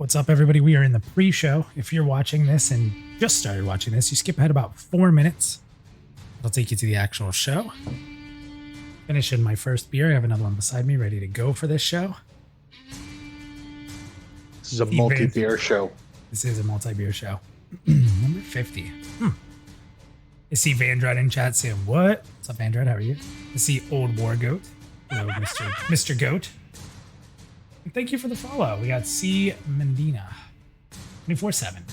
What's up, everybody? We are in the pre-show. If you're watching this and just started watching this, you skip ahead about 4 minutes. I'll take you to the actual show. Finishing my first beer. I have another one beside me ready to go for this show. This is a multi-beer show. This is a multi-beer show. Number 50. I see Vandred in chat saying, what? What's up, Vandred? How are you? I see Old War Goat. Hello, Mr. Goat. And thank you for the follow. We got C. Mendina. 24/7.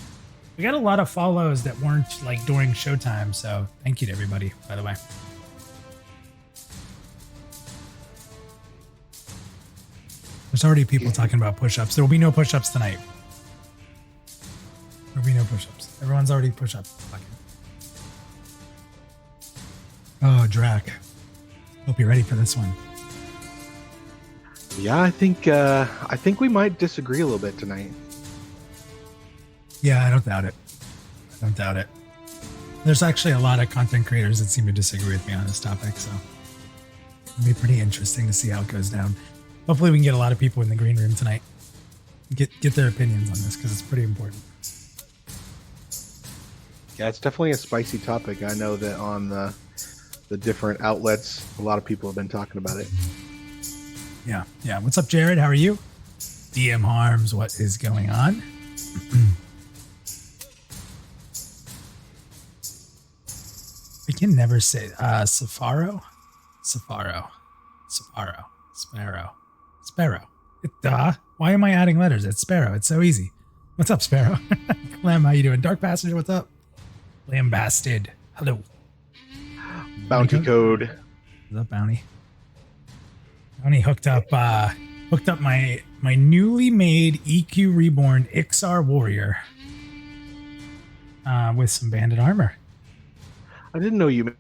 We got a lot of follows that weren't like during showtime, so thank you to everybody, by the way. There's already people talking about push-ups. There will be no push-ups tonight. There will be no push-ups. Everyone's already push-up. Oh, Draq. Hope you're ready for this one. Yeah, I think we might disagree a little bit tonight. Yeah, I don't doubt it. I don't doubt it. There's actually a lot of content creators that seem to disagree with me on this topic, so it'll be pretty interesting to see how it goes down. Hopefully we can get a lot of people in the green room tonight. Get their opinions on this, because it's pretty important. Yeah, it's definitely a spicy topic. I know that on the different outlets, a lot of people have been talking about it. Yeah. What's up, Jared? How are you? DM Harms, what is going on? I can never say Safaro. Sparrow. Why am I adding letters? It's Sparrow. It's so easy. What's up, Sparrow? Clem, how you doing? Dark Passenger, what's up? Lambasted. Hello. Bounty Code. What's up, Bounty? Bounty hooked up my newly made EQ Reborn Ixar Warrior with some bandit armor. I didn't know you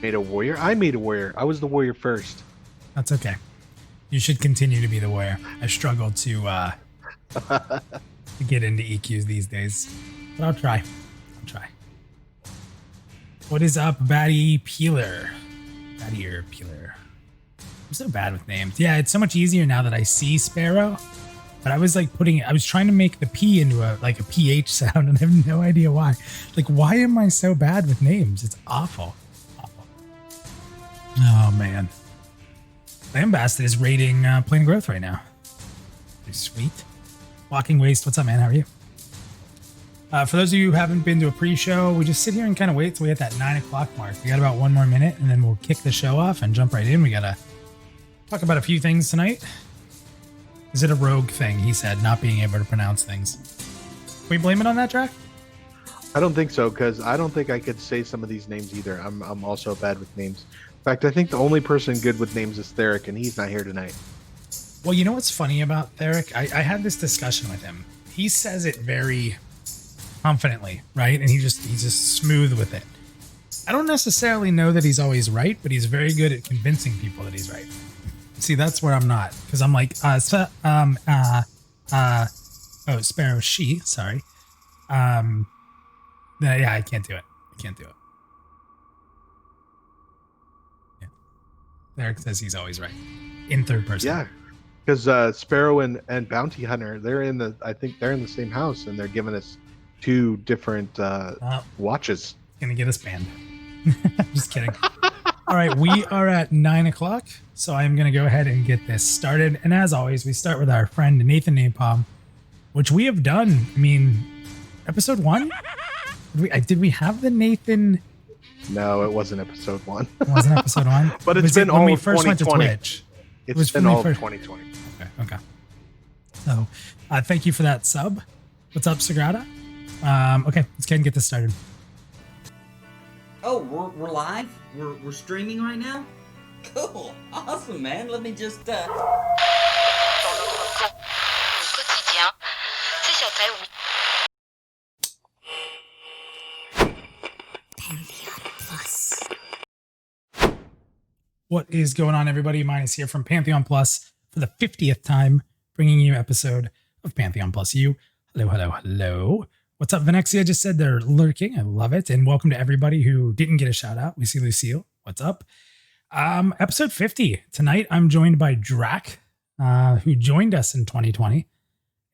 made a warrior. I made a warrior. I was the warrior first. That's okay. You should continue to be the warrior. I struggle to get into EQs these days, but I'll try. What is up, Batty Peeler? Battier Peeler. I'm so bad with names. Yeah, it's so much easier now that I see Sparrow. But I was like I was trying to make the P into a PH sound, and I have no idea why. Like, why am I so bad with names? It's awful. Oh man. Lambasted is rating Plain Growth right now. Pretty sweet. Walking Waste, what's up, man? How are you? For those of you who haven't been to a pre-show, we just sit here and kind of wait till we hit that 9 o'clock mark. We got about 1 more minute, and then we'll kick the show off and jump right in. We gotta talk about a few things tonight. Is it a rogue thing? He said, not being able to pronounce things. Can we blame it on that, Draq? I don't think so, because I don't think I could say some of these names either. I'm also bad with names. In fact, I think the only person good with names is Theric, and he's not here tonight. Well, you know what's funny about Theric? I had this discussion with him. He says it very confidently, right? And he's just smooth with it. I don't necessarily know that he's always right, but he's very good at convincing people that he's right. See, that's where I'm not, because I'm like, Sparrow, she, sorry. Yeah, I can't do it. Yeah. Eric says he's always right in third person. Yeah, because Sparrow and Bounty Hunter, I think they're in the same house, and they're giving us 2 different watches. Gonna get us banned. Just kidding. All right, we are at 9 o'clock, so I'm going to go ahead and get this started. And as always, we start with our friend Nathan Napalm, which we have done. I mean, episode 1? Did we have the Nathan? No, it wasn't episode 1. It wasn't episode 1? But it's been all of 2020. When we first went to Twitch. It's been all of 2020. Okay. So, thank you for that sub. What's up, Sagrada? Okay, let's go ahead and get this started. Oh, we're live? We're streaming right now? Cool. Awesome, man. Let me just What is going on, everybody? Minus here from Pantheon Plus for the 50th time, bringing you an episode of Pantheon Plus U. Hello. What's up, Venexia? Just said they're lurking. I love it. And welcome to everybody who didn't get a shout out. We see Lucille. What's up? Episode 50. Tonight, I'm joined by Draq, who joined us in 2020.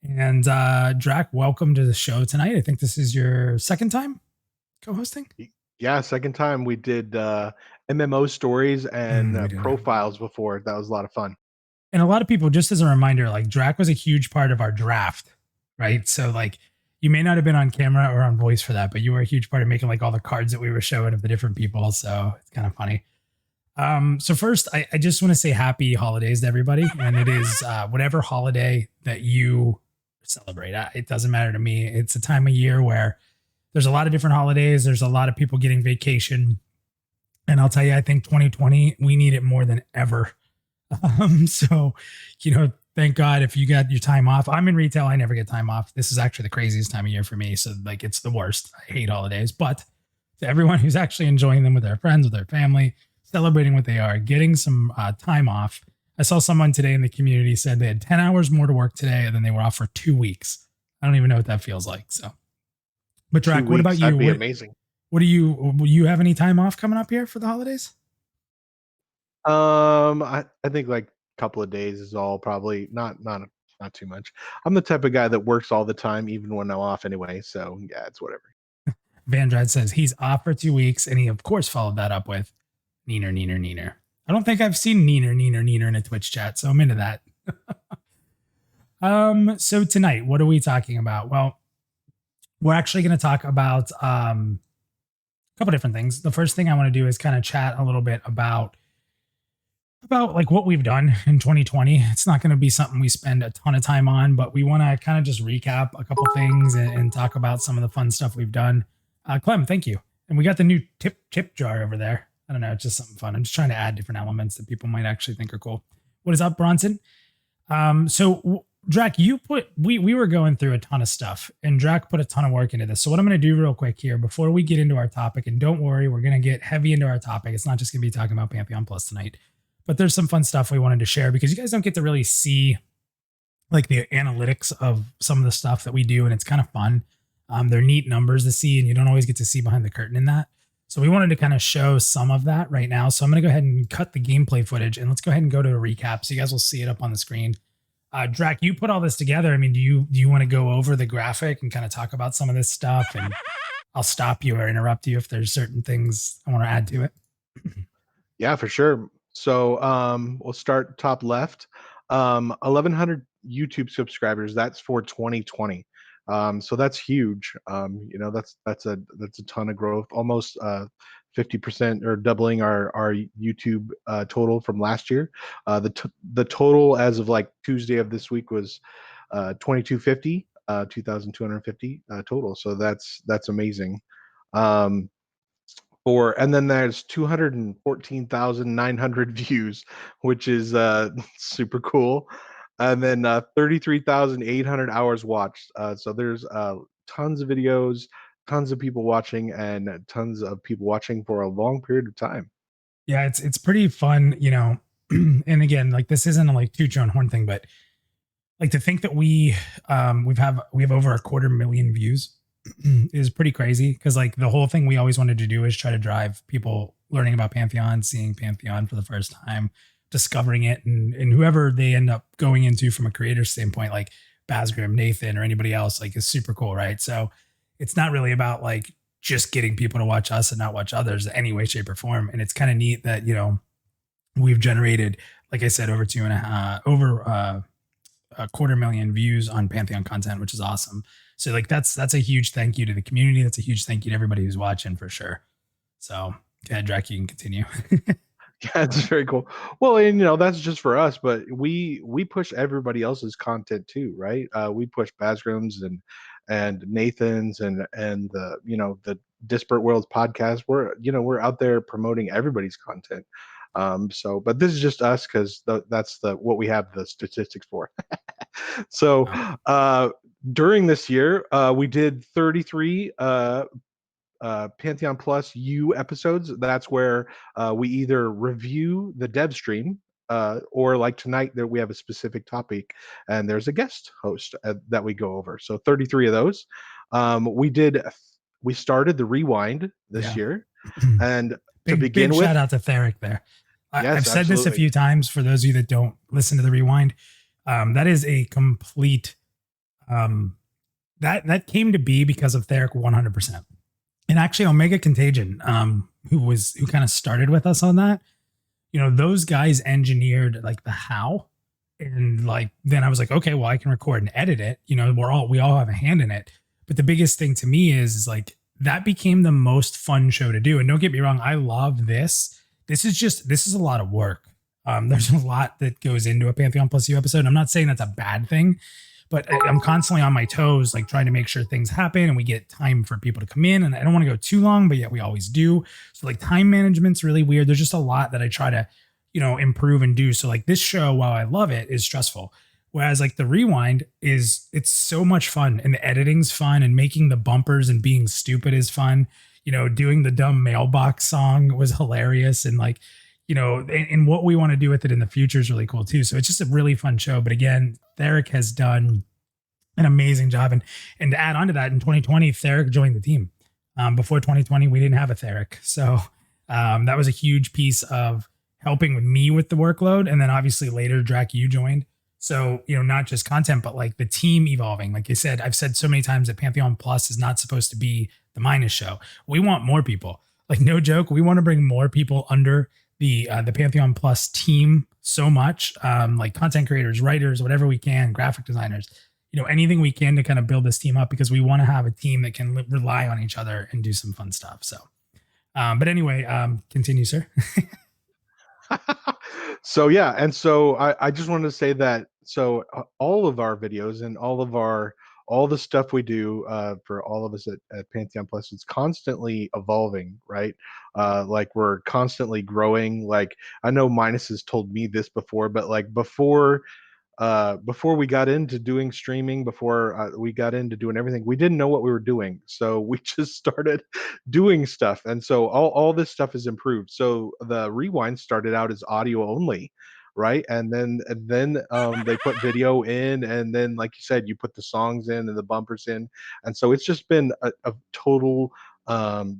And Draq, welcome to the show tonight. I think this is your second time co-hosting. Yeah, second time. We did MMO stories and We did. profiles before. That was a lot of fun. And a lot of people, just as a reminder, like Draq was a huge part of our draft, right? So like you may not have been on camera or on voice for that, but you were a huge part of making like all the cards that we were showing of the different people. So it's kind of funny. So first, I just want to say happy holidays to everybody. And it is whatever holiday that you celebrate. It doesn't matter to me. It's a time of year where there's a lot of different holidays. There's a lot of people getting vacation. And I'll tell you, I think 2020, we need it more than ever. So, thank God if you got your time off. I'm in retail. I never get time off. This is actually the craziest time of year for me. So like, it's the worst. I hate holidays, but to everyone who's actually enjoying them with their friends, with their family, celebrating what they are, getting some time off. I saw someone today in the community said they had 10 hours more to work today and then they were off for 2 weeks. I don't even know what that feels like. So, but Draq, what about you? That'd be amazing. Will you have any time off coming up here for the holidays? I think like a couple of days is all, probably not too much. I'm the type of guy that works all the time, even when I'm off anyway. So yeah, it's whatever. Vandrad says he's off for 2 weeks, and he of course followed that up with neener. I don't think I've seen neener in a Twitch chat, so I'm into that. So tonight, what are we talking about? Well, we're actually going to talk about a couple different things. The first thing I want to do is kind of chat a little bit about like what we've done in 2020. It's not going to be something we spend a ton of time on, but we want to kind of just recap a couple things and talk about some of the fun stuff we've done. Clem, thank you. And we got the new tip jar over there. I don't know, it's just something fun. I'm just trying to add different elements that people might actually think are cool. What is up, Bronson? So Draq, we were going through a ton of stuff, and Draq put a ton of work into this. So what I'm going to do real quick here before we get into our topic, and don't worry, we're going to get heavy into our topic. It's not just going to be talking about Pantheon Plus tonight, but there's some fun stuff we wanted to share because you guys don't get to really see like the analytics of some of the stuff that we do, and it's kind of fun. They're neat numbers to see, and you don't always get to see behind the curtain in that. So we wanted to kind of show some of that right now. So I'm going to go ahead and cut the gameplay footage, and let's go ahead and go to a recap so you guys will see it up on the screen. Draq, you put all this together. I mean, do you want to go over the graphic and kind of talk about some of this stuff? And I'll stop you or interrupt you if there's certain things I want to add to it. Yeah, for sure. So we'll start top left. 1,100 YouTube subscribers. That's for 2020. So that's huge. That's a ton of growth. Almost 50% or doubling our YouTube total from last year. The total as of like Tuesday of this week was 2,250 total. So that's amazing. And then there's 214,900 views, which is super cool. And then 33,800 hours watched. So there's tons of videos, tons of people watching, and tons of people watching for a long period of time. Yeah, it's pretty fun, and again, like this isn't a like toot your own horn thing, but like to think that we have over 250,000 views is pretty crazy, because like the whole thing we always wanted to do is try to drive people learning about Pantheon, seeing Pantheon for the first time, discovering it, and whoever they end up going into from a creator standpoint, like Basgrim, Nathan, or anybody else, like is super cool, right? So it's not really about like just getting people to watch us and not watch others in any way, shape, or form. And it's kind of neat that we've generated, like I said, over 250,000 views on Pantheon content, which is awesome. So like that's a huge thank you to the community. That's a huge thank you to everybody who's watching for sure. So yeah, Draq, you can continue. Yeah, it's very cool. Well, and that's just for us, but we push everybody else's content too, right? We push Basgrim's and Nathan's and the Disparate Worlds podcast. We're out there promoting everybody's content. But this is just us because that's what we have the statistics for. So during this year, we did 33 Pantheon Plus U episodes. That's where we either review the dev stream or like tonight that we have a specific topic and there's a guest host that we go over. So 33 of those. We started the rewind this year, and to begin with, shout out to Theric there. Yes, I've said this a few times for those of you that don't listen to the rewind. That is a complete That came to be because of Theric 100%. And actually Omega Contagion, who kind of started with us on that, those guys engineered like the how. And like, then I was like, okay, well, I can record and edit it. We all have a hand in it. But the biggest thing to me is like, that became the most fun show to do. And don't get me wrong, I love this. This is a lot of work. There's a lot that goes into a Pantheon Plus U episode. I'm not saying that's a bad thing, but I'm constantly on my toes, like trying to make sure things happen and we get time for people to come in. And I don't want to go too long, but yet we always do. So like time management's really weird. There's just a lot that I try to, improve and do. So like this show, while I love it, is stressful. Whereas like the rewind it's so much fun, and the editing's fun, and making the bumpers and being stupid is fun. Doing the dumb mailbox song was hilarious. And like, and what we want to do with it in the future is really cool too. So it's just a really fun show. But again, Theric has done an amazing job. And to add on to that, in 2020, Theric joined the team. Before 2020, we didn't have a Theric. So that was a huge piece of helping with me with the workload. And then obviously later, Draq, you joined. So, not just content, but like the team evolving. Like I said, I've said so many times that Pantheon Plus is not supposed to be the Minus show. We want more people. Like, no joke. We want to bring more people under the Pantheon Plus team so much. Like content creators, writers, whatever we can, graphic designers, anything we can to kind of build this team up, because we want to have a team that can rely on each other and do some fun stuff. So, but anyway, continue, sir. So yeah, and so I just wanted to say that all of our videos and all the stuff we do for all of us at Pantheon Plus, it's constantly evolving, right? Like we're constantly growing. Like I know Minus has told me this before, but like before we got into doing streaming, before we got into doing everything, we didn't know what we were doing. So we just started doing stuff. And so all this stuff is improved. So the rewind started out as audio only, right? And then they put video in, and then like you said, you put the songs in and the bumpers in. And so it's just been a total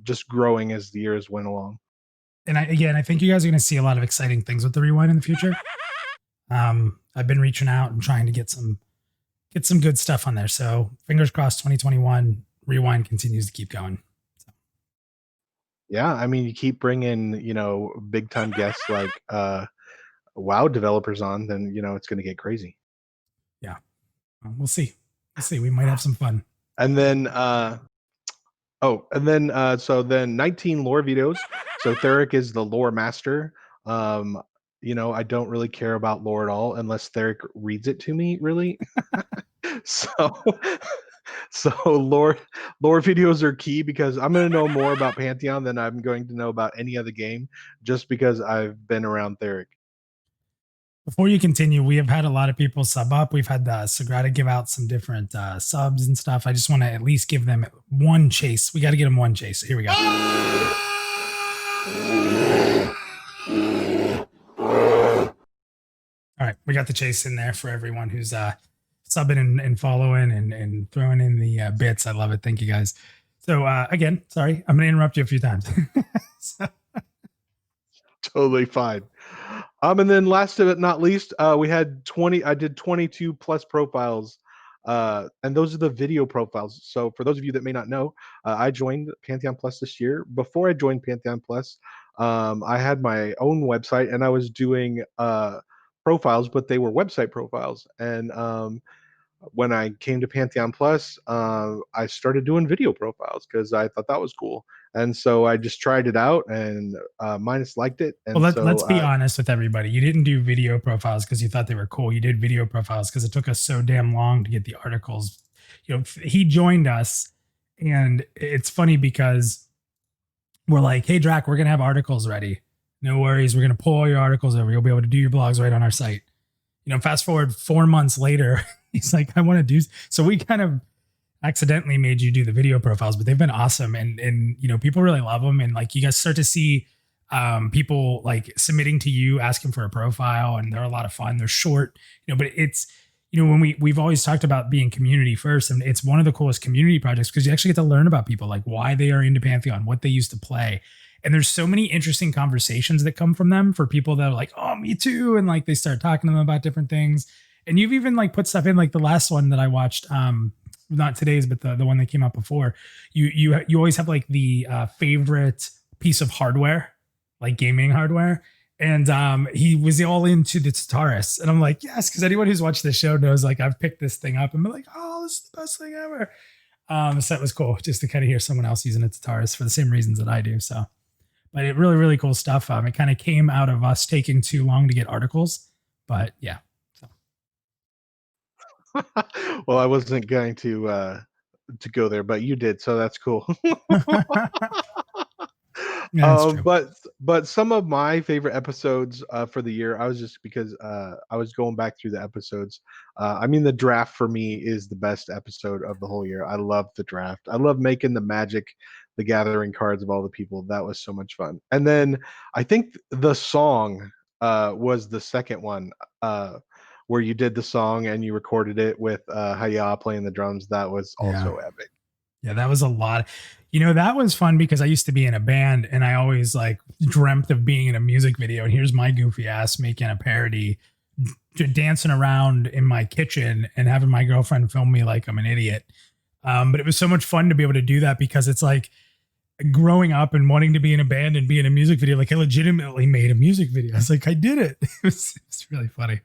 just growing as the years went along. And I think you guys are going to see a lot of exciting things with the rewind in the future. I've been reaching out and trying to get some good stuff on there. So fingers crossed, 2021 rewind continues to keep going. So. Yeah, I mean, you keep bringing big time guests like WoW developers on, then it's going to get crazy. Yeah, we'll see. We might have some fun. And then so then 19 lore videos. So Theric is the lore master. I don't really care about lore at all unless Theric reads it to me, really. so lore videos are key, because I'm going to know more about Pantheon than I'm going to know about any other game, just because I've been around Theric. Before you continue, we have had a lot of people sub up. We've had Sagrada give out some different subs and stuff. I just want to at least give them one chase. We got to get them one chase. Here we go. All right, we got the chase in there for everyone who's subbing and following and throwing in the bits. I love it. Thank you guys. So again, sorry, I'm going to interrupt you a few times. Totally fine. And then last but not least, we had 20. I did 22 plus profiles, and those are the video profiles. So for those of you that may not know, I joined Pantheon Plus this year. Before I joined Pantheon Plus, I had my own website, and I was doing profiles, but they were website profiles. And when I came to Pantheon Plus, I started doing video profiles because I thought that was cool. And so I just tried it out, and Minus liked it. And well, let's be honest with everybody. You didn't do video profiles because you thought they were cool. You did video profiles because it took us so damn long to get the articles. He joined us, and it's funny because we're like, hey, Draq, we're going to have articles ready. No worries. We're going to pull all your articles over. You'll be able to do your blogs right on our site. Fast forward 4 months later, he's like, I want to do. So we kind of accidentally made you do the video profiles, but they've been awesome. And people really love them. And like, you guys start to see people like submitting to you, asking for a profile, and they're a lot of fun. They're short, but it's, when we've always talked about being community first, and it's one of the coolest community projects because you actually get to learn about people, like why they are into Pantheon, what they used to play. And there's so many interesting conversations that come from them for people that are like, oh, me too. And like, they start talking to them about different things. And you've even like put stuff in, like the last one that I watched, not today's, but the one that came out before. You always have like the favorite piece of hardware, like gaming hardware. And he was all into the Tataris. And I'm like, yes, because anyone who's watched the show knows like I've picked this thing up and been like, oh, this is the best thing ever. So that was cool just to kind of hear someone else using a Tataris for the same reasons that I do. So, but it really, really cool stuff. It kind of came out of us taking too long to get articles. But yeah. So. Well, I wasn't going to go there, but you did, so that's cool. Yeah, that's true. But some of my favorite episodes for the year, I was just because I was going back through the episodes. I mean, the draft for me is the best episode of the whole year. I love the draft. I love making the Magic, the Gathering cards of all the people. That was so much fun. And then I think the song was the second one where you did the song and you recorded it with Haya playing the drums. That was also epic. Yeah, that was a lot. That was fun because I used to be in a band and I always like dreamt of being in a music video. And here's my goofy ass making a parody, dancing around in my kitchen and having my girlfriend film me like I'm an idiot. But it was so much fun to be able to do that because it's like growing up and wanting to be in a band and be in a music video. Like I legitimately made a music video. I was like, I did it. It's really funny.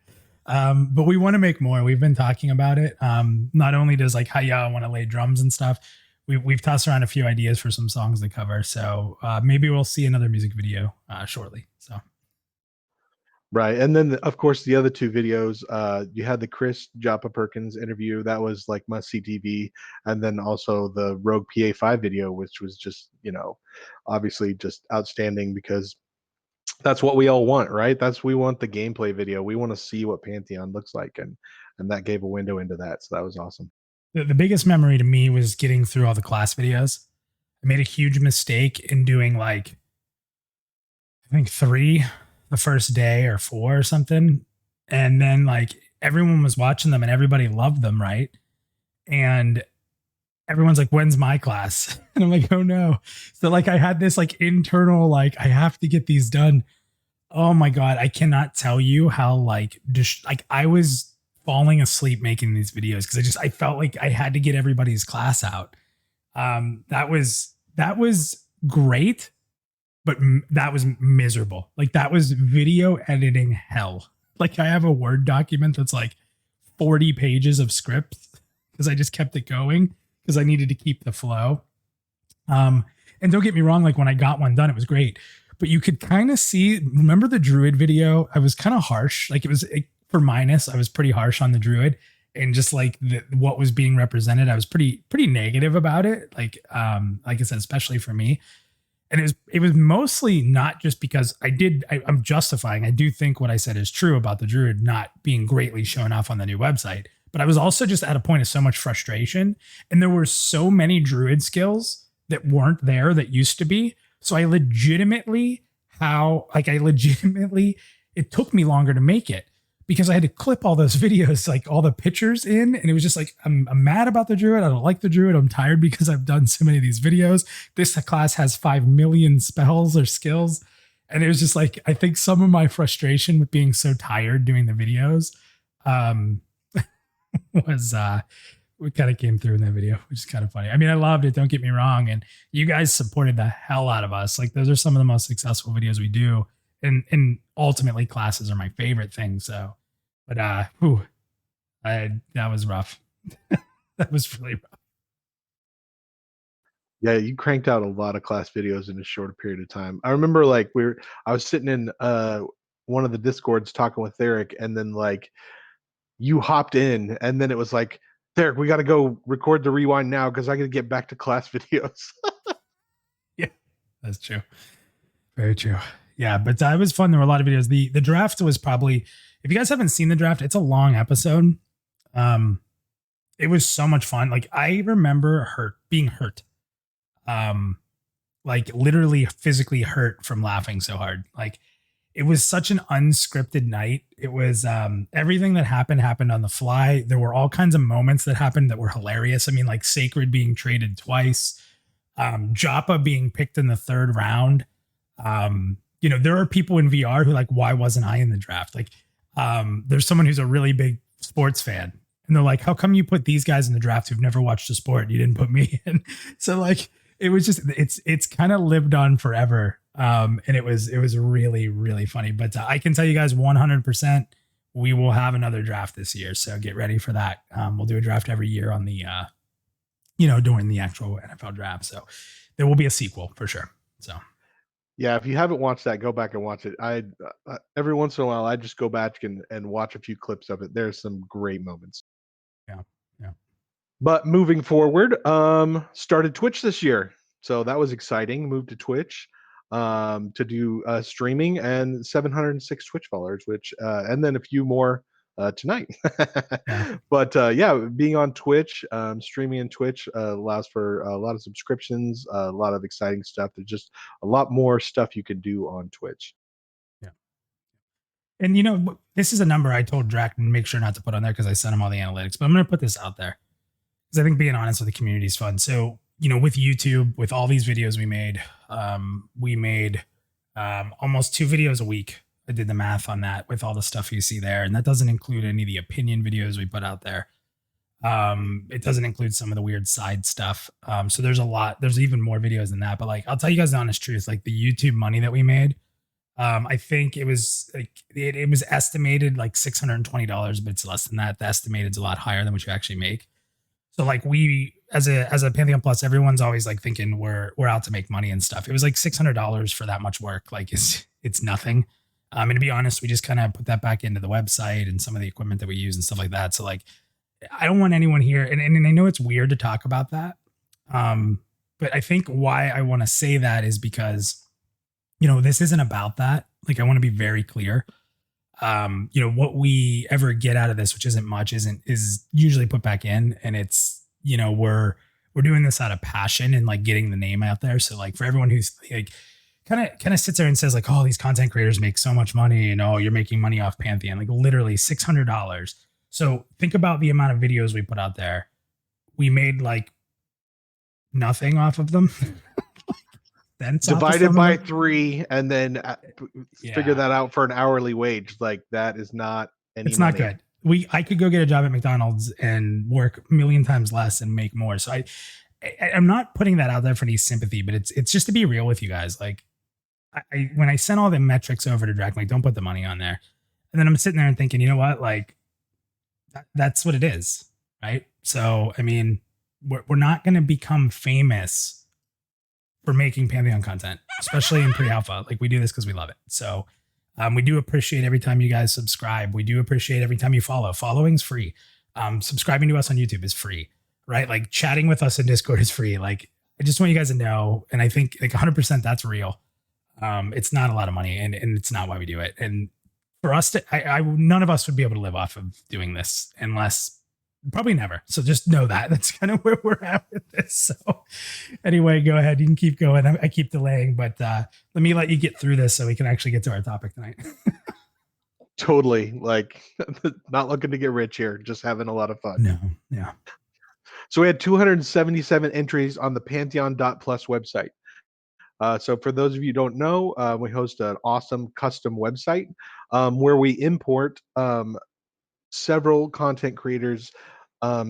But we want to make more. We've been talking about it. Not only does like Haya want to lay drums and stuff, we've tossed around a few ideas for some songs to cover. So maybe we'll see another music video shortly. So. Right. And then, of course, the other two videos, you had the Chris Joppa Perkins interview. That was like must-see TV. And then also the Rogue PA5 video, which was just, obviously just outstanding because that's what we all want, right? We want the gameplay video. We want to see what Pantheon looks like. And that gave a window into that. So that was awesome. The biggest memory to me was getting through all the class videos. I made a huge mistake in doing like, I think 3 the first day or 4 or something. And then like everyone was watching them and everybody loved them. Right. And everyone's like, when's my class? And I'm like, oh no. So like I had this like internal, like I have to get these done. Oh my God. I cannot tell you how like I was falling asleep making these videos because I felt like I had to get everybody's class out. That was great, but that was miserable. Like that was video editing hell. Like I have a Word document that's like 40 pages of script because I just kept it going because I needed to keep the flow. And don't get me wrong, like when I got one done, it was great. But you could kind of see, remember the Druid video? I was kind of harsh. Like for Minus, I was pretty harsh on the Druid and just like what was being represented. I was pretty negative about it. Like I said, especially for me. And it was mostly not just because I'm justifying. I do think what I said is true about the Druid not being greatly shown off on the new website. But I was also just at a point of so much frustration. And there were so many Druid skills that weren't there that used to be. So it took me longer to make it because I had to clip all those videos, like all the pictures in. And it was just like, I'm mad about the Druid. I don't like the Druid. I'm tired because I've done so many of these videos. This class has 5 million spells or skills. And it was just like, I think some of my frustration with being so tired doing the videos was what kind of came through in that video, which is kind of funny. I mean, I loved it. Don't get me wrong. And you guys supported the hell out of us. Like those are some of the most successful videos we do. And ultimately classes are my favorite thing. So, but, that was rough. That was really rough. Yeah. You cranked out a lot of class videos in a short period of time. I remember like I was sitting in one of the Discords talking with Eric and then like you hopped in and then it was like, Derek, we got to go record the rewind now because I got to get back to class videos. Yeah, that's true. Very true. Yeah, but it was fun. There were a lot of videos. The draft was probably, if you guys haven't seen the draft, it's a long episode. It was so much fun. Like I remember being hurt. Like literally physically hurt from laughing so hard. Like it was such an unscripted night. It was everything that happened on the fly. There were all kinds of moments that happened that were hilarious. I mean, like Sacred being traded twice, Joppa being picked in the 3rd round. There are people in VR who like, why wasn't I in the draft? Like, there's someone who's a really big sports fan. And they're like, how come you put these guys in the draft who've never watched a sport? You didn't put me in. So like, it was just, it's kind of lived on forever. And it was really, really funny, but I can tell you guys 100%, we will have another draft this year. So get ready for that. We'll do a draft every year on the, during the actual NFL draft. So there will be a sequel for sure. So. Yeah, if you haven't watched that, go back and watch it. I every once in a while, I just go back and watch a few clips of it. There's some great moments. Yeah, yeah. But moving forward, started Twitch this year, so that was exciting. Moved to Twitch to do streaming, and 706 Twitch followers, which and then a few more tonight. Yeah. But being on Twitch, streaming in Twitch allows for a lot of subscriptions, a lot of exciting stuff. There's just a lot more stuff you can do on Twitch. Yeah. And this is a number I told Draq to make sure not to put on there because I sent him all the analytics, but I'm going to put this out there because I think being honest with the community is fun. So, with YouTube, with all these videos we made almost 2 videos a week. I did the math on that with all the stuff you see there. And that doesn't include any of the opinion videos we put out there. It doesn't include some of the weird side stuff. So there's even more videos than that. But like, I'll tell you guys the honest truth, like the YouTube money that we made, I think it was like, it was estimated like $620, but it's less than that. The estimated is a lot higher than what you actually make. So like we, as a Pantheon Plus, everyone's always like thinking we're out to make money and stuff. It was like $600 for that much work. Like it's nothing. And to be honest, we just kind of put that back into the website and some of the equipment that we use and stuff like that. So like, I don't want anyone here. And I know it's weird to talk about that. But I think why I want to say that is because, this isn't about that. Like, I want to be very clear. What we ever get out of this, which isn't much, is usually put back in. And it's, we're doing this out of passion and like getting the name out there. So like for everyone who's like, kind of sits there and says like, oh, these content creators make so much money and you're making money off Pantheon, like literally $600. So think about the amount of videos we put out there. We made like nothing off of them. Divided by 3 and then figure that out for an hourly wage. Like that is not any It's money. not good. I could go get a job at McDonald's and work a million times less and make more. So I'm not putting that out there for any sympathy, but it's just to be real with you guys. Like when I sent all the metrics over to Draq, like don't put the money on there. And then I'm sitting there and thinking, you know what? Like that's what it is. Right. So, I mean, we're not going to become famous for making Pantheon content, especially in pre-alpha. Like we do this because we love it. So we do appreciate every time you guys subscribe. We do appreciate every time you follow. Following's free. Subscribing to us on YouTube is free, right? Like chatting with us in Discord is free. Like I just want you guys to know. And I think like 100% that's real. It's not a lot of money and it's not why we do it. And for us to, none of us would be able to live off of doing this unless probably never. So just know that's kind of where we're at with this. So anyway, go ahead. You can keep going. I keep delaying, but let me let you get through this so we can actually get to our topic tonight. Totally. Like not looking to get rich here, just having a lot of fun. No. Yeah. So we had 277 entries on the Pantheon.plus website. So for those of you who don't know, we host an awesome custom website where we import several content creators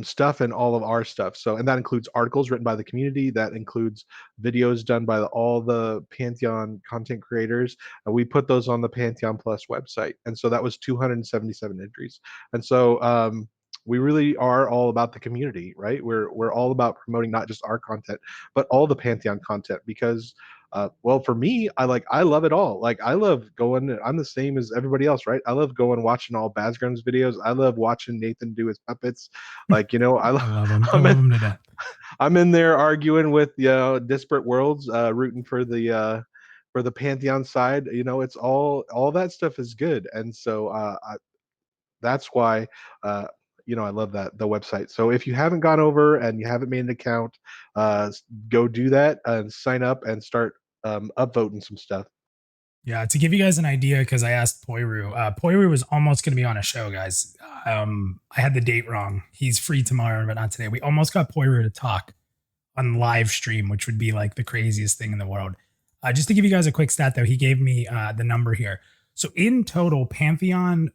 stuff and all of our stuff. So, and that includes articles written by the community. That includes videos done by all the Pantheon content creators. And we put those on the Pantheon Plus website. And so that was 277 entries. And so we really are all about the community, right? We're all about promoting not just our content, but all the Pantheon content because well, for me, I love it all. Like I love going, I'm the same as everybody else, right? I love going watching all Bazgrams videos. I love watching Nathan do his puppets. Like, I love him. I love him to death. I'm in there arguing with, Disparate Worlds, rooting for the Pantheon side. It's all that stuff is good. And so that's why I love the website. So if you haven't gone over and you haven't made an account, go do that and sign up and start upvoting some stuff. Yeah, to give you guys an idea, because I asked Poiru. Poiru was almost going to be on a show, guys. I had the date wrong. He's free tomorrow, but not today. We almost got Poiru to talk on live stream, which would be like the craziest thing in the world. Just to give you guys a quick stat, though, he gave me the number here. So in total, Pantheon.plus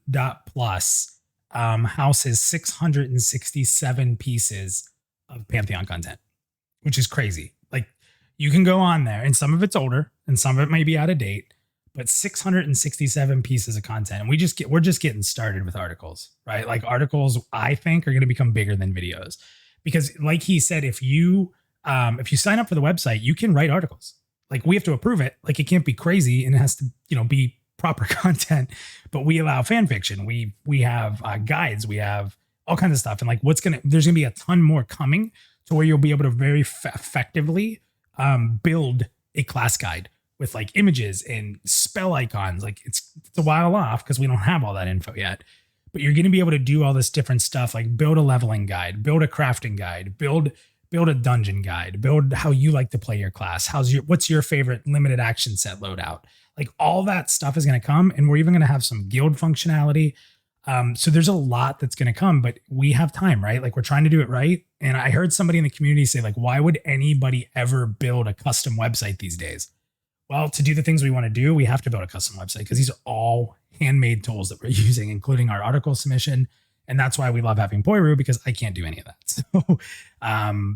houses 667 pieces of Pantheon content, which is crazy. Like you can go on there and some of it's older and some of it may be out of date, but 667 pieces of content. And we're just getting started with articles, right? Like articles, I think are going to become bigger than videos because like he said, if you sign up for the website, you can write articles. Like we have to approve it. Like it can't be crazy and it has to, be proper content, but we allow fan fiction. We have guides, we have all kinds of stuff. And like there's going to be a ton more coming to where you'll be able to very effectively build a class guide with like images and spell icons. Like it's a while off because we don't have all that info yet, but you're going to be able to do all this different stuff, like build a leveling guide, build a crafting guide, build a dungeon guide, build how you like to play your class. What's your favorite limited action set loadout? Like all that stuff is going to come, and we're even going to have some guild functionality. So there's a lot that's going to come, but we have time, right? Like we're trying to do it right. And I heard somebody in the community say like, why would anybody ever build a custom website these days? Well, to do the things we want to do, we have to build a custom website because these are all handmade tools that we're using, including our article submission. And that's why we love having Poiru, because I can't do any of that. So,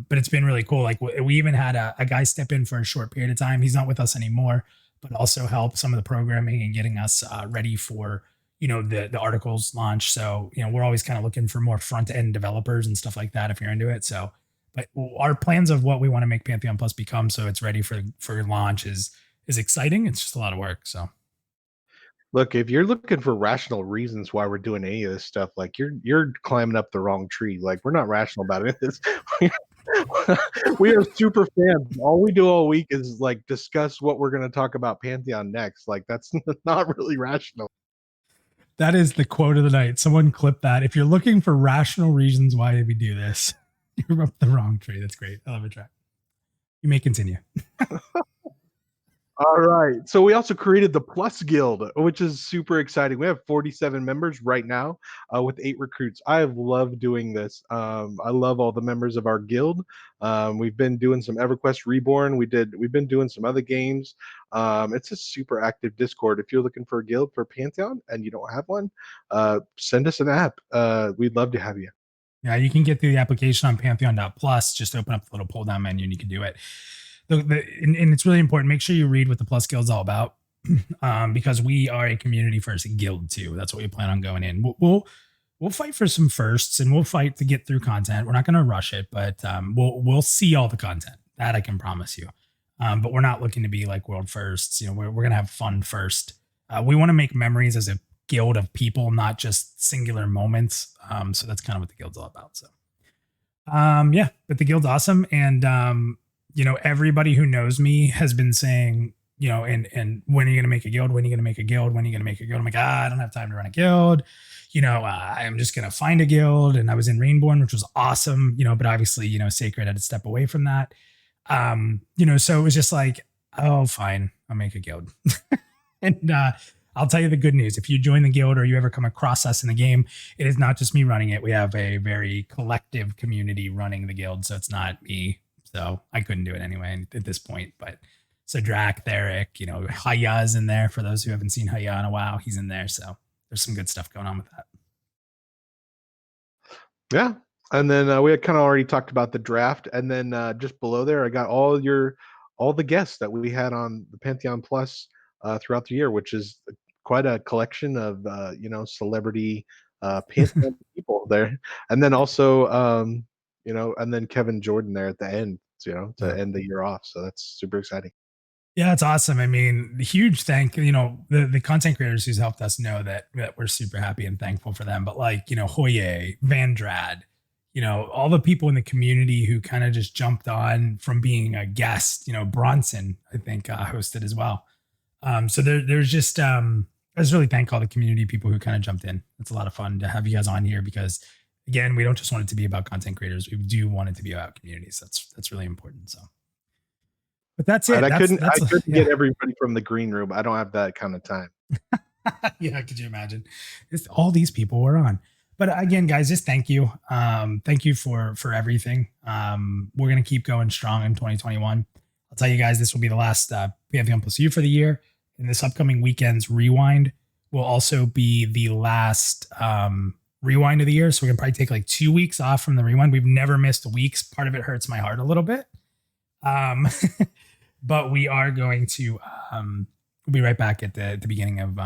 but it's been really cool. Like we even had a guy step in for a short period of time. He's not with us anymore, but also help some of the programming and getting us ready for, the articles launch. So, we're always kind of looking for more front end developers and stuff like that if you're into it. So, but our plans of what we want to make Pantheon Plus become so it's ready for launch is exciting. It's just a lot of work. So. Look, if you're looking for rational reasons why we're doing any of this stuff, like you're climbing up the wrong tree. Like we're not rational about it. We are super fans. All we do all week is like discuss what we're going to talk about Pantheon next. Like that's not really rational. That is the quote of the night. Someone clip that. If you're looking for rational reasons why we do this, you're up the wrong tree. That's great. I love it, Draq. You may continue. All right. So we also created the Plus Guild, which is super exciting. We have 47 members right now with 8 recruits. I love doing this. I love all the members of our guild. We've been doing some EverQuest Reborn. We've been doing some other games. It's a super active Discord. If you're looking for a guild for Pantheon and you don't have one, send us an app. We'd love to have you. Yeah, you can get through the application on Pantheon.plus. Just open up the little pull down menu and you can do it. And it's really important. Make sure you read what the Plus Guild's all about, because we are a community first guild too. That's what we plan on going in. We'll fight for some firsts and we'll fight to get through content. We're not going to rush it, but we'll see all the content. That I can promise you. But we're not looking to be like world firsts. We're going to have fun first. We want to make memories as a guild of people, not just singular moments. So that's kind of what the guild's all about. So yeah, but the guild's awesome. And everybody who knows me has been saying, and when are you going to make a guild? When are you going to make a guild? When are you going to make a guild? I'm like, I don't have time to run a guild. I'm just going to find a guild. And I was in Rainborn, which was awesome, but obviously, Sacred had to step away from that. So it was just like, oh, fine, I'll make a guild. And I'll tell you the good news. If you join the guild or you ever come across us in the game, it is not just me running it. We have a very collective community running the guild. So it's not me. So I couldn't do it anyway at this point. But so Draq, Theric, Haya's in there. For those who haven't seen Haya in a while, he's in there. So there's some good stuff going on with that. Yeah. And then we had kind of already talked about the draft. And then just below there, I got all the guests that we had on the Pantheon Plus throughout the year, which is quite a collection of, celebrity Pantheon people there. And then also, and then Kevin Jordan there at the end, to end the year off. So that's super exciting. Yeah, it's awesome. I mean, huge thank, the content creators who's helped us know that we're super happy and thankful for them. But like, Hoye, Vandrad, all the people in the community who kind of just jumped on from being a guest, Bronson, I think, hosted as well. So there's just, I just really thank all the community people who kind of jumped in. It's a lot of fun to have you guys on here because, again, we don't just want it to be about content creators. We do want it to be about communities. That's really important. So, but that's it. Right, I couldn't get everybody from the green room. I don't have that kind of time. Yeah, could you imagine? All these people were on. But again, guys, just thank you. Thank you for everything. We're gonna keep going strong in 2021. I'll tell you guys, this will be the last Pantheon Plus U for the year. And this upcoming weekend's rewind will also be the last rewind of the year. So we're gonna probably take like 2 weeks off from the rewind. We've never missed weeks. Part of it hurts my heart a little bit. But we are going to we'll be right back at the beginning of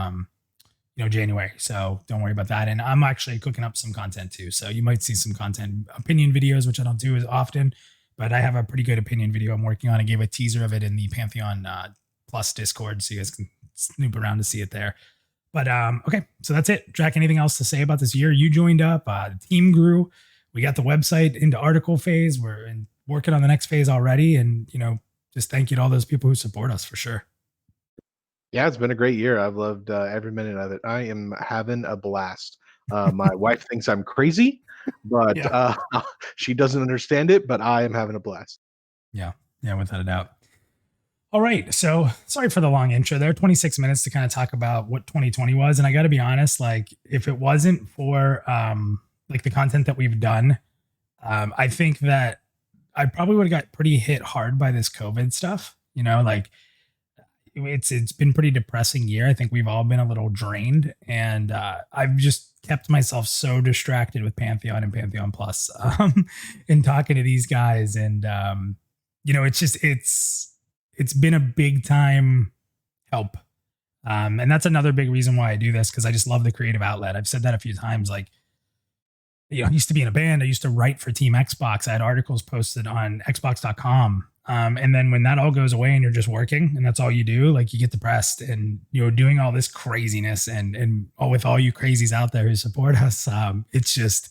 January. So don't worry about that. And I'm actually cooking up some content too. So you might see some content opinion videos, which I don't do as often, but I have a pretty good opinion video I'm working on. I gave a teaser of it in the Pantheon Plus Discord, so you guys can snoop around to see it there. But okay, so that's it. Jack, anything else to say about this year? You joined up, the team grew. We got the website into article phase. We're working on the next phase already. And, just thank you to all those people who support us for sure. Yeah, it's been a great year. I've loved every minute of it. I am having a blast. My wife thinks I'm crazy, but she doesn't understand it, but I am having a blast. Yeah, without a doubt. All right. So sorry for the long intro there, 26 minutes to kind of talk about what 2020 was. And I got to be honest, like if it wasn't for like the content that we've done, I think that I probably would have got pretty hit hard by this COVID stuff. Like it's been pretty depressing year. I think we've all been a little drained, and I've just kept myself so distracted with Pantheon and Pantheon Plus and talking to these guys. And, it's been a big time help. And that's another big reason why I do this, because I just love the creative outlet. I've said that a few times. Like, I used to be in a band. I used to write for Team Xbox. I had articles posted on Xbox.com. And then when that all goes away and you're just working and that's all you do, like you get depressed, and doing all this craziness and with all you crazies out there who support us, it's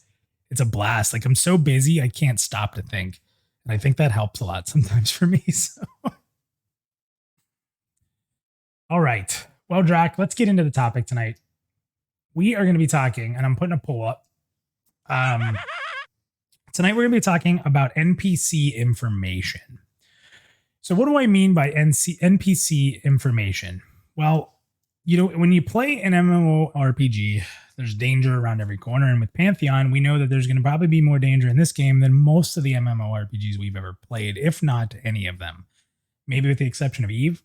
a blast. Like I'm so busy, I can't stop to think. And I think that helps a lot sometimes for me. So, all right. Well, Draq, let's get into the topic tonight. We are going to be talking, and I'm putting a poll up. Tonight we're going to be talking about NPC information. So what do I mean by NPC information? Well, when you play an MMORPG, there's danger around every corner. And with Pantheon, we know that there's going to probably be more danger in this game than most of the MMORPGs we've ever played, if not any of them. Maybe with the exception of Eve,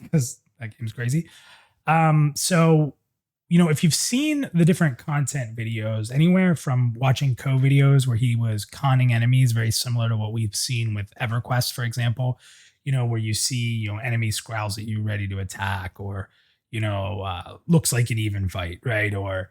because that game's crazy. So, if you've seen the different content videos, anywhere from watching videos where he was conning enemies, very similar to what we've seen with EverQuest, for example, where you see, enemy growls at you ready to attack, or, looks like an even fight, right? Or,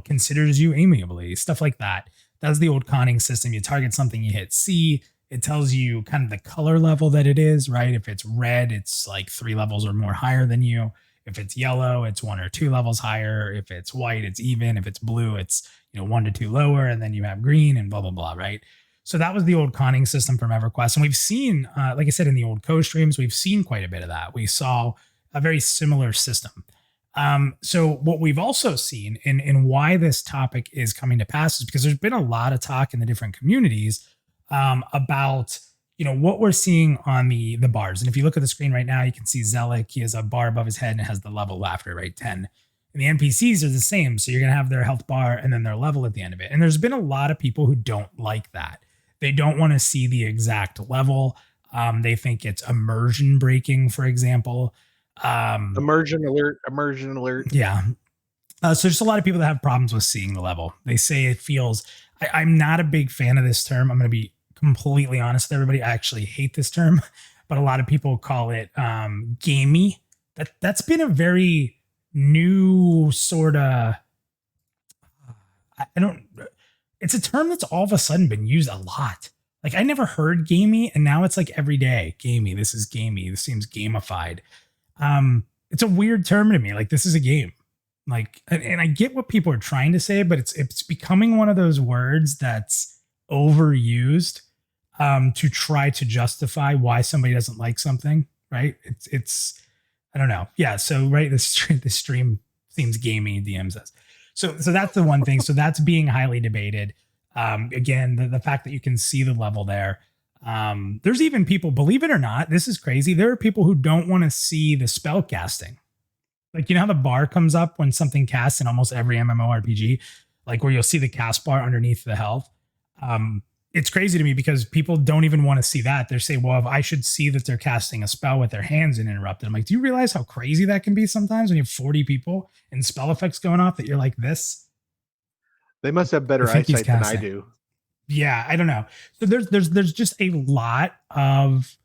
considers you amiably, stuff like that. That's the old conning system. You target something, you hit C, it tells you kind of the color level that it is, right? If it's red, it's like 3 levels or more higher than you. If it's yellow, it's 1 or 2 levels higher. If it's white, it's even. If it's blue, it's 1 to 2 lower. And then you have green and blah, blah, blah, right? So that was the old conning system from EverQuest. And we've seen, like I said, in the old co-streams, we've seen quite a bit of that. We saw a very similar system. So what we've also seen, and why this topic is coming to pass, is because there's been a lot of talk in the different communities about what we're seeing on the bars. And if you look at the screen right now, you can see Zelik. He has a bar above his head and it has the level after, right? 10. And the NPCs are the same. So you're going to have their health bar and then their level at the end of it. And there's been a lot of people who don't like that. They don't want to see the exact level. They think it's immersion breaking, for example. Immersion alert. Yeah. So there's a lot of people that have problems with seeing the level. They say it feels, I'm not a big fan of this term. I'm going to be completely honest with everybody. I actually hate this term, but a lot of people call it gamey. That's been a very new sort of, it's a term that's all of a sudden been used a lot. Like I never heard gamey, and now it's like every day, gamey. This is gamey. This seems gamified. It's a weird term to me. Like this is a game. Like, and I get what people are trying to say, but it's becoming one of those words that's overused to try to justify why somebody doesn't like something, right? It's I don't know. Yeah. So right, this stream seems gamey, DM says. So that's the one thing. So that's being highly debated. Again, the fact that you can see the level there. There's even people, believe it or not, this is crazy. There are people who don't want to see the spell casting. Like, how the bar comes up when something casts in almost every MMORPG, like where you'll see the cast bar underneath the health. It's crazy to me because people don't even want to see that. They're saying, well, if I should see that they're casting a spell with their hands interrupted. I'm like, do you realize how crazy that can be sometimes when you have 40 people and spell effects going off that you're like this? They must have better think he's eyesight than I casting. do. Yeah, I don't know. So there's just a lot of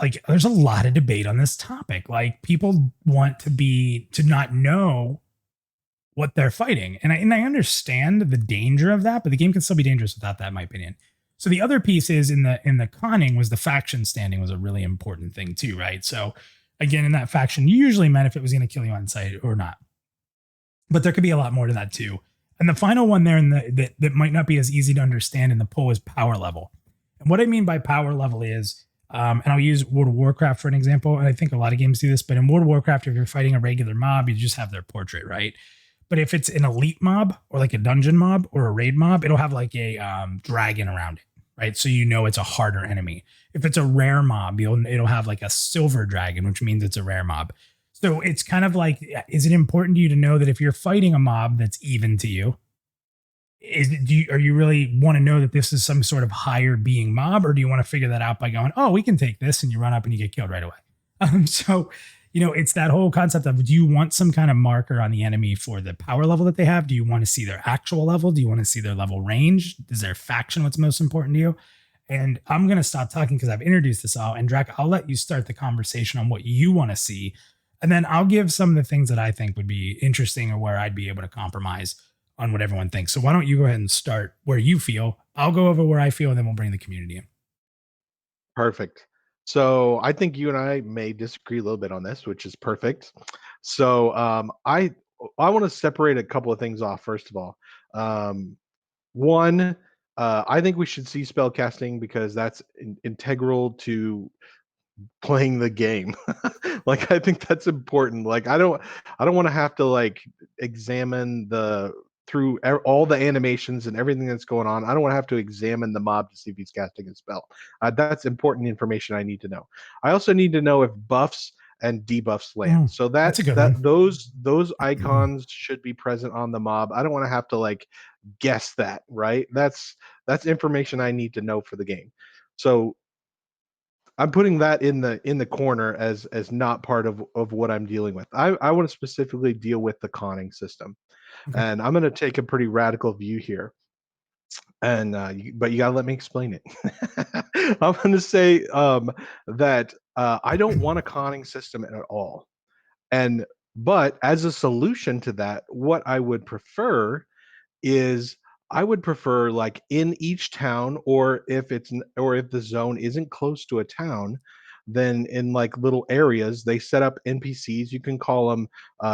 like there's a lot of debate on this topic. Like people want to not know what they're fighting. And I understand the danger of that, but the game can still be dangerous without that, in my opinion. So the other piece is in the conning was the faction standing was a really important thing too, right? So again, in that faction, you usually meant if it was going to kill you on sight or not. But there could be a lot more to that too. And the final one there that might not be as easy to understand in the poll is power level. And what I mean by power level is, and I'll use World of Warcraft for an example, and I think a lot of games do this, but in World of Warcraft, if you're fighting a regular mob, you just have their portrait, right? But if it's an elite mob or like a dungeon mob or a raid mob, it'll have like a dragon around it, right? So you know it's a harder enemy. If it's a rare mob, it'll have like a silver dragon, which means it's a rare mob. So it's kind of like, is it important to you to know that if you're fighting a mob that's even to you, are you really want to know that this is some sort of higher being mob, or do you want to figure that out by going, oh, we can take this, and you run up and you get killed right away? So it's that whole concept of, do you want some kind of marker on the enemy for the power level that they have? Do you want to see their actual level? Do you want to see their level range? Is their faction what's most important to you? And I'm going to stop talking because I've introduced this all. And Draq, I'll let you start the conversation on what you want to see. And then I'll give some of the things that I think would be interesting or where I'd be able to compromise on what everyone thinks. So why don't you go ahead and start where you feel? I'll go over where I feel, and then we'll bring the community in. Perfect. So I think you and I may disagree a little bit on this, which is perfect. So I want to separate a couple of things off. First of all, one, I think we should see spell casting because that's integral to playing the game. Like I think that's important. Like I don't want to have to like examine all the animations and everything that's going on. I don't want to have to examine the mob to see if he's casting a spell. That's important information I need to know. I also need to know if buffs and debuffs land. So that's a good one. those icons should be present on the mob. I don't want to have to like guess that, right? That's information I need to know for the game. So I'm putting that in the corner as not part of what I'm dealing with. I want to specifically deal with the conning system, Okay. and I'm going to take a pretty radical view here. And but you got to let me explain it. I'm going to say that I don't want a conning system at all, but as a solution to that, what I would prefer is I would prefer like in each town, or if the zone isn't close to a town, then in like little areas they set up NPCs. You can call them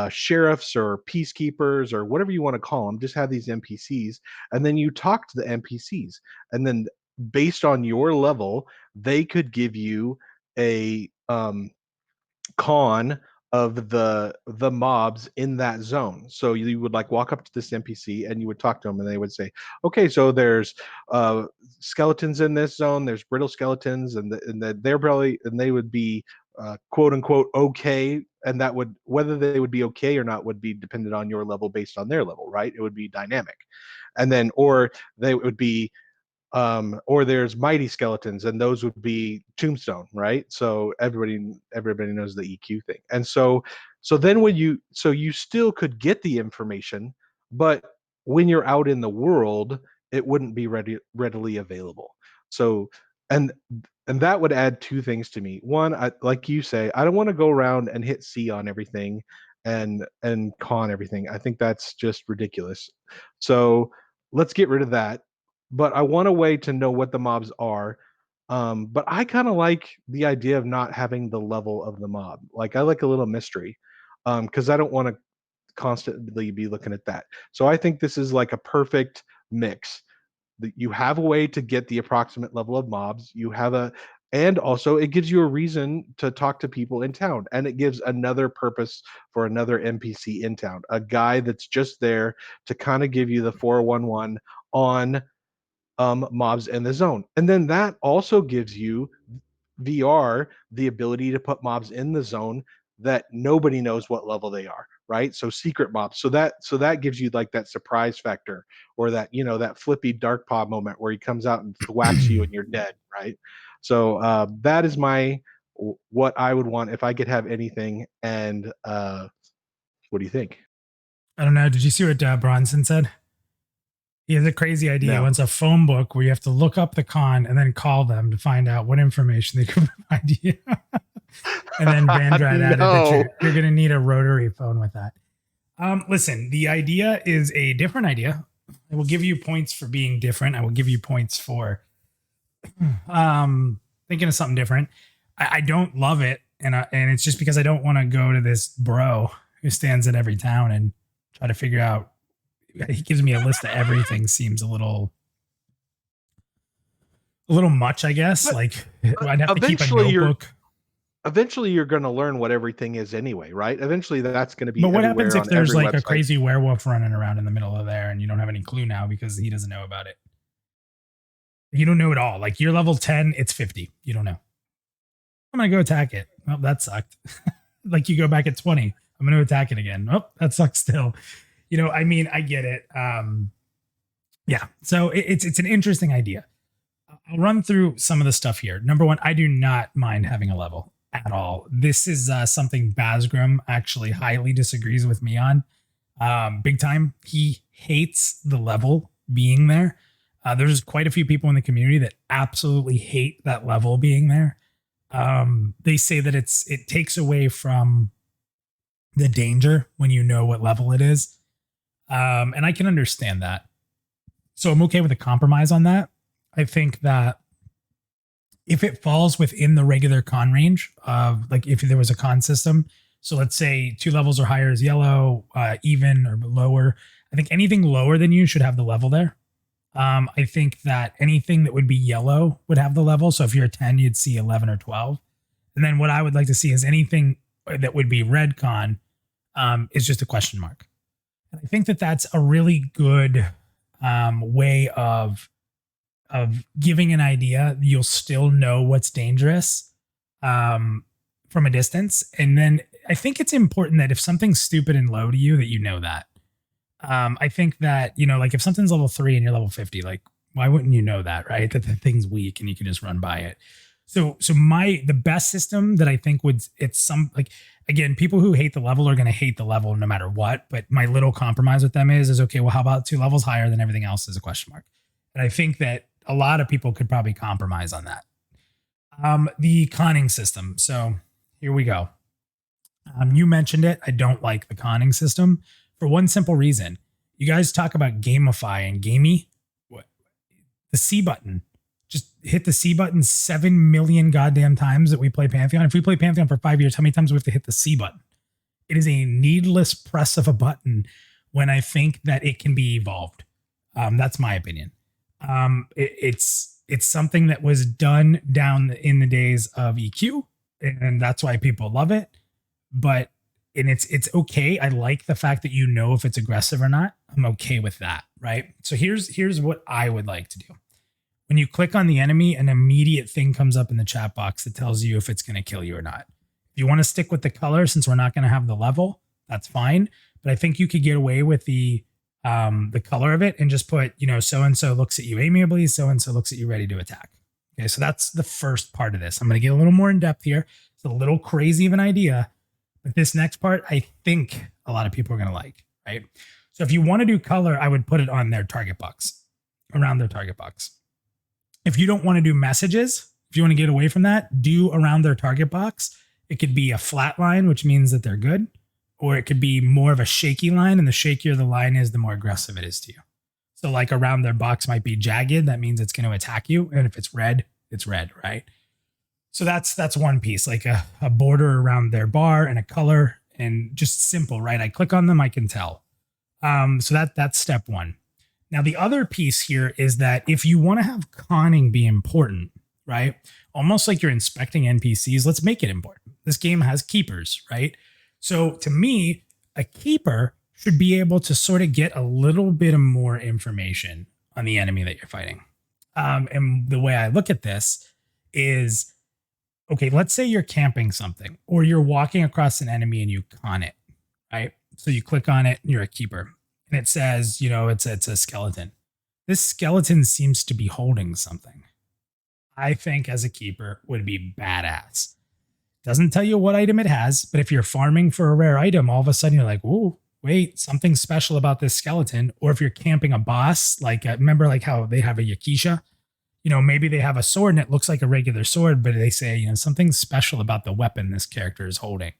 sheriffs or peacekeepers or whatever you want to call them. Just have these NPCs, and then you talk to the NPCs, and then based on your level, they could give you a con of the mobs in that zone. So you would like walk up to this NPC and you would talk to them, and they would say, okay, so there's skeletons in this zone, there's brittle skeletons, and they would be quote unquote okay, and that would, whether they would be okay or not would be dependent on your level based on their level, right? It would be dynamic. And then or they would be or there's mighty skeletons, and those would be tombstone, right? So everybody knows the EQ thing. And so then you still could get the information, but when you're out in the world, it wouldn't be readily available. So and and that would add two things to me. One, like you say, I don't want to go around and hit C on everything and con everything. I think that's just ridiculous. So let's get rid of that, but I want a way to know what the mobs are. But I kind of like the idea of not having the level of the mob. Like I like a little mystery, because I don't want to constantly be looking at that. So I think this is like a perfect mix. That you have a way to get the approximate level of mobs. And also it gives you a reason to talk to people in town, and it gives another purpose for another NPC in town, a guy that's just there to kind of give you the 411 on mobs in the zone. And then that also gives you VR the ability to put mobs in the zone that nobody knows what level they are, right? So secret mobs. So that gives you like that surprise factor, or that that flippy dark pod moment where he comes out and thwacks you and you're dead, right? So that is what I would want if I could have anything. And what do you think? I don't know. Did you see what Bronson said? He has a crazy idea. He No. wants a phone book where you have to look up the con and then call them to find out what information they can provide you. And then Vandrat added that you're going to need a rotary phone with that. Listen, the idea is a different idea. I will give you points for being different. I will give you points for thinking of something different. I don't love it. And it's just because I don't want to go to this bro who stands at every town and try to figure out. He gives me a list of everything. Seems a little much, I guess. But like I'd have to keep a notebook. Eventually you're going to learn what everything is anyway, right? Eventually that's going to be. But what happens if there's like website. a crazy werewolf running around in the middle of there and you don't have any clue now because he doesn't know about it? You don't know at all. Like you're level 10, it's 50. You don't know. I'm going to go attack it. Well, that sucked. Like you go back at 20. I'm going to attack it again. Oh, that sucks still. You know, I mean, I get it. Yeah. So it's an interesting idea. I'll run through some of the stuff here. Number one, I do not mind having a level at all. This is something Basgram actually highly disagrees with me on. Big time. He hates the level being there. There's quite a few people in the community that absolutely hate that level being there. They say that it takes away from the danger when you know what level it is. And I can understand that. So I'm okay with a compromise on that. I think that if it falls within the regular con range of like if there was a con system, so let's say 2 levels or higher is yellow, even or lower. I think anything lower than you should have the level there. I think that anything that would be yellow would have the level. So if you're a 10, you'd see 11 or 12. And then what I would like to see is anything that would be red con is just a question mark. And I think that that's a really good way of giving an idea. You'll still know what's dangerous from a distance. And then I think it's important that if something's stupid and low to you, that you know that. I think that, you know, like if something's level 3 and you're level 50, like why wouldn't you know that, right? That the thing's weak and you can just run by it. So the best system that I think it's some like, again, people who hate the level are going to hate the level no matter what. But my little compromise with them is okay, well, how about 2 levels higher than everything else is a question mark? And I think that a lot of people could probably compromise on that. The conning system. So here we go. You mentioned it. I don't like the conning system for one simple reason. You guys talk about gamify and gamey. What? The C button. Just hit the C button 7 million goddamn times that we play Pantheon. If we play Pantheon for 5 years, how many times do we have to hit the C button? It is a needless press of a button when I think that it can be evolved. That's my opinion. It's something that was done down in the days of EQ, and that's why people love it. But it's okay. I like the fact that you know if it's aggressive or not. I'm okay with that, right? So here's what I would like to do. When you click on the enemy, an immediate thing comes up in the chat box that tells you if it's going to kill you or not. If you want to stick with the color, since we're not going to have the level, that's fine. But I think you could get away with the color of it and just put, you know, so-and-so looks at you amiably, so-and-so looks at you ready to attack. Okay, so that's the first part of this. I'm going to get a little more in depth here. It's a little crazy of an idea, but this next part, I think a lot of people are going to like, right? So if you want to do color, I would put it on their target box, around their target box. If you don't want to do messages, if you want to get away from that, do around their target box. It could be a flat line, which means that they're good, or it could be more of a shaky line, and the shakier the line is, the more aggressive it is to you. So like around their box might be jagged. That means it's going to attack you. And if it's red, right? So that's one piece, like a border around their bar and a color and just simple, right? I click on them, I can tell. So that's step one. Now, the other piece here is that if you want to have conning be important, right? Almost like you're inspecting NPCs, let's make it important. This game has keepers, right? So to me, a keeper should be able to sort of get a little bit of more information on the enemy that you're fighting. And the way I look at this is, okay, let's say you're camping something or you're walking across an enemy and you con it, right? So you click on it and you're a keeper. And it says, you know, it's a skeleton. This skeleton seems to be holding something. I think as a keeper would be badass. Doesn't tell you what item it has, but if you're farming for a rare item, all of a sudden you're like, ooh, wait, something special about this skeleton. Or if you're camping a boss, like remember like how they have a Yakisha, maybe they have a sword and it looks like a regular sword, but they say, something special about the weapon this character is holding.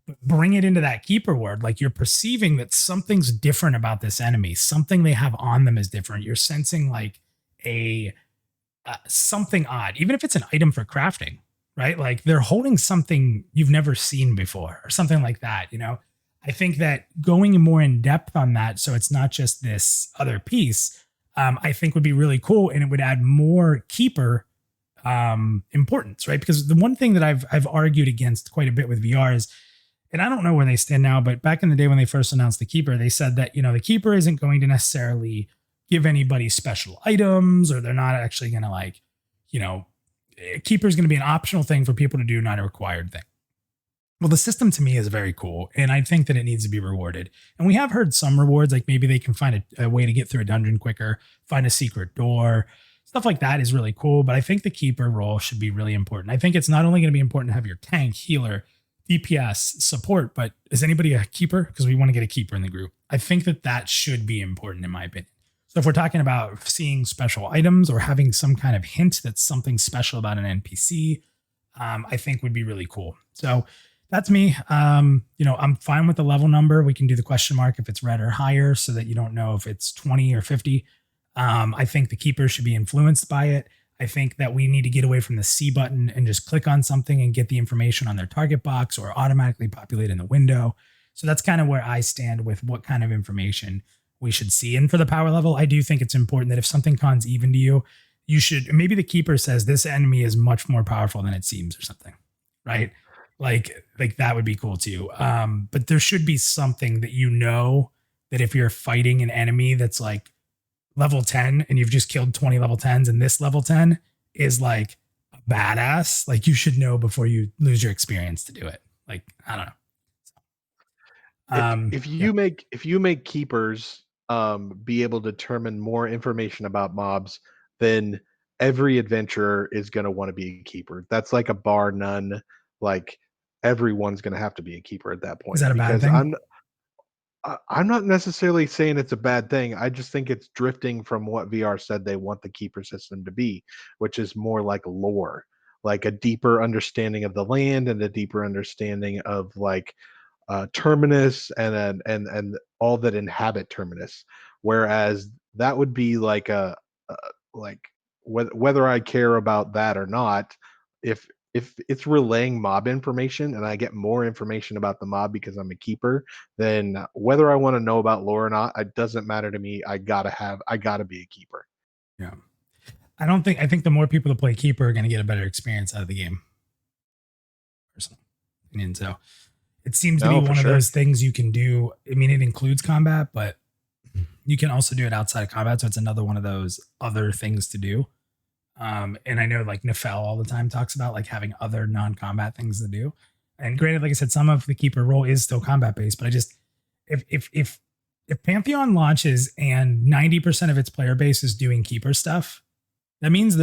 But bring it into that keeper word. Like you're perceiving that something's different about this enemy. Something they have on them is different. You're sensing like a something odd, even if it's an item for crafting, right? Like they're holding something you've never seen before or something like that, I think that going more in depth on that, so it's not just this other piece, I think would be really cool, and it would add more keeper importance, right? Because the one thing that I've argued against quite a bit with VR is, and I don't know where they stand now, but back in the day when they first announced the keeper, they said that the keeper isn't going to necessarily give anybody special items, or they're not actually going to like, keeper is going to be an optional thing for people to do, not a required thing. Well, the system to me is very cool, and I think that it needs to be rewarded. And we have heard some rewards, like maybe they can find a way to get through a dungeon quicker, find a secret door, stuff like that is really cool. But I think the keeper role should be really important. I think it's not only going to be important to have your tank, healer, DPS, support, but is anybody a keeper? Because we want to get a keeper in the group. I think that should be important in my opinion. So if we're talking about seeing special items or having some kind of hint that's something special about an NPC, I think would be really cool. So that's me. I'm fine with the level number. We can do the question mark if it's red or higher so that you don't know if it's 20 or 50. I think the keeper should be influenced by it. I think that we need to get away from the C button and just click on something and get the information on their target box or automatically populate in the window. So that's kind of where I stand with what kind of information we should see. And for the power level, I do think it's important that if something cons even to you, you should, maybe the keeper says this enemy is much more powerful than it seems or something, right? Like that would be cool too. But there should be something that that if you're fighting an enemy that's like level 10 and you've just killed 20 level 10s and this level 10 is like a badass, like you should know before you lose your experience to do it. Like, I don't know. If you make keepers be able to determine more information about mobs, then every adventurer is going to want to be a keeper. That's like a bar none. Like everyone's going to have to be a keeper at that point. Is that a bad because thing? I'm not necessarily saying it's a bad thing. I just think it's drifting from what VR said they want the keeper system to be, which is more like lore, like a deeper understanding of the land and a deeper understanding of like Terminus and all that inhabit Terminus. Whereas that would be like a like whether I care about that or not, if it's relaying mob information and I get more information about the mob because I'm a keeper, then whether I want to know about lore or not, it doesn't matter to me. I gotta be a keeper. Yeah. I think the more people that play keeper are going to get a better experience out of the game. Personal opinion. So it seems to be one of those things you can do. I mean, it includes combat, but you can also do it outside of combat. So it's another one of those other things to do. And I know like Nefel all the time talks about like having other non-combat things to do. And granted, like I said, some of the keeper role is still combat based, but I just, if Pantheon launches and 90% of its player base is doing keeper stuff, that means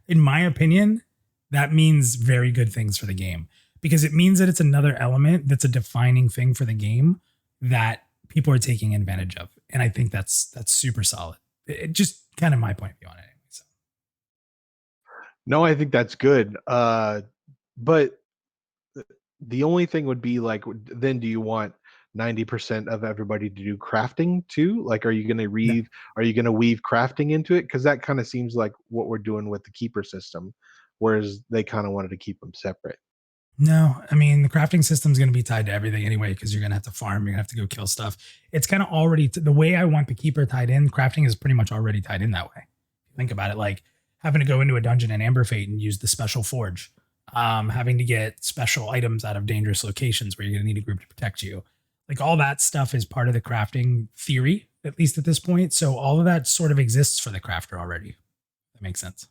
in my opinion, that means very good things for the game, because it means that it's another element that's a defining thing for the game that people are taking advantage of. And I think that's super solid. It just kind of my point of view on it. No, I think that's good. But the only thing would be like, then do you want 90% of everybody to do crafting too? Like, are you going to weave crafting into it? Because that kind of seems like what we're doing with the keeper system, whereas they kind of wanted to keep them separate. No, I mean, the crafting system is going to be tied to everything anyway, because you're going to have to farm, you're going to have to go kill stuff. It's kind of already the way I want the keeper tied in. Crafting is pretty much already tied in that way. Think about it, like having to go into a dungeon in Amber Fate and use the special forge, having to get special items out of dangerous locations where you're going to need a group to protect you. Like all that stuff is part of the crafting theory, at least at this point. So all of that sort of exists for the crafter already. That makes sense.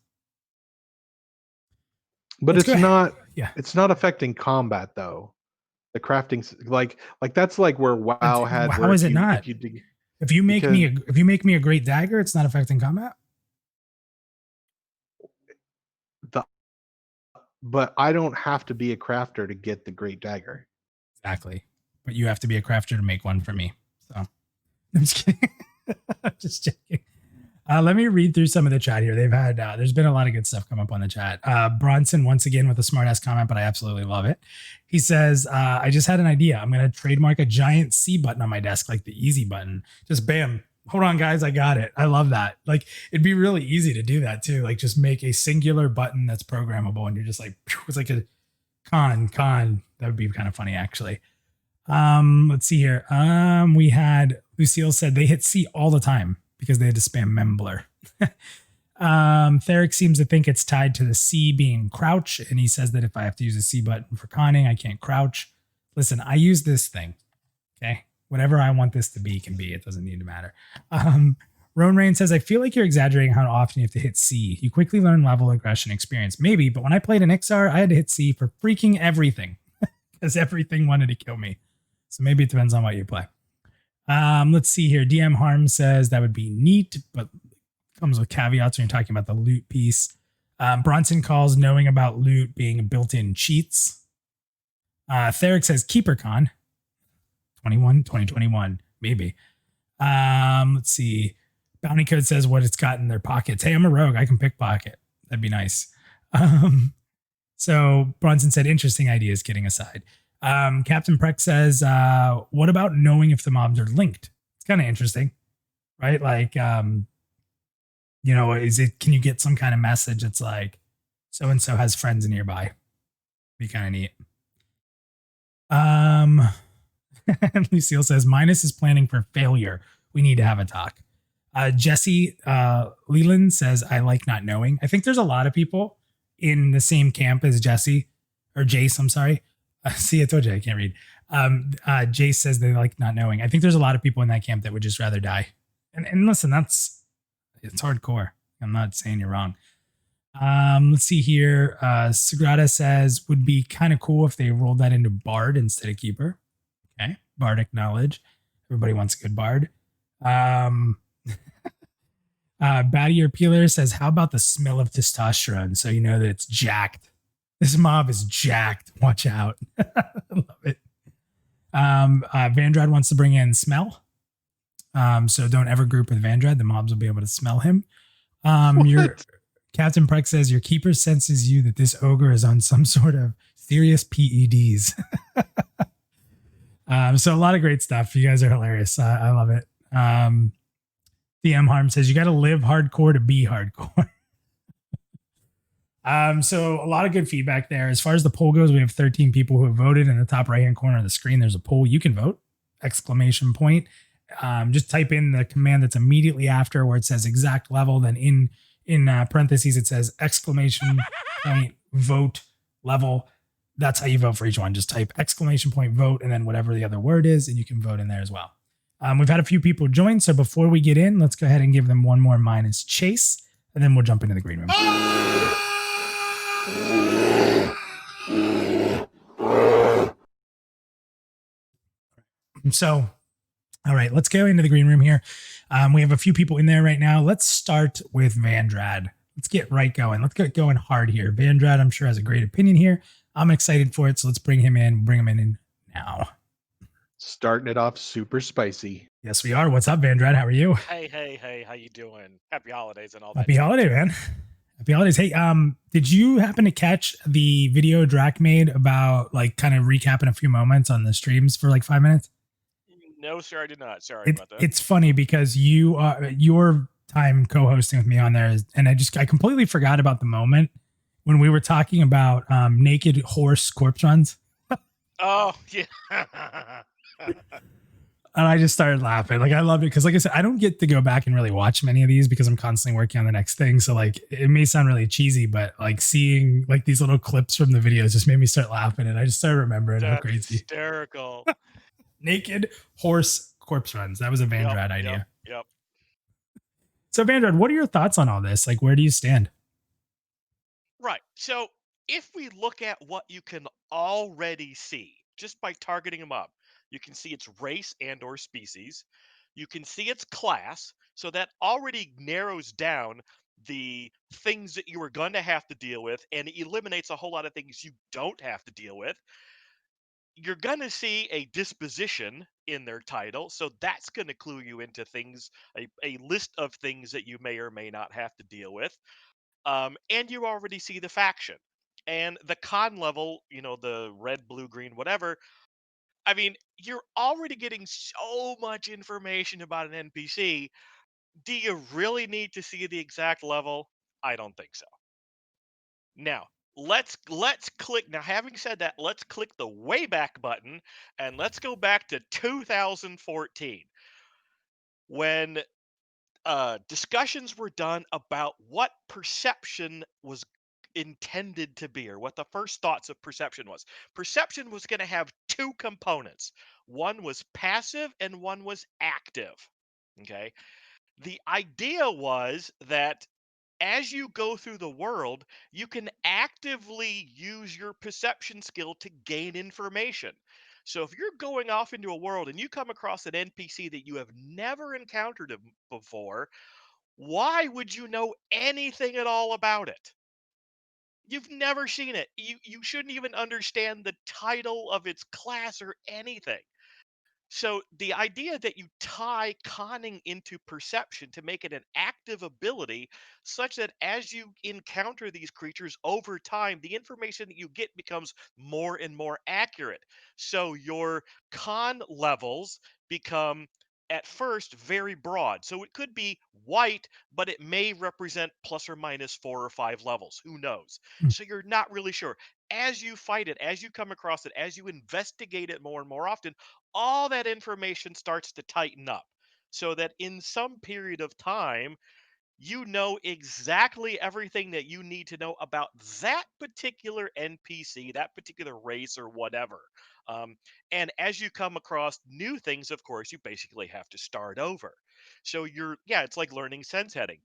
But Let's it's not. Yeah, it's not affecting combat though. The crafting, like that's like where WoW had. How is it not? If you make me a great dagger, it's not affecting combat. But I don't have to be a crafter to get the great dagger. Exactly. But you have to be a crafter to make one for me. So I'm just kidding. I'm just joking. Let me read through some of the chat here. They've had there's been a lot of good stuff come up on the chat. Bronson once again with a smart ass comment, but I absolutely love it. He says, I just had an idea. I'm gonna trademark a giant C button on my desk, like the easy button. Just bam. Hold on, guys, I got it. I love that. Like it'd be really easy to do that too. Like just make a singular button that's programmable, and you're just like, it's like a con. That would be kind of funny, actually. Let's see here. We had Lucille said they hit C all the time because they had to spam Memblur. Theric seems to think it's tied to the C being crouch, and he says that if I have to use a C button for conning, I can't crouch. Listen, I use this thing. Okay, whatever I want this to be can be. It doesn't need to matter. Roan Rain says, I feel like you're exaggerating how often you have to hit C. You quickly learn level, aggression, experience. Maybe, but when I played an Ixar, I had to hit C for freaking everything because everything wanted to kill me. So maybe it depends on what you play. Let's see here. DM Harm says that would be neat, but comes with caveats when you're talking about the loot piece. Bronson calls knowing about loot being built-in cheats. Theric says KeeperCon 2021, maybe. Let's see. Bounty Code says what it's got in their pockets. Hey, I'm a rogue. I can pickpocket. That'd be nice. So Bronson said, interesting ideas, kidding aside. Captain Preck says, what about knowing if the mobs are linked? It's kind of interesting, right? Like, can you get some kind of message that's like, so-and-so has friends nearby? Be kind of neat. Lucille says, Minus is planning for failure. We need to have a talk. Jesse Leland says, I like not knowing. I think there's a lot of people in the same camp as Jesse, or Jace, I'm sorry. See, I told you I can't read. Jace says they like not knowing. I think there's a lot of people in that camp that would just rather die. And listen, it's hardcore. I'm not saying you're wrong. Let's see here. Sagrada says would be kind of cool if they rolled that into Bard instead of Keeper. Okay, Bardic knowledge. Everybody wants a good Bard. Batty or Peeler says, how about the smell of testosterone? So you know that it's jacked. This mob is jacked. Watch out. I love it. Vandrad wants to bring in smell. So don't ever group with Vandrad. The mobs will be able to smell him. Your Captain Preck says your keeper senses you that this ogre is on some sort of serious PEDs. So a lot of great stuff. You guys are hilarious. I love it. DM Harm says you got to live hardcore to be hardcore. So a lot of good feedback there. As far as the poll goes, we have 13 people who have voted. In the top right-hand corner of the screen, there's a poll. You can vote, ! Just type in the command that's immediately after where it says exact level. Then in parentheses, it says ! Vote level. That's how you vote for each one. Just type ! Vote and then whatever the other word is, and you can vote in there as well. We've had a few people join. So before we get in, let's go ahead and give them one more minus chase, and then we'll jump into the green room. So, all right, let's go into the green room here. We have a few people in there right now. Let's start with Vandrad. Let's get right going. Let's get going hard here. Vandrad, I'm sure, has a great opinion here. I'm excited for it, so let's bring him in now. Starting it off super spicy. Yes, we are. What's up, Vandrad? How are you? Hey, how you doing? Happy holidays and all that. Happy holiday, man. Happy holidays. Hey, did you happen to catch the video Draq made about like kind of recapping a few moments on the streams for like 5 minutes? No, sir, I did not. Sorry about that. It's funny because your time co-hosting with me on there and I completely forgot about the moment when we were talking about naked horse corpse runs. Oh, yeah. And I just started laughing. Like, I loved it because, like I said, I don't get to go back and really watch many of these because I'm constantly working on the next thing. So, like, it may sound really cheesy, but like seeing like these little clips from the videos just made me start laughing, and I just started remembering how crazy. Hysterical. Naked horse corpse runs. That was a Vandrad idea. Yep. So, Vandrad, what are your thoughts on all this? Like, where do you stand? Right. So, if we look at what you can already see just by targeting them up, you can see its race and or species. You can see its class. So that already narrows down the things that you are going to have to deal with and eliminates a whole lot of things you don't have to deal with. You're going to see a disposition in their title. So that's going to clue you into things, a list of things that you may or may not have to deal with. And you already see the faction. And the con level, the red, blue, green, whatever. I mean, you're already getting so much information about an NPC. Do you really need to see the exact level? I don't think so. Now, let's click. Now, having said that, let's click the way back button and let's go back to 2014 when discussions were done about what perception was intended to be, or what the first thoughts of perception was. Perception was going to have two components. One was passive and one was active. Okay. The idea was that as you go through the world, you can actively use your perception skill to gain information. So if you're going off into a world and you come across an NPC that you have never encountered before, why would you know anything at all about it? You've never seen it. You shouldn't even understand the title of its class or anything. So the idea that you tie conning into perception to make it an active ability, such that as you encounter these creatures over time, the information that you get becomes more and more accurate. So your con levels become at first very broad. So it could be white, but it may represent plus or minus 4 or 5 levels. Who knows? Hmm. So you're not really sure. As you fight it, as you come across it, as you investigate it more and more often, all that information starts to tighten up so that in some period of time, you know exactly everything that you need to know about that particular NPC, that particular race, or whatever. Um, and as you come across new things, of course, you basically have to start over. So it's like learning sense heading.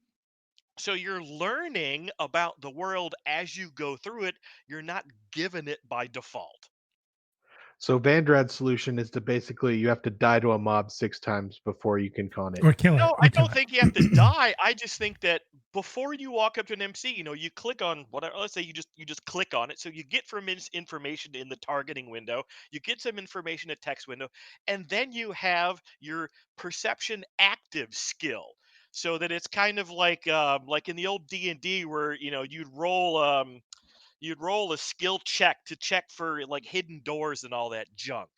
So you're learning about the world as you go through it. You're not given it by default. So Vandrad's solution is to basically you have to die to a mob 6 times before you can con it. Or kill it. No, Or I kill don't it. think you have to die. I just think that before you walk up to an MC, you click on whatever. Let's say you just click on it, so you get from information in the targeting window. You get some information in the text window, and then you have your perception active skill, so that it's kind of like in the old D&D where you'd roll a skill check to check for like hidden doors and all that junk.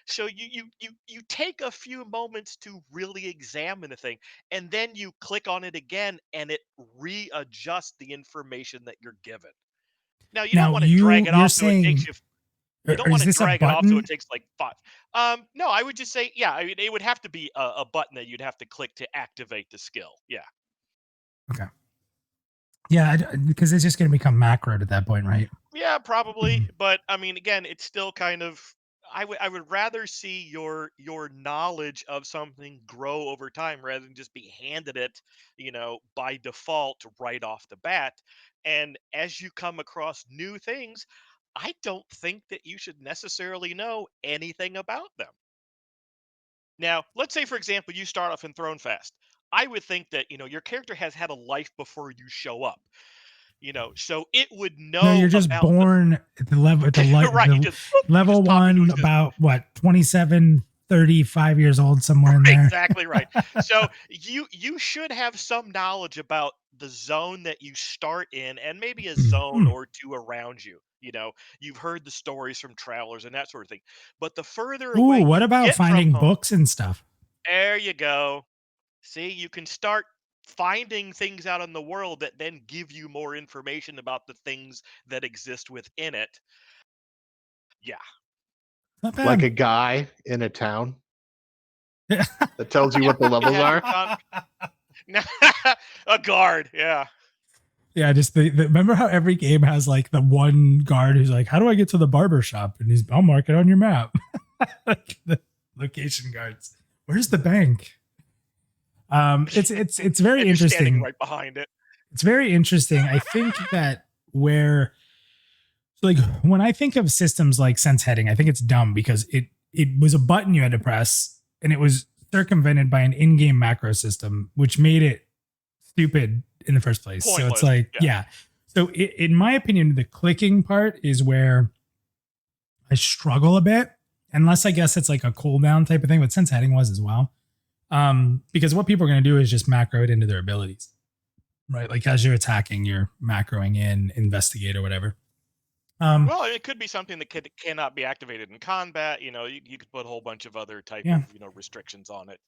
So you take a few moments to really examine a thing, and then you click on it again and it readjusts the information that you're given. Now you don't Now want to drag it you're off so it takes saying, you you don't want is to this a drag it off so it button? takes like 5. No, I would just say, yeah, I mean, it would have to be a button that you'd have to click to activate the skill. Yeah. Okay. Yeah, because it's just going to become macroed at that point, right? Yeah, probably. But I mean, again, it's still kind of. I would rather see your knowledge of something grow over time rather than just be handed it, by default right off the bat. And as you come across new things, I don't think that you should necessarily know anything about them. Now, let's say, for example, you start off in Throne Fast. I would think that your character has had a life before you show up. So it would No, know you're just about the born at the level right. You the just boop, you level just pop into one, existence. about what, 27, 35 years old, somewhere in there. Exactly right. So you should have some knowledge about the zone that you start in, and maybe a zone or two around you. You've heard the stories from travelers and that sort of thing. But the further Ooh, away what you about get from finding home, books and stuff? there you go. See, you can start finding things out in the world that then give you more information about the things that exist within it. Yeah. Not Like bad. a guy in a town that tells you what the You levels have are. a guard, yeah. Yeah, just remember how every game has like the one guard who's like, "How do I get to the barber shop?" And I'll mark it on your map. Like the location guards. Where's the bank? It's very And you're standing interesting. right behind it. It's very interesting. I think that like when I think of systems like sense heading, I think it's dumb because it was a button you had to press and it was circumvented by an in-game macro system, which made it stupid in the first place. Pointless. So it's like, yeah. So in my opinion, the clicking part is where I struggle a bit. unless I guess it's like a cooldown type of thing, but sense heading was as well. Because what people are going to do is just macro it into their abilities, right? Like as you're attacking, you're macroing in investigate or whatever. Well, it could be something that cannot be activated in combat. You know, you could put a whole bunch of other type Yeah. of, you know, restrictions on it.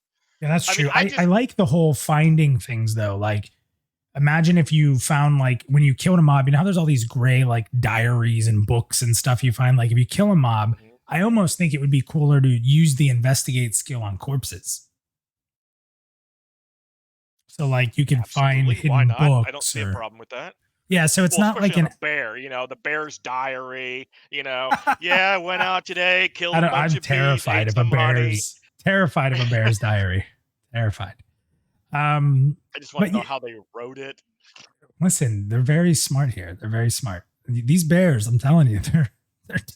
Yeah, that's I true. mean, I like the whole finding things though. Like imagine if you found like when you killed a mob, you know how there's all these gray like diaries and books and stuff you find. Like if you kill a mob, I almost think it would be cooler to use the investigate skill on corpses. So like you can find hidden Why not? books. I don't see a problem with that. Yeah, so it's not like a bear, you know, the bear's diary, you know. Yeah, I went out today, killed a bunch of terrified bees, of a bear's terrified of a bear's diary. Terrified. I just want to know how they wrote it. Listen, they're very smart here. They're very smart. These bears, I'm telling you, they're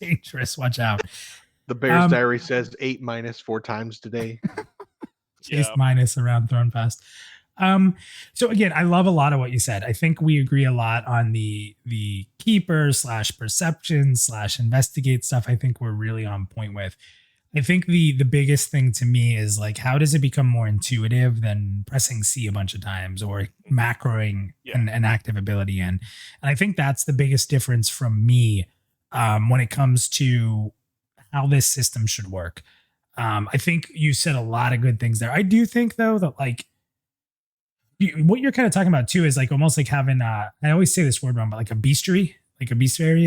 dangerous. Watch out. The bear's diary says 8 minus 4 times today. Chase minus around thrown past. So again, I love a lot of what you said. I think we agree a lot on the keeper / perception / investigate stuff. I think we're really on point with. I think the biggest thing to me is like, how does it become more intuitive than pressing C a bunch of times or macroing an active ability in? And I think that's the biggest difference from me when it comes to how this system should work. I think you said a lot of good things there. I do think though that like what you're kind of talking about too is like almost like having I always say this word wrong, but like a bestiary,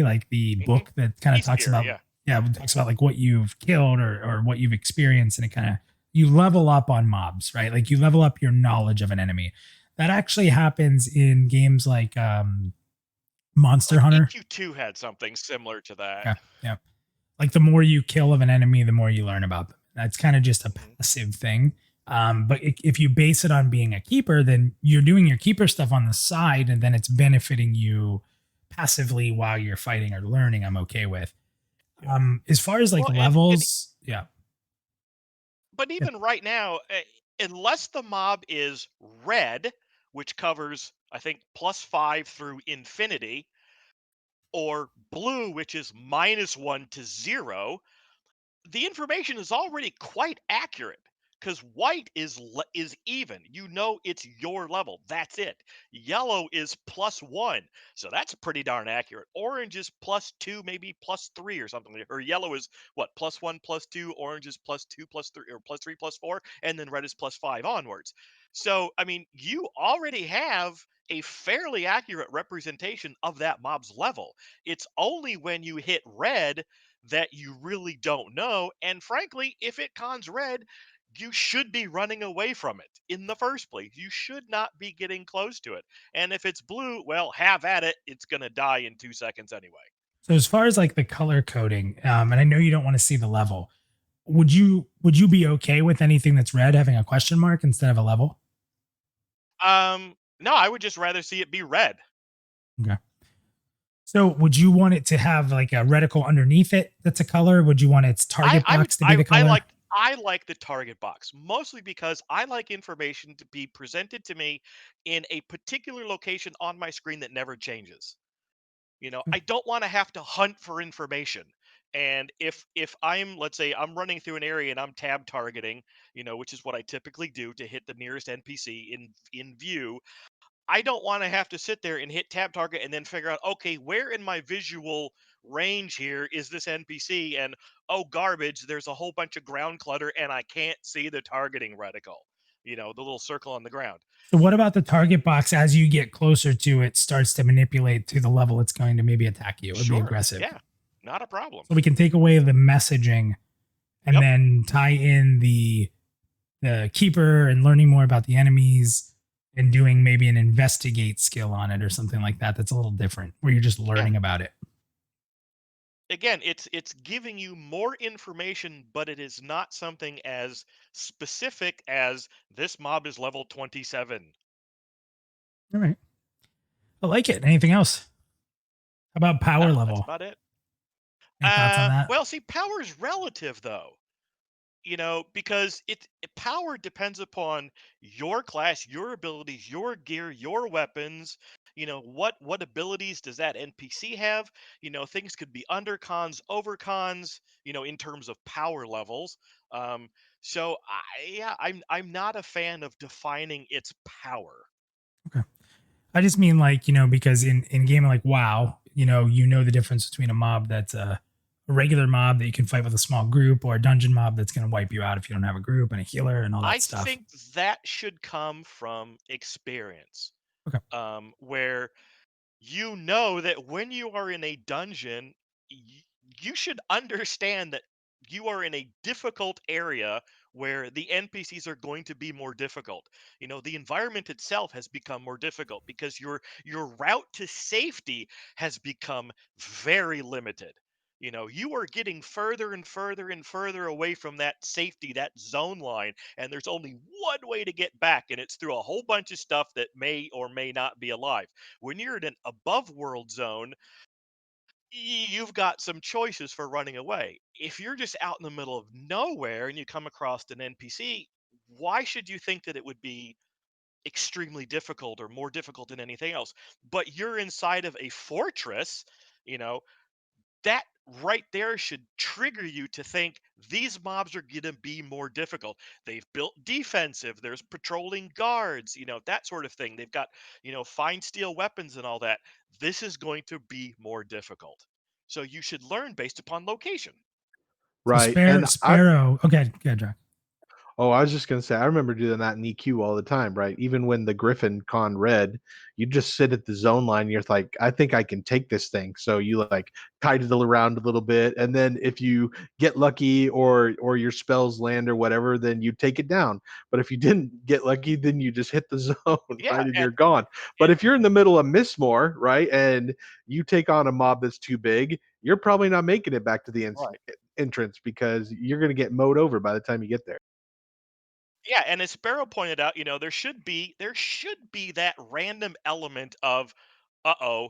like the book that kind of talks about it talks about like what you've killed or what you've experienced, and it kind of you level up on mobs, right? Like you level up your knowledge of an enemy. That actually happens in games like Monster Hunter. EQ2 had something similar to that. Yeah. Like the more you kill of an enemy, the more you learn about them. That's kind of just a passive thing. But if you base it on being a keeper, then you're doing your keeper stuff on the side, and then it's benefiting you passively while you're fighting or learning. I'm okay with. As far as like levels, But even right now, unless the mob is red, which covers I think +5 through infinity, or blue, which is -1 to 0, the information is already quite accurate because white is even. You know it's your level. That's it. Yellow is +1, so that's pretty darn accurate. Orange is +2, maybe +3 or something. Or yellow is what, +1, +2. Orange is +2, +3, or +3, +4, and then red is +5 onwards. So I mean, you already have a fairly accurate representation of that mob's level. It's only when you hit red that you really don't know. And frankly, if it cons red, you should be running away from it in the first place. You should not be getting close to it. And if it's blue, well, have at it. It's going to die in 2 seconds anyway. So as far as like the color coding, and I know you don't want to see the level, would you be okay with anything that's red having a question mark instead of a level? No, I would just rather see it be red. Okay. So would you want it to have like a reticle underneath it that's a color? Would you want its target box to be the color? I like the target box, mostly because I like information to be presented to me in a particular location on my screen that never changes. You know, I don't want to have to hunt for information. And if I'm, let's say I'm running through an area and I'm tab targeting, you know, which is what I typically do to hit the nearest NPC in view, I don't want to have to sit there and hit tab target and then figure out, okay, where in my visual range here is this NPC? And oh, garbage, there's a whole bunch of ground clutter and I can't see the targeting reticle, you know, the little circle on the ground. So what about the target box as you get closer to it starts to manipulate to the level it's going to maybe attack you or be aggressive? Yeah, not a problem. So we can take away the messaging and then tie in the keeper and learning more about the enemies and doing maybe an investigate skill on it or something like that. That's a little different where you're just learning about it. Again, it's giving you more information, but it is not something as specific as this mob is level 27. All right. I like it. Anything else? How about power level? That's about it. Any thoughts on that? Well, see, power is relative, though. because power depends upon your class, your abilities, your gear, your weapons. What abilities does that NPC have? Things could be undercons, overcons. In terms of power levels. Um, so I'm not a fan of defining its power. Okay. I just mean like, because in game like WoW, the difference between a mob that's a regular mob that you can fight with a small group or a dungeon mob that's going to wipe you out if you don't have a group and a healer and all that I stuff. think that should come from experience, Okay. where that when you are in a dungeon, y- you should understand that you are in a difficult area where the NPCs are going to be more difficult. The environment itself has become more difficult because your route to safety has become very limited. You are getting further and further and further away from that safety, that zone line, and there's only one way to get back, and it's through a whole bunch of stuff that may or may not be alive. When you're in an above world zone, you've got some choices for running away. If you're just out in the middle of nowhere and you come across an NPC, why should you think that it would be extremely difficult or more difficult than anything else? But you're inside of a fortress, you know, that right there should trigger you to think these mobs are going to be more difficult. They've built defensive, there's patrolling guards, that sort of thing. They've got, fine steel weapons and all that. This is going to be more difficult. So you should learn based upon location. So Right. And Sparrow. Okay, yeah, Jack. Oh, I was just gonna say, I remember doing that in EQ all the time, right? Even when the Griffin con red, you just sit at the zone line. You're like, I think I can take this thing. So you like kite it around a little bit, and then if you get lucky or your spells land or whatever, then you take it down. But if you didn't get lucky, then you just hit the zone, Yeah, right, and you're gone. But if you're in the middle of Mistmore, right, and you take on a mob that's too big, you're probably not making it back to the right. entrance because you're gonna get mowed over by the time you get there. Yeah, and as Sparrow pointed out, there should be that random element of, uh-oh,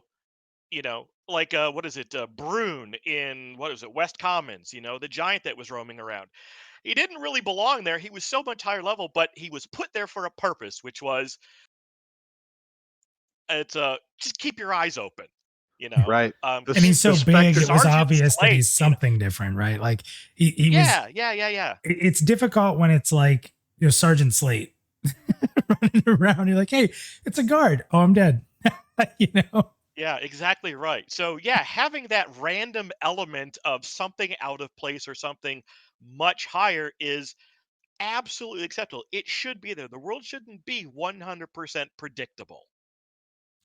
like what is it, Brune in what is it, West Commons, the giant that was roaming around. He didn't really belong there. He was so much higher level, but he was put there for a purpose, which was it's just keep your eyes open, Right. And he's so The big, specter it was Sergeant obvious that Slate, he's something different, right? Like he was. yeah. It's difficult when it's like Sergeant Slate running around. You're like, hey, it's a guard. Oh, I'm dead. you know. Yeah, exactly right. So yeah, having that random element of something out of place or something much higher is absolutely acceptable. It should be there. The world shouldn't be 100% predictable.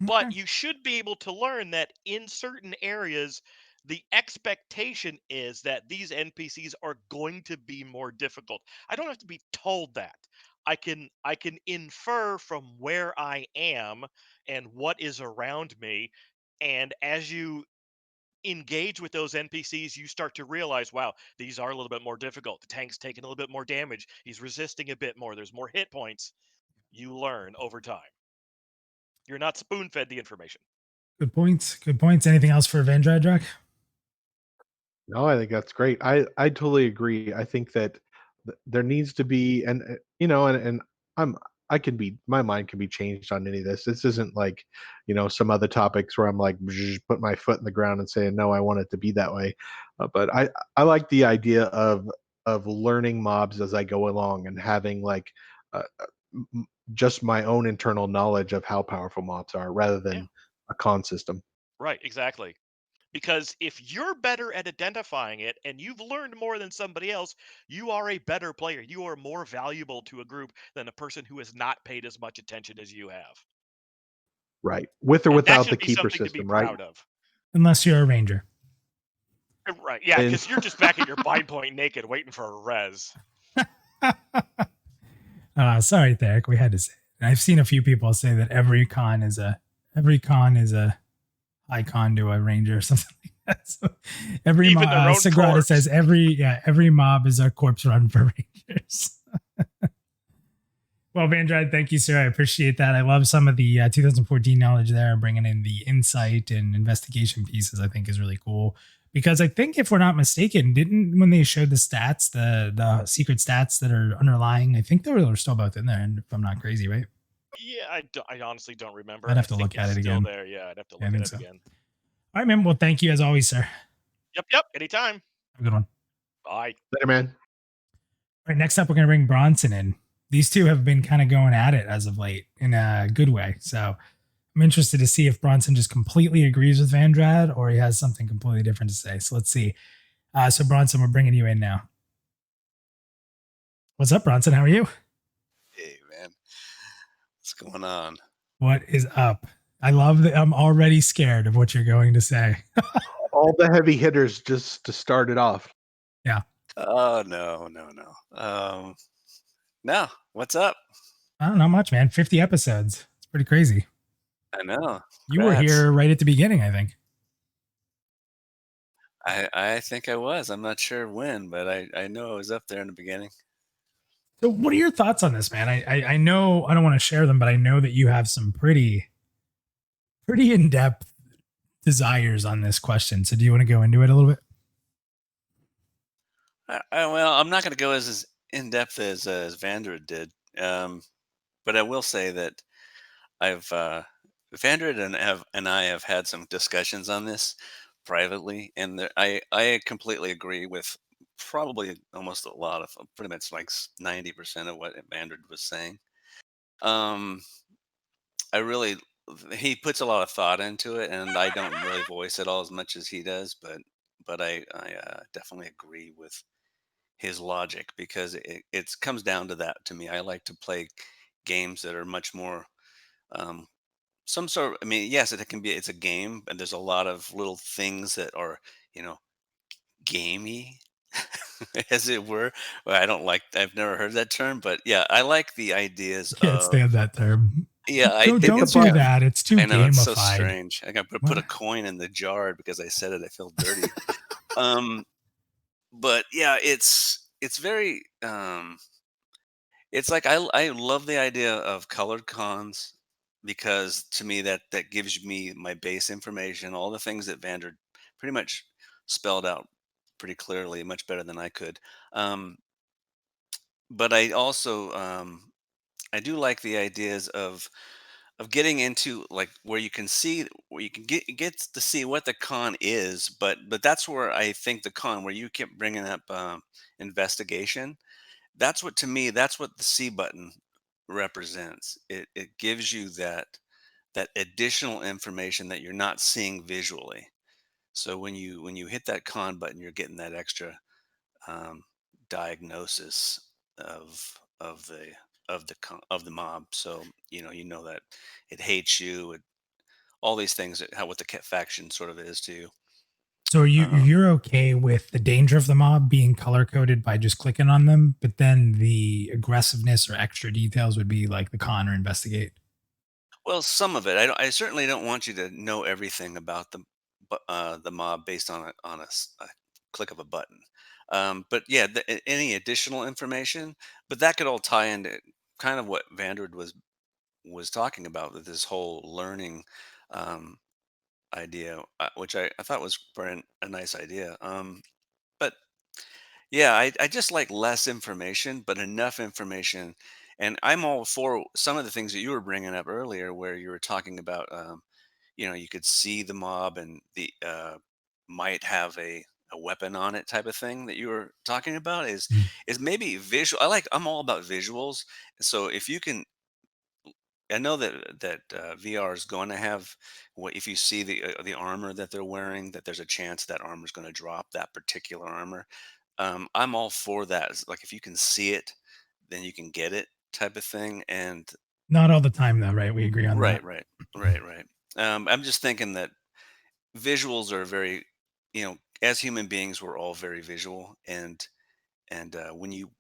Okay. But you should be able to learn that in certain areas, the expectation is that these NPCs are going to be more difficult. I don't have to be told that. I can infer from where I am and what is around me. And as you engage with those NPCs, you start to realize, wow, these are a little bit more difficult. The tank's taking a little bit more damage. He's resisting a bit more. There's more hit points. You learn over time. You're not spoon fed the information. Good points. Good points. Anything else for Vandride, Drac? No, I think that's great. I totally agree. I think that there needs to be, and and I'm I can be my mind can be changed on any of this. This isn't like some other topics where I'm like put my foot in the ground and saying no, I want it to be that way. But I like the idea of learning mobs as I go along and having like just my own internal knowledge of how powerful mobs are rather Yeah, than a con system. right, exactly. Because if you're better at identifying it and you've learned more than somebody else, you are a better player. You are more valuable to a group than a person who has not paid as much attention as you have. Right. With or And that without the should be keeper something to be system, right? proud of. Unless you're a ranger. Right. Yeah, And because you're just back at your bind point naked waiting for a res. Sorry, Theric. We had to say it. I've seen a few people say that every con is a high con to a ranger or something like that. So every Even their own Sagrada corpse. says every mob is a corpse run for rangers. Well, Vandride, thank you, sir. I appreciate that. I love some of the 2014 knowledge there, bringing in the insight and investigation pieces. I think is really cool. Because I think, if we're not mistaken, didn't when they showed the stats, the secret stats that are underlying, I think they were still both in there, and if I'm not crazy, right? Yeah, I honestly don't remember. I'd have I to think look at it's it still again. there. Yeah, I'd have to Yeah, I look at think it so. again. All right, man. Well, thank you as always, sir. Yep. Anytime. Have a good one. Bye. Later, man. All right, next up, we're going to bring Bronson in. These two have been kind of going at it as of late in a good way. So I'm interested to see if Bronson just completely agrees with Vandrad or he has something completely different to say. So let's see. So Bronson, we're bringing you in now. What's up, Bronson? How are you? Hey, man. What's going on? What is up? I love that. I'm already scared of what you're going to say. All the heavy hitters just to start it off. Oh, no. No, what's up? Oh, not much, man. 50 episodes. It's pretty crazy. I know. You were Congrats. here right at the beginning, I think. I think I was. I'm not sure when, but I know I was up there in the beginning. So what are your thoughts on this, man? I know I don't want to share them, but I know that you have some pretty in-depth desires on this question. So do you want to go into it a little bit? Well, I'm not going to go as in-depth as Vandred did. But I will say that I've Vandred and I have had some discussions on this privately, and I completely agree with probably almost a lot of pretty much like 90% of what Vandred was saying. I really he puts a lot of thought into it, and I don't really voice it all as much as he does, but I definitely agree with his logic because it comes down to that to me. I like to play games that are much more some sort of, I mean, yes, it's a game, and there's a lot of little things that are, you know, gamey, as it were. Well, I've never heard that term, but yeah, I like the ideas Can't stand that term. yeah, Don't it's do kind of, that. It's too I know it's so gamified. strange. I got to put a coin in the jar because I said it. I feel dirty. um, but yeah, it's very it's like I love the idea of colored cons because to me that gives me my base information, all the things that Vander pretty much spelled out pretty clearly, much better than I could. Um, but I also I do like the ideas of getting into like where you can see where you can get to see what the con is, but that's where I think the con where you kept bringing up investigation. That's what to me that's what the C button represents. It gives you that additional information that you're not seeing visually. So when you hit that con button, you're getting that extra um, diagnosis of the mob. So you know that it hates you. All these things that how what the faction sort of is to you. So Um, you're okay with the danger of the mob being color coded by just clicking on them, but then the aggressiveness or extra details would be like the con or investigate. well, some of it. I certainly don't want you to know everything about the mob based on a click of a button. But yeah, any additional information, but that could all tie into kind of what Vandred was talking about with this whole learning um, idea, which I thought was a nice idea. But yeah, I just like less information, but enough information. And I'm all for some of the things that you were bringing up earlier, where you were talking about, you could see the mob and the might have a weapon on it type of thing that you were talking about Mm. is maybe visual. I'm all about visuals. So if you can I know that VR is going to have what if you see the armor that they're wearing, that there's a chance that armor is going to drop that particular armor. I'm all for that. It's like if you can see it, then you can get it type of thing. And Not all the time, though, right? We agree on that. right. I'm just thinking that visuals are very, as human beings, we're all very visual, and when you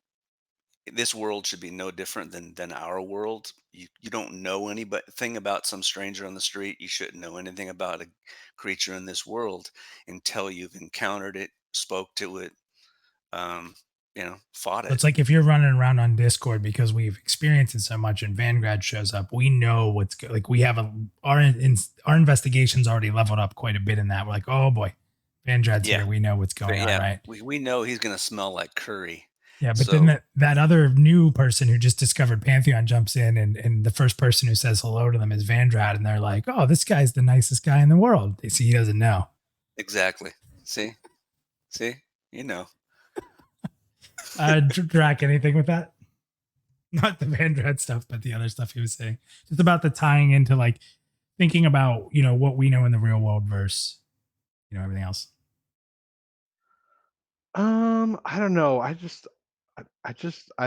this world should be no different than our world. You don't know anything about some stranger on the street. You shouldn't know anything about a creature in this world until you've encountered it, spoke to it, um, fought So it. it's like if you're running around on Discord because we've experienced it so much and Vanguard shows up, we know what's like we have our investigations already leveled up quite a bit in that. We're like, oh boy, Vandrad's Yeah. here. We know what's going on, right? We know he's gonna smell like curry. Yeah, but So- then that other new person who just discovered Pantheon jumps in, and the first person who says hello to them is Vandrad, and they're like, "Oh, this guy's the nicest guy in the world." They see he doesn't know. Exactly. See, you know. Draq, anything with that? Not the Vandrad stuff, but the other stuff he was saying. Just about the tying into like thinking about, you know, what we know in the real world versus, you know, everything else. I don't know. I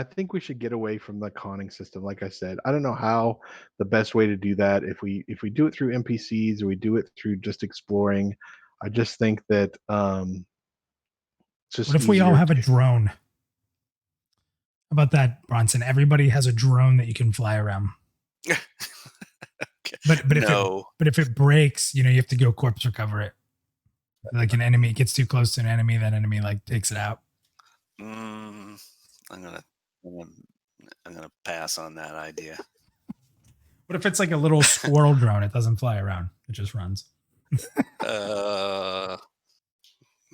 think we should get away from the conning system. Like I said, I don't know how the best way to do that. If we do it through NPCs or we do it through just exploring, I just think that it's just What if we all easier have a to- drone? How about that, Bronson? Everybody has a drone that you can fly around. But if it breaks, you know, you have to go corpse recover it. Like an enemy gets too close to an enemy, that enemy like takes it out. I'm gonna pass on that idea. What if it's like a little squirrel drone? It doesn't fly around; it just runs.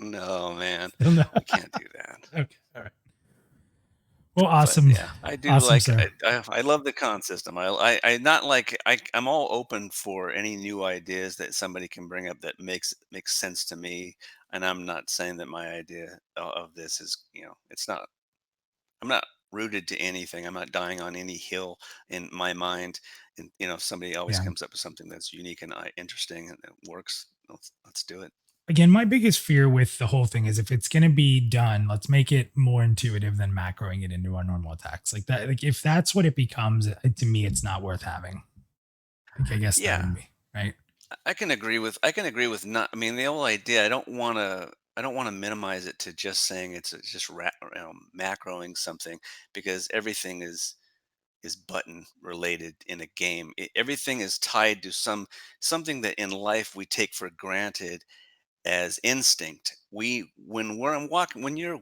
No, man, Still no. we can't do that. Okay, all right. Well, But, awesome. yeah, I do Awesome, like. sir. I love the con system. I not like. I'm all open for any new ideas that somebody can bring up that makes sense to me. And I'm not saying that my idea of this is, you know, it's not. I'm not rooted to anything. I'm not dying on any hill in my mind. And you know, if somebody always Yeah. comes up with something that's unique and interesting and it works, let's do it. Again, my biggest fear with the whole thing is if it's going to be done, let's make it more intuitive than macroing it into our normal attacks. Like that, like if that's what it becomes, to me, it's not worth having. Like, I guess Yeah. that would be right. I can agree with not. I mean, the whole idea. I don't want to minimize it to just saying it's just macroing something, because everything is button related in a game. Everything is tied to something that in life we take for granted as instinct. When you're,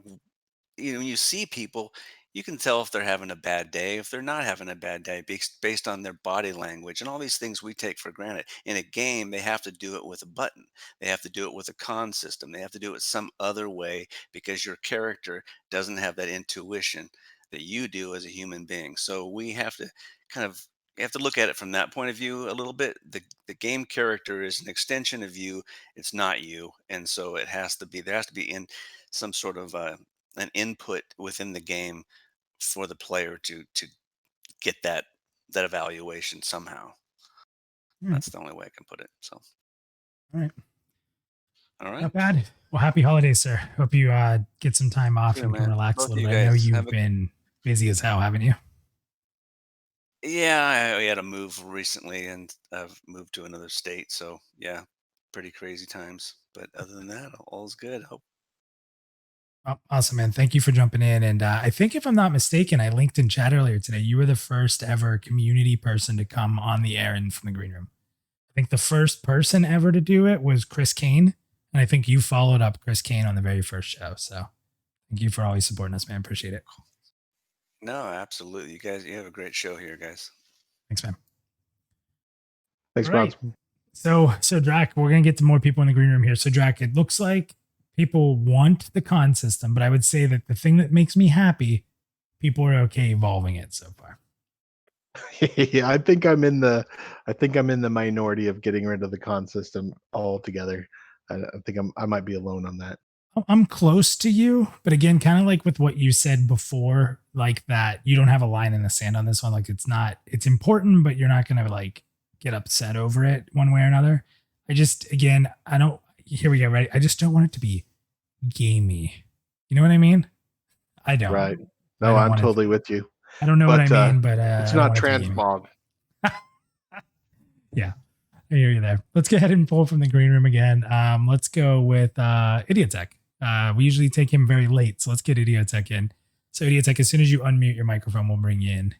you know, when you see people, you can tell if they're having a bad day, if they're not having a bad day, based on their body language and all these things we take for granted. In a game, they have to do it with a button. They have to do it with a con system. They have to do it some other way because your character doesn't have that intuition that you do as a human being. So we have to kind of you have to look at it from that point of view a little bit. The game character is an extension of you. It's not you, and so there has to be in some sort of an input within the game for the player to get that evaluation somehow. Hmm. That's the only way I can put it. So, All right. all right. Not bad. Well, happy holidays, sir. Hope you get some time off Yeah, and can man. relax Both a of little you bit. I know guys you've have a- been busy as hell, haven't you? Yeah, I had to move recently, and I've moved to another state. So yeah, pretty crazy times. But other than that, all's good. Hope. Oh, awesome, man. Thank you for jumping in. And I think if I'm not mistaken, I linked in chat earlier today. You were the first ever community person to come on the air and from the green room. I think the first person ever to do it was Chris Kane. And I think you followed up Chris Kane on the very first show. So thank you for always supporting us, man. Appreciate it. No, absolutely. You have a great show here, guys. Thanks, man. Thanks, All right. Bronson. So Drac, we're gonna get to more people in the green room here. So Drac, it looks like people want the con system, but I would say that the thing that makes me happy, people are okay evolving it so far. Yeah, I think I'm in the minority of getting rid of the con system altogether. I think I might be alone on that. I'm close to you, but again, kind of like with what you said before, like that you don't have a line in the sand on this one. Like it's important, but you're not gonna like get upset over it one way or another. Here we go, right? I just don't want it to be gamey. You know what I mean? I don't. Right. I No, don't I'm want it- totally with you. I don't know what But, I mean, but It's I don't not want it to be gamey. transmog. Yeah, I hear you there. Let's go ahead and pull from the green room again. Let's go with Idiotech. We usually take him very late, so let's get Idiotech in. So Idiotech, as soon as you unmute your microphone, we'll bring you in.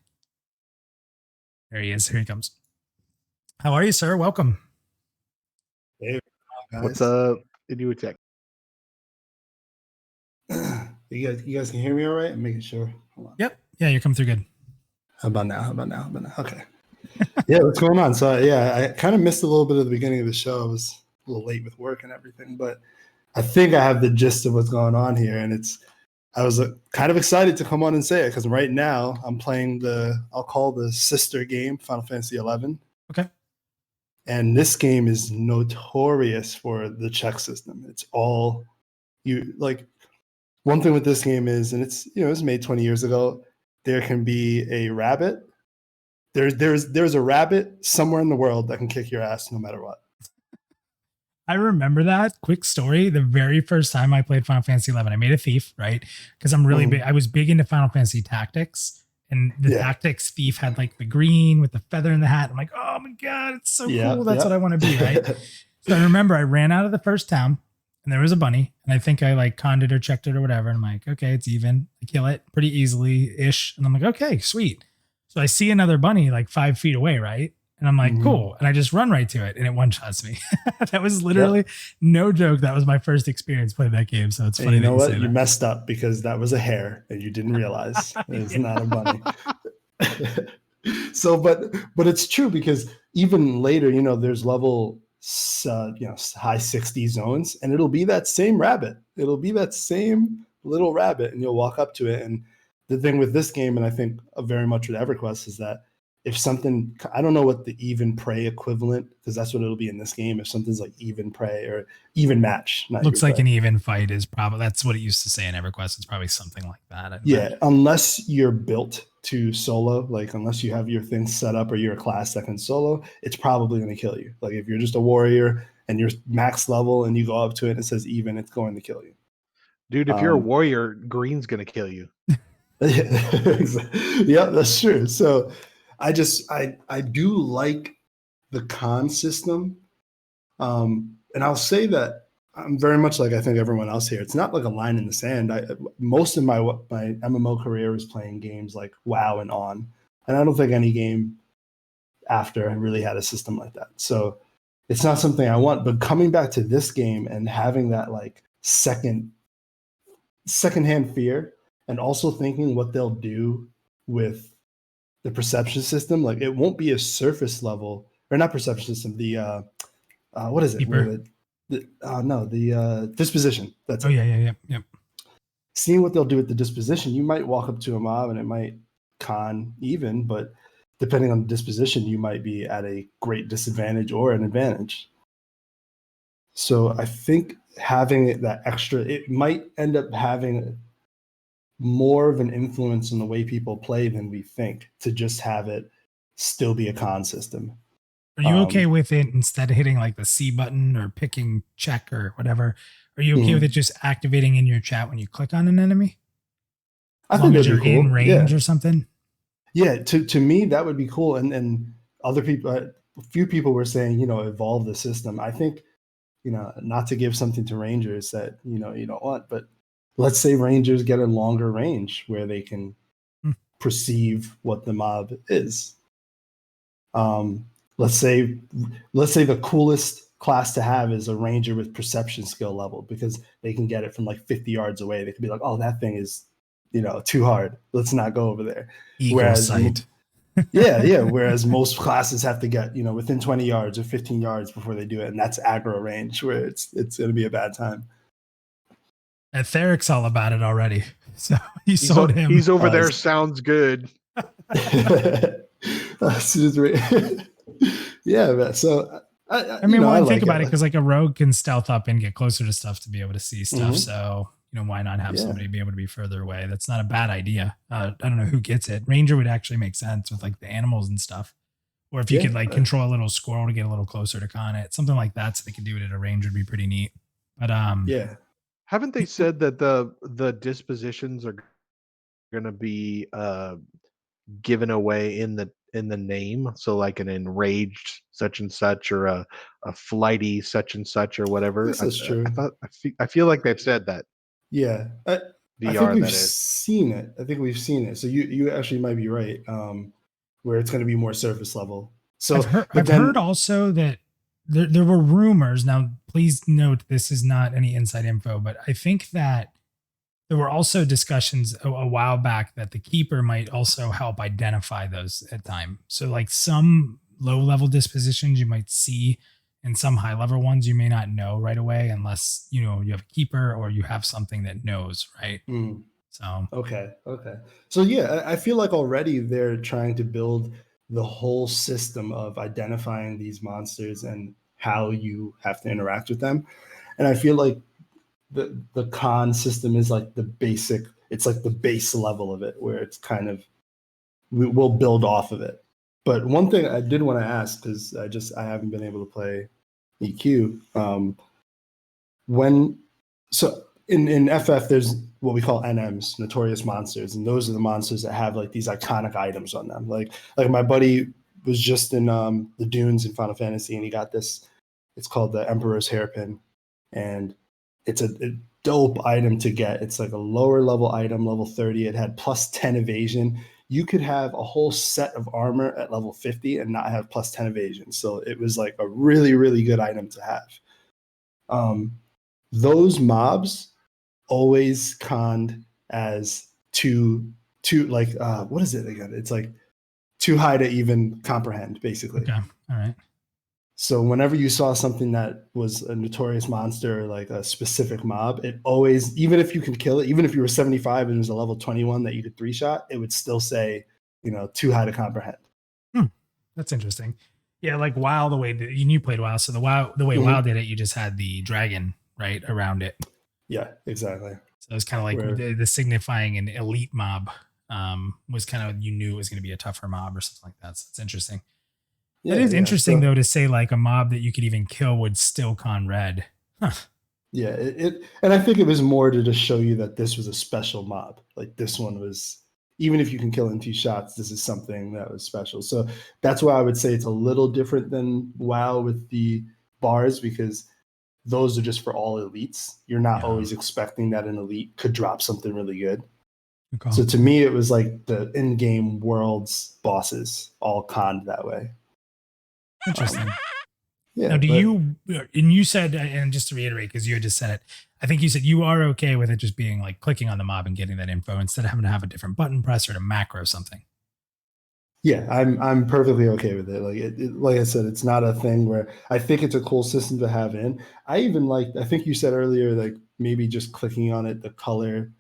There he is. Here he comes. How are you, sir? Welcome. Hey, guys. What's up, Idiotech? You guys can hear me all right? I'm making sure. Hold on. Yep. Yeah, you're coming through good. How about now? Okay. Yeah, what's going on? So yeah, I kind of missed a little bit of the beginning of the show. I was a little late with work and everything, but I think I have the gist of what's going on here, and I was kind of excited to come on and say it because right now I'm playing I'll call the sister game, Final Fantasy 11. Okay. And this game is notorious for the check system. It's all you like. One thing with this game is, and it's it's made 20 years ago. There can be a rabbit. There's a rabbit somewhere in the world that can kick your ass no matter what. I remember that. Quick story. The very first time I played Final Fantasy 11, I made a thief, right? Because I'm really big. I was big into Final Fantasy Tactics, and the Tactics thief had like the green with the feather in the hat. I'm like, oh my God, it's so cool. That's what I want to be, right? So I remember I ran out of the first town and there was a bunny, and I think I like conned it or checked it or whatever. And I'm like, okay, it's even. I kill it pretty easily-ish. And I'm like, okay, sweet. So I see another bunny like 5 feet away, right? And I'm like, cool. And I just run right to it and it one-shots me. That was literally no joke. That was my first experience playing that game. So it's funny. You know what? You messed up because that was a hare and you didn't realize it's not a bunny. So, but it's true because even later, there's level, high 60 zones, and it'll be that same rabbit. It'll be that same little rabbit, and you'll walk up to it. And the thing with this game, and I think very much with EverQuest, is that if something, I don't know what the even prey equivalent, because that's what it'll be in this game. If something's like even prey or even match, looks like an even fight is probably, that's what it used to say in EverQuest. It's probably something like that. Yeah, unless you're built to solo, like unless you have your thing set up or you're a class that can solo, it's probably going to kill you. Like if you're just a warrior and you're max level and you go up to it and it says even, it's going to kill you. Dude, if you're a warrior, green's going to kill you. Yeah, that's true. So I do like the con system. And I'll say that I'm very much like I think everyone else here. It's not like a line in the sand. Most of my MMO career was playing games like WoW and On. And I don't think any game after really had a system like that. So it's not something I want. But coming back to this game and having that like secondhand fear, and also thinking what they'll do with the perception system, like it won't be a surface level, or not perception system, the what is it? The disposition. That's Yep. Seeing what they'll do with the disposition, you might walk up to a mob and it might con even, but depending on the disposition, you might be at a great disadvantage or an advantage. So I think having that extra, it might end up having more of an influence on the way people play than we think, to just have it still be a con system. Are you okay with it instead of hitting like the C button or picking check or whatever? Are you okay with it just activating in your chat when you click on an enemy? As long as you're in range or something? Yeah, to me, that would be cool. And other people, a few people were saying, evolve the system. I think, not to give something to Rangers that, you don't want, but let's say Rangers get a longer range where they can perceive what the mob is. Let's say the coolest class to have is a Ranger with perception skill level, because they can get it from like 50 yards away. They can be like, oh, that thing is, too hard. Let's not go over there. Eagle sight. Yeah. Whereas most classes have to get, within 20 yards or 15 yards before they do it. And that's aggro range where it's going to be a bad time. And Theric's all about it already. So sold him. He's over there. Sounds good. Yeah. So I mean, I think about it, because like a rogue can stealth up and get closer to stuff to be able to see stuff. So, why not have somebody be able to be further away? That's not a bad idea. I don't know who gets it. Ranger would actually make sense with like the animals and stuff. Or if you could like control a little squirrel to get a little closer to con it, something like that, so they could do it at a range would be pretty neat. But haven't they said that the dispositions are going to be given away in the name? So like an enraged such and such, or a flighty such and such, or whatever. This is true. I feel like they've said that. Yeah. I think we've seen it. I think we've seen it. So you actually might be right. Where it's going to be more surface level. So I've heard also that there were rumors. Now, please note this is not any inside info, but I think that there were also discussions a while back that the keeper might also help identify those at time. So like some low level dispositions you might see And some high level ones you may not know right away unless you know you have a keeper or you have something that knows, right? Mm. So Okay. So yeah, I feel like already they're trying to build the whole system of identifying these monsters and how you have to interact with them. And I feel like the con system is like the basic, it's like the base level of it where it's kind of we'll build off of it. But one thing I did want to ask, because I haven't been able to play EQ. In FF, there's what we call NMs, notorious monsters, and those are the monsters that have like these iconic items on them. Like my buddy was just in the dunes in Final Fantasy, and he got this. It's called the Emperor's Hairpin, and it's a dope item to get. It's like a lower level item, level 30. It had plus 10 evasion. You could have a whole set of armor at level 50 and not have plus 10 evasion. So it was like a really, really good item to have. Those mobs always conned as too like what is it again? It's like too high to even comprehend, basically. okay, all right. So whenever you saw something that was a notorious monster, or like a specific mob, it always, even if you can kill it, even if you were 75 and it was a level 21 that you could 3-shot, it would still say, too high to comprehend. That's interesting. Yeah, like WoW, the way that you played WoW, so the way WoW did it, you just had the dragon right around it. Yeah, exactly. So it was kind of like the signifying an elite mob was kind of, you knew it was going to be a tougher mob or something like that. So it's interesting. Yeah, it is interesting though to say like a mob that you could even kill would still con red. Huh. Yeah, and I think it was more to just show you that this was a special mob. Like this one was, even if you can kill in 2 shots, this is something that was special. So that's why I would say it's a little different than WoW with the bars, because those are just for all elites. You're not always expecting that an elite could drop something really good. Okay. So to me, it was like the in-game world's bosses all conned that way. Interesting. Yeah. Now, you said, and just to reiterate, because you had just said it, I think you said you are okay with it just being like clicking on the mob and getting that info instead of having to have a different button press or to macro something. Yeah, I'm perfectly okay with it. Like I said, it's not a thing where I think it's a cool system to have in. I think you said earlier, like maybe just clicking on it, the color,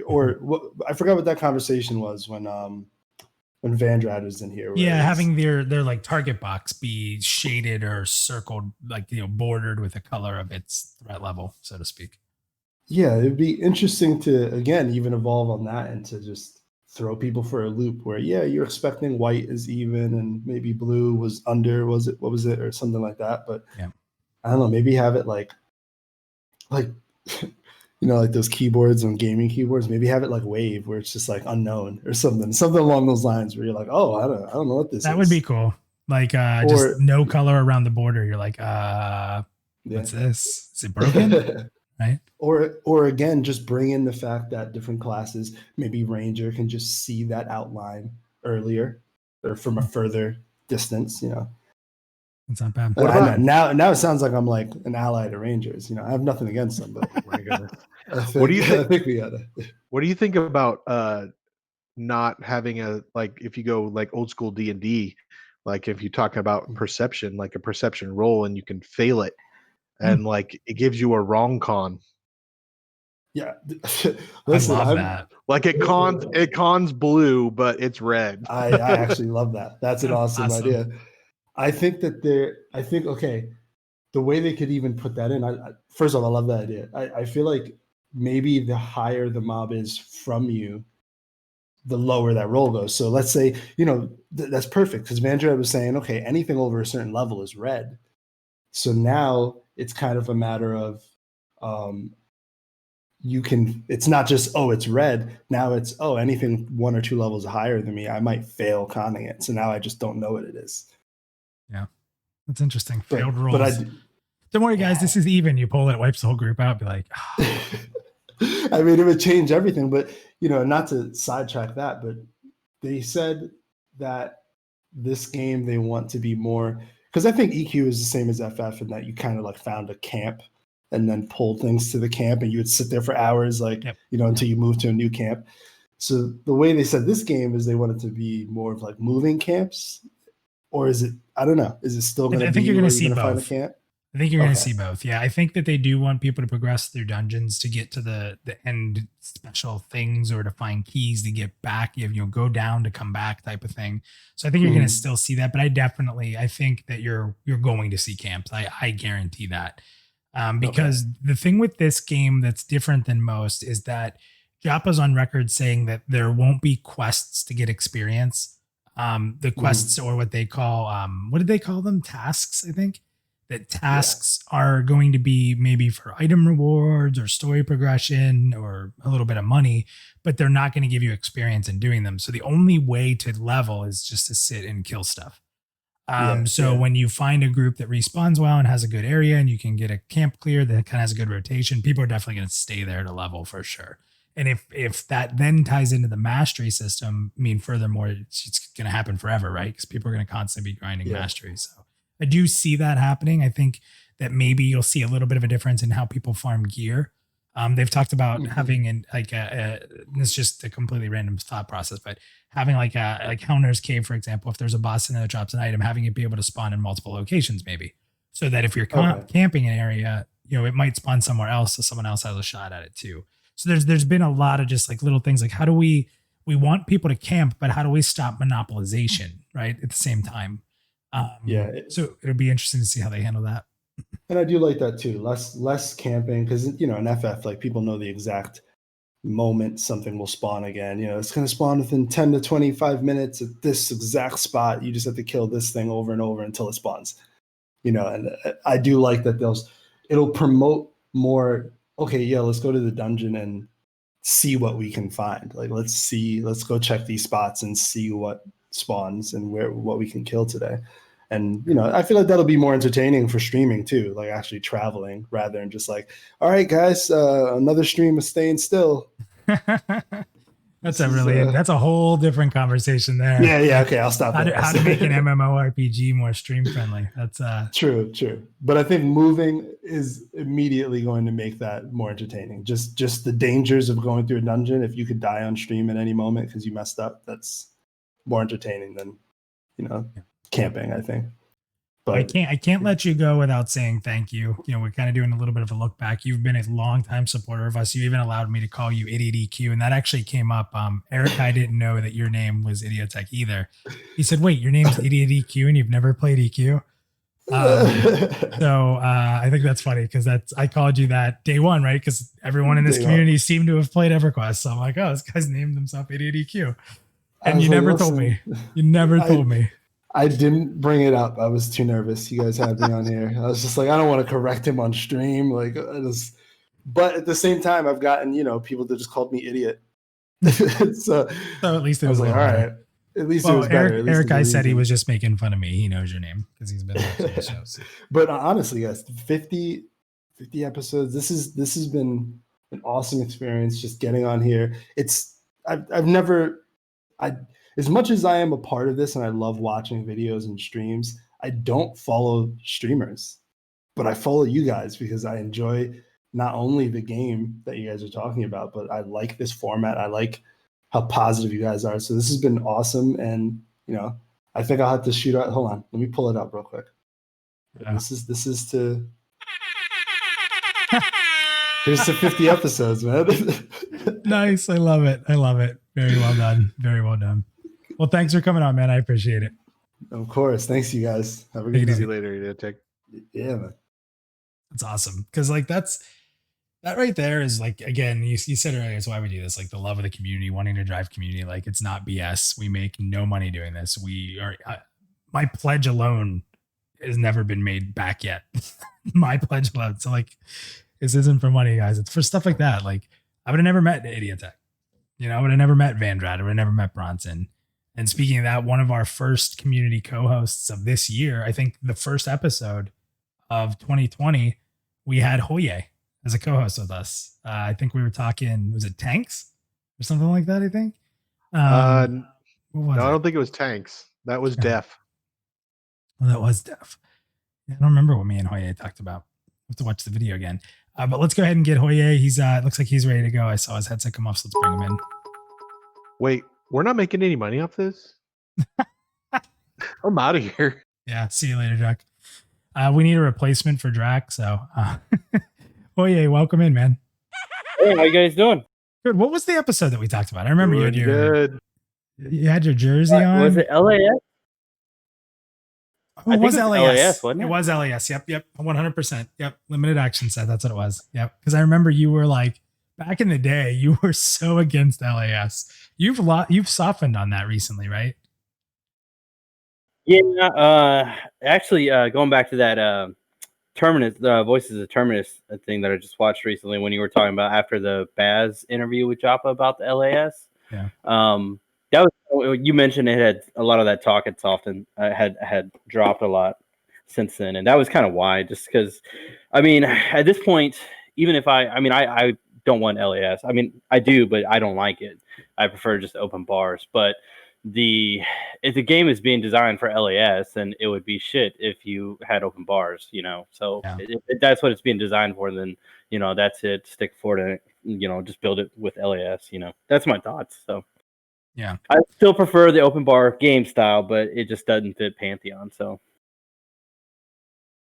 or what, I forgot what that conversation was when Vandrad was in here. Yeah, having their like target box be shaded or circled, like bordered with the color of its threat level, so to speak. Yeah, it'd be interesting to again even evolve on that and to just throw people for a loop where you're expecting white is even and maybe blue was under, what was it, or something like that. But I don't know, maybe have it like like those keyboards on gaming keyboards, maybe have it like wave where it's just like unknown or something along those lines where you're like, oh, I don't know what this is. That would be cool. Like just no color around the border. You're like, what's this? Is it broken? Right. Or again, just bring in the fact that different classes, maybe Ranger can just see that outline earlier or from a further distance, It's not bad. Now it sounds like I'm like an ally to Rangers. I have nothing against them, but oh my goodness. What do you think? I think we gotta. What do you think about not having if you go like old school D&D, like if you talk about perception, like a perception roll and you can fail it and like it gives you a wrong con. Yeah. Listen, I love that. Like it cons blue, but it's red. I actually love that. That's an awesome idea. I think okay, the way they could even put that in, first of all, I love that idea. I feel like maybe the higher the mob is from you, the lower that roll goes. So let's say, that's perfect because Vandrad was saying, okay, anything over a certain level is red. So now it's kind of a matter of it's not just, it's red. Now it's, anything 1 or 2 levels higher than me, I might fail conning it. So now I just don't know what it is. Yeah, that's interesting. Failed rolls. Don't worry, guys. This is even. You pull it, wipes the whole group out. Be like, I mean, it would change everything. But not to sidetrack that, but they said that this game they want to be more, because I think EQ is the same as FF in that you kind of like found a camp and then pulled things to the camp, and you would sit there for hours, until you move to a new camp. So the way they said this game is they want it to be more of like moving camps. Or is it? I don't know. Is it still going to be? I think you're going to see both. Find a camp? I think you're going to Okay. see both. Yeah, I think that they do want people to progress through dungeons to get to the end special things or to find keys to get back. You know, go down to come back type of thing. So I think you're going to Mhm. still see that, but I think that you're going to see camps. I guarantee that. Because the thing with this game that's different than most is that Joppa's on record saying that there won't be quests to get experience. The quests or what they call what did they call them? Tasks, I think. That tasks are going to be maybe for item rewards or story progression or a little bit of money, but they're not going to give you experience in doing them. So the only way to level is just to sit and kill stuff. So when you find a group that respawns well and has a good area and you can get a camp clear that kind of has a good rotation, people are definitely going to stay there to level for sure. And if that then ties into the mastery system, I mean, furthermore, it's going to happen forever, right? Because people are going to constantly be grinding mastery. So I do see that happening. I think that maybe you'll see a little bit of a difference in how people farm gear. They've talked about having it's just a completely random thought process, but having like Helner's Cave, for example, if there's a boss in there that drops an item, having it be able to spawn in multiple locations, maybe, so that if you're camping an area, you know, it might spawn somewhere else, so someone else has a shot at it too. So there's been a lot of just like little things like how do we want people to camp, but how do we stop monopolization, right? At the same time. So it'll be interesting to see how they handle that. And I do like that too. Less camping, because you know in FF, like people know the exact moment something will spawn again. You know, it's going to spawn within 10 to 25 minutes at this exact spot. You just have to kill this thing over and over until it spawns. You know, and I do like that it'll promote more. Okay, yeah, let's go to the dungeon and see what we can find. Like let's go check these spots and see what spawns and what we can kill today. And, you know, I feel like that'll be more entertaining for streaming too, like actually traveling rather than just like, all right, guys, another stream of staying still. That's a whole different conversation there. Yeah. Okay, I'll stop. How to make an MMORPG more stream friendly. That's true. But I think moving is immediately going to make that more entertaining. Just the dangers of going through a dungeon. If you could die on stream at any moment because you messed up, that's more entertaining than, you know, camping, I think. But I can't let you go without saying thank you. You know, we're kind of doing a little bit of a look back. You've been a longtime supporter of us. You even allowed me to call you Idiot EQ, and that actually came up. Eric, I didn't know that your name was Idiotech either. He said, "Wait, your name's Idiot EQ, and you've never played EQ." So I think that's funny because I called you that day one, right? Because everyone in this community seemed to have played EverQuest. So I'm like, oh, this guy's named himself Idiot EQ, and you never told me. You never told me. I didn't bring it up. I was too nervous. You guys had me on here. I was just like, I don't want to correct him on stream. Like, but at the same time, I've gotten, you know, people that just called me idiot. so at least it was like, all right. At least it was better. Eric, I said he was just making fun of me. He knows your name because he's been watching the shows. But honestly, guys, 50 episodes. This has been an awesome experience. Just getting on here. As much as I am a part of this and I love watching videos and streams, I don't follow streamers, but I follow you guys because I enjoy not only the game that you guys are talking about, but I like this format. I like how positive you guys are. So this has been awesome. And, you know, I think I'll have to shoot out. Hold on. Let me pull it up real quick. Yeah. This is to... Here's to 50 episodes, man. Nice. I love it. Very well done. Very well done. Well, thanks for coming on, man. I appreciate it. Of course. Thanks, you guys. Have a good day later. Yeah, man. That's awesome. Because like that right there is like, again, you said earlier, it's why we do this, like the love of the community, wanting to drive community. Like it's not BS. We make no money doing this. My pledge alone has never been made back yet. My pledge alone. So like, this isn't for money, guys. It's for stuff like that. Like I would have never met Idiotech. You know, I would have never met Vandrad. I would have never met Bronson. And speaking of that, one of our first community co-hosts of this year, I think the first episode of 2020, we had Hoye as a co-host with us. I think we were talking, was it tanks or something like that? I think. No, I don't think it was tanks. That was Def. Well, that was Def. I don't remember what me and Hoye talked about. I have to watch the video again. But let's go ahead and get Hoye. He's looks like he's ready to go. I saw his headset come off, so let's bring him in. Wait, we're not making any money off this? I'm out of here. Yeah, see you later, Jack. We need a replacement for Draq. So, oh yeah, welcome in, man. Hey, how you guys doing? Good. What was the episode that we talked about? I remember you had Doing your good. you had your jersey on. Was it LAS? Oh, it was LAS. LAS, wasn't it? It was LAS. Yep. 100%. Yep. Limited action set. That's what it was. Yep. Because I remember you were like, back in the day, you were so against LAS. You've softened on that recently, right? Yeah. Actually, going back to that Terminus, Voices of Terminus thing that I just watched recently, when you were talking about after the Baz interview with Joppa about the LAS. Yeah. That was, you mentioned it had a lot of that talk had softened, had dropped a lot since then, and that was kind of why. Just because, I mean, at this point, even if I don't want LAS. I mean, I do, but I don't like it. I prefer just open bars. But if the game is being designed for LAS, then it would be shit if you had open bars, you know. So Yeah. if that's what it's being designed for, then you know that's it. Stick for it, you know, just build it with LAS. You know, that's my thoughts. So Yeah. I still prefer the open bar game style, but it just doesn't fit Pantheon. So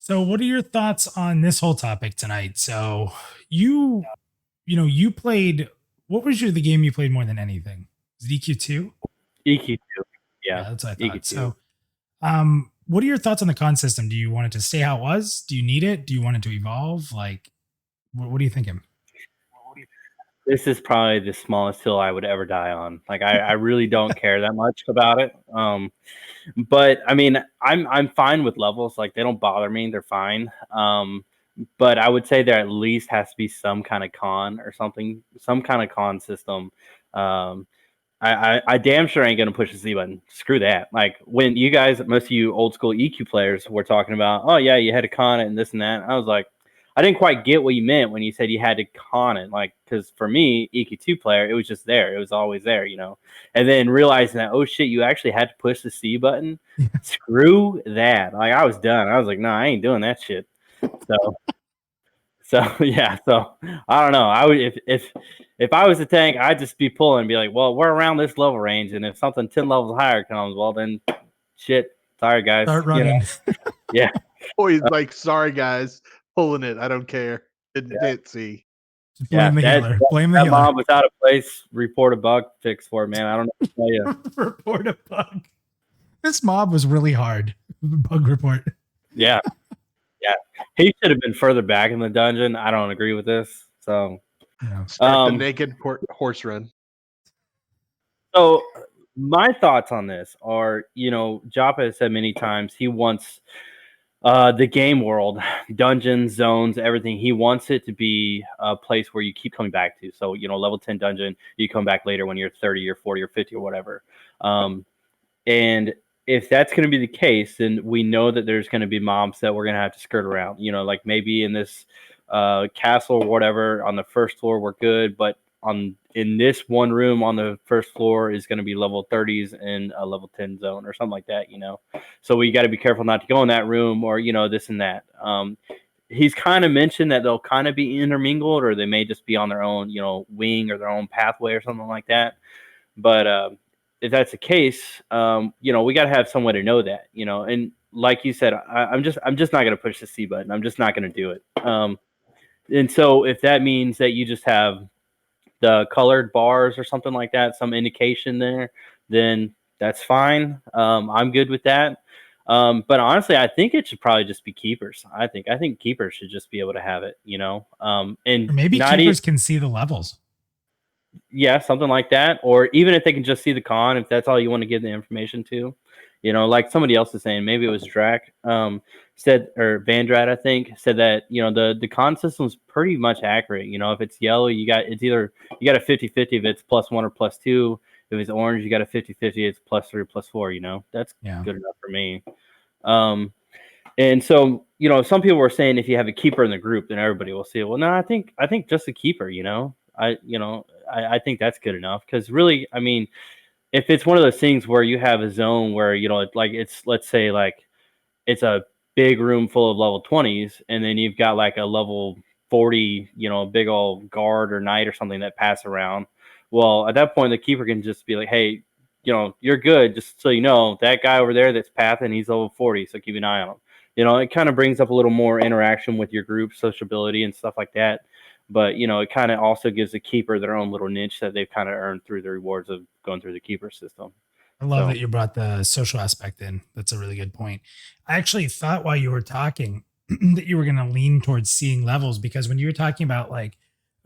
what are your thoughts on this whole topic tonight? So you played, what was the game you played more than anything? Was it EQ2? EQ2, yeah, That's what I thought. EQ2. So, what are your thoughts on the con system? Do you want it to stay how it was? Do you need it? Do you want it to evolve? Like, what are you thinking? This is probably the smallest hill I would ever die on. Like I really don't care that much about it. But I mean, I'm fine with levels. Like they don't bother me. They're fine. But I would say there at least has to be some kind of con or something, some kind of con system. I damn sure ain't gonna push the Z button. Screw that. Like when you guys, most of you old school EQ players were talking about, oh yeah, you had to con it and this and that. I was like, I didn't quite get what you meant when you said you had to con it. Like, because for me, EQ2 player, it was just there. It was always there, you know. And then realizing that, oh shit, you actually had to push the C button. Screw that. Like I was done. I was like, no, I ain't doing that shit. So yeah. So I don't know. I would if I was a tank, I'd just be pulling and be like, well, we're around this level range, and if something 10 levels higher comes, well then, shit. Sorry guys. Start running. You know? Yeah. Or he's like, sorry guys, pulling it. I don't care. Didn't see. Blame the healer. Blame the that healer. mob was out of place. Report a bug fix for it, man. I don't know what to tell you. Report a bug. This mob was really hard. Bug report. Yeah. Yeah. He should have been further back in the dungeon. I don't agree with this. So Yeah. Start the naked horse run. So my thoughts on this are, you know, Joppa has said many times he wants the game world, dungeons, zones, everything. He wants it to be a place where you keep coming back to. So, you know, level 10 dungeon, you come back later when you're 30 or 40 or 50 or whatever. And if that's going to be the case, then we know that there's going to be mobs that we're going to have to skirt around. You know, like maybe in this castle or whatever on the first floor, we're good. But in this one room on the first floor is going to be level 30s in a level 10 zone or something like that, you know. So we got to be careful not to go in that room or, you know, this and that. He's kind of mentioned that they'll kind of be intermingled or they may just be on their own, you know, wing or their own pathway or something like that. But if that's the case, you know, we got to have some way to know that, you know. And like you said, I'm just not going to push the C button. I'm just not going to do it. And so if that means that you just have the colored bars or something like that, some indication there, then that's fine. I'm good with that. But honestly, I think it should probably just be keepers. I think keepers should just be able to have it, you know. And Or maybe keepers can see the levels. Yeah, something like that. Or even if they can just see the con, if that's all you want to give the information to, you know, like somebody else is saying, maybe it was Draq, said, or Vandrat, I think, said that, you know, the con system's pretty much accurate. You know, if it's yellow, it's either, you got a 50-50 if it's +1 or +2. If it's orange, you got a 50-50, it's +3 or +4, you know. That's good enough for me. And so, you know, some people were saying if you have a keeper in the group, then everybody will see it. Well, no, I think just a keeper, you know. I think that's good enough because really, I mean, if it's one of those things where you have a zone where, you know, like it's, let's say like it's a big room full of level 20s and then you've got like a level 40, you know, big old guard or knight or something that pass around. Well, at that point, the keeper can just be like, hey, you know, you're good. Just so you know, that guy over there that's pathing, he's level 40. So keep an eye on him. it kind of brings up a little more interaction with your group, sociability, and stuff like that. But it kind of also gives the keeper their own little niche that they've kind of earned through the rewards of going through the keeper system. I love that you brought the social aspect in. That's a really good point. I actually thought while you were talking that you were going to lean towards seeing levels, because when you were talking about like,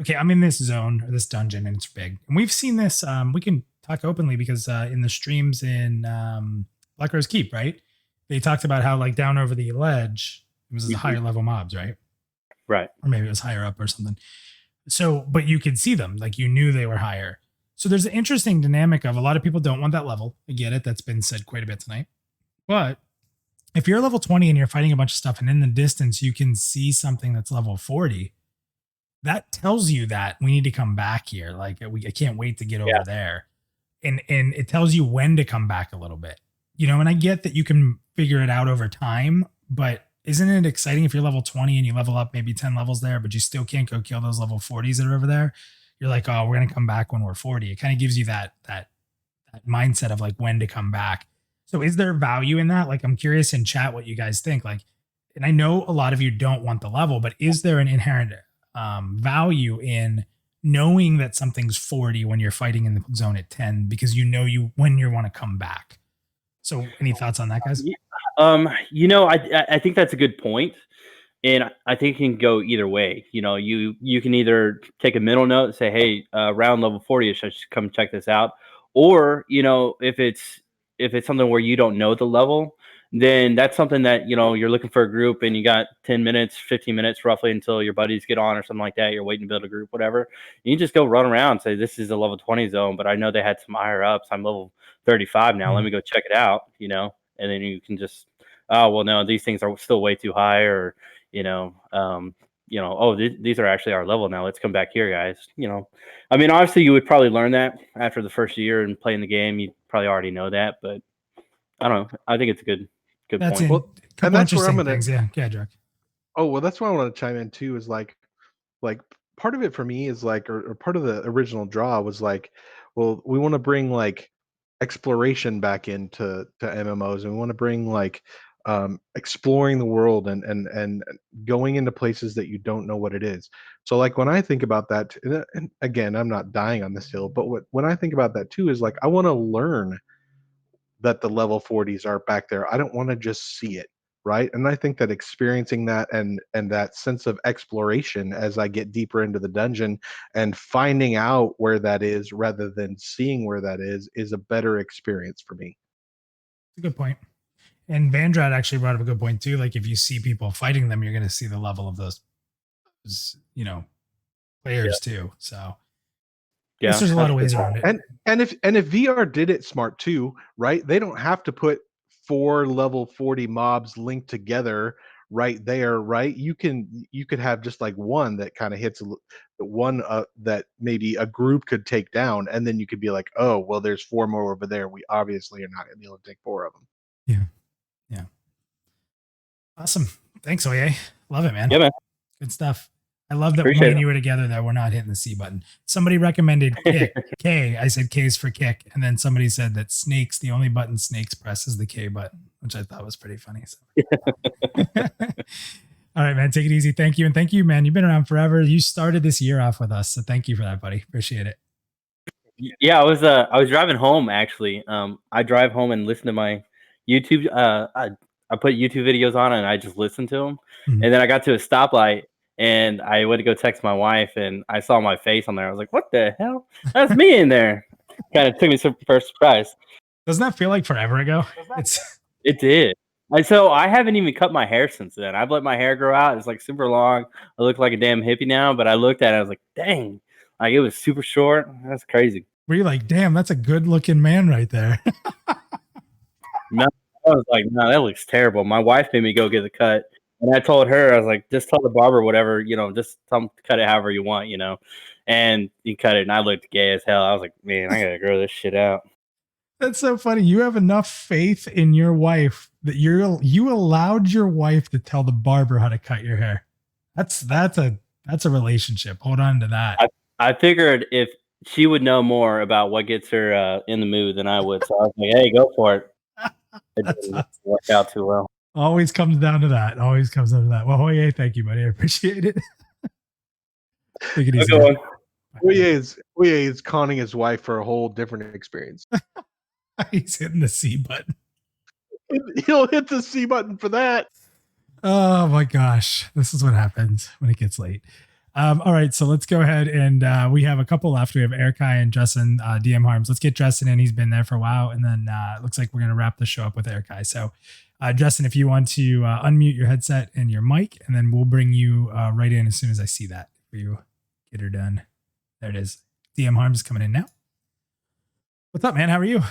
okay, I'm in this zone or this dungeon and it's big. And we've seen this. We can talk openly because in the streams in Black Rose Keep, right? They talked about how like down over the ledge, it was the higher level mobs, right? Right. Or maybe it was higher up or something. So, but you could see them, like you knew they were higher. So there's an interesting dynamic of a lot of people don't want that level. I get it. That's been said quite a bit tonight. But if you're level 20 and you're fighting a bunch of stuff and in the distance you can see something that's level 40, that tells you that we need to come back here. Like I can't wait to get over there. And it tells you when to come back a little bit. And I get that you can figure it out over time, but isn't it exciting if you're level 20 and you level up maybe 10 levels there, but you still can't go kill those level 40s that are over there? You're like, oh, we're going to come back when we're 40. It kind of gives you that mindset of like when to come back. So is there value in that? Like, I'm curious in chat what you guys think. Like, and I know a lot of you don't want the level, but is there an inherent value in knowing that something's 40 when you're fighting in the zone at 10, because when you want to come back? So any thoughts on that, guys? I think that's a good point. And I think it can go either way. You can either take a middle note and say, hey, around level 40, I should come check this out. Or, if it's something where you don't know the level, then that's something that, you're looking for a group and you got 10 minutes, 15 minutes roughly until your buddies get on or something like that. You're waiting to build a group, whatever. You can just go run around and say, this is a level 20 zone, but I know they had some higher ups. I'm level 35 now. Let me go check it out, and then you can just, oh, well, no, these things are still way too high, or, these are actually our level now. Let's come back here, guys. Obviously you would probably learn that after the first year and playing the game. You probably already know that, but I don't know. I think it's a good point. Well, and that's where I'm gonna. Draq. Oh well, that's where I want to chime in too. Is like part of it for me is like, or part of the original draw was like, well, we want to bring like exploration back into MMOs, and we want to bring like exploring the world and going into places that you don't know what it is. So like when I think about that, and again, I'm not dying on this hill, but when I think about that too is like I want to learn that the level 40s are back there. I don't want to just see it, right? And I think that experiencing that and that sense of exploration as I get deeper into the dungeon and finding out where that is rather than seeing where that is a better experience for me. That's a good point. And Vandrat actually brought up a good point too. Like if you see people fighting them, you're going to see the level of those players too. So yeah, there's a lot of ways around it. And if VR did it smart too, right? They don't have to put 4 level 40 mobs linked together right there, right? You could have just like one that kind of hits one that maybe a group could take down, and then you could be like, oh, well, there's 4 more over there. We obviously are not going to be able to take 4 of them. Yeah. Awesome. Thanks, Oye. Love it, man. Yeah, man. Good stuff. I love that when you were together that we're not hitting the C button. Somebody recommended kick. K. I said K is for kick. And then somebody said that snakes, the only button snakes press is the K button, which I thought was pretty funny. So. All right, man. Take it easy. Thank you. And thank you, man. You've been around forever. You started this year off with us. So thank you for that, buddy. Appreciate it. Yeah, I was driving home actually. I drive home and listen to my YouTube. I put YouTube videos on and I just listened to them. Mm-hmm. And then I got to a stoplight and I went to go text my wife and I saw my face on there. I was like, what the hell? That's me in there. Kind of took me for surprise. Doesn't that feel like forever ago? It did. And so I haven't even cut my hair since then. I've let my hair grow out. It's like super long. I look like a damn hippie now, but I looked at it. I was like, dang, like it was super short. That's crazy. Were you like, damn, that's a good looking man right there? No, I was like, no, that looks terrible. My wife made me go get a cut. And I told her, I was like, just tell the barber whatever, just tell him to cut it however you want, And he cut it and I looked gay as hell. I was like, man, I gotta grow this shit out. That's so funny. You have enough faith in your wife that you allowed your wife to tell the barber how to cut your hair. That's a relationship. Hold on to that. I figured if she would know more about what gets her in the mood than I would. So I was like, hey, go for it. It didn't work out too well. Always comes down to that. Always comes down to that. Well, Hoye, thank you, buddy. I appreciate it. Take it easy. Good one. Oye is conning his wife for a whole different experience. He's hitting the C button. He'll hit the C button for that. Oh my gosh. This is what happens when it gets late. All right, so let's go ahead and we have a couple left. We have Erikai and Justin, DM Harms. Let's get Justin in. He's been there for a while. And then it looks like we're going to wrap the show up with Erikai. So Justin, if you want to unmute your headset and your mic, and then we'll bring you right in as soon as I see that for you. Get her done. There it is. DM Harms is coming in now. What's up, man? How are you?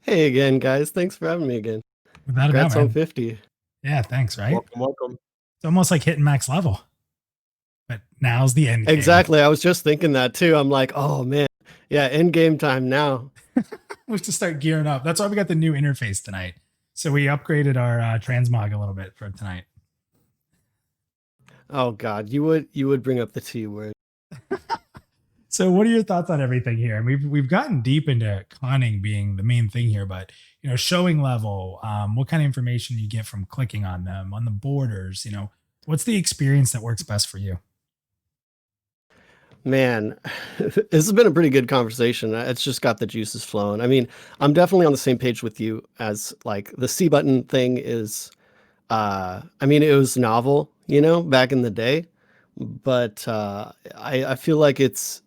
Hey again, guys. Thanks for having me again. Without a doubt, Congrats on man. 50. Yeah, thanks, right? Welcome. It's almost like hitting max level. But now's the end game. Exactly. I was just thinking that too. I'm like, oh man. Yeah, end game time now. We have to start gearing up. That's why we got the new interface tonight. So we upgraded our transmog a little bit for tonight. Oh god, you would bring up the T word. So what are your thoughts on everything here? And we've gotten deep into conning being the main thing here, but showing level, what kind of information you get from clicking on them, on the borders, what's the experience that works best for you? Man, this has been a pretty good conversation. It's just got the juices flowing. I mean, I'm definitely on the same page with you as like the C button thing is, I mean, it was novel, back in the day, but I feel like it's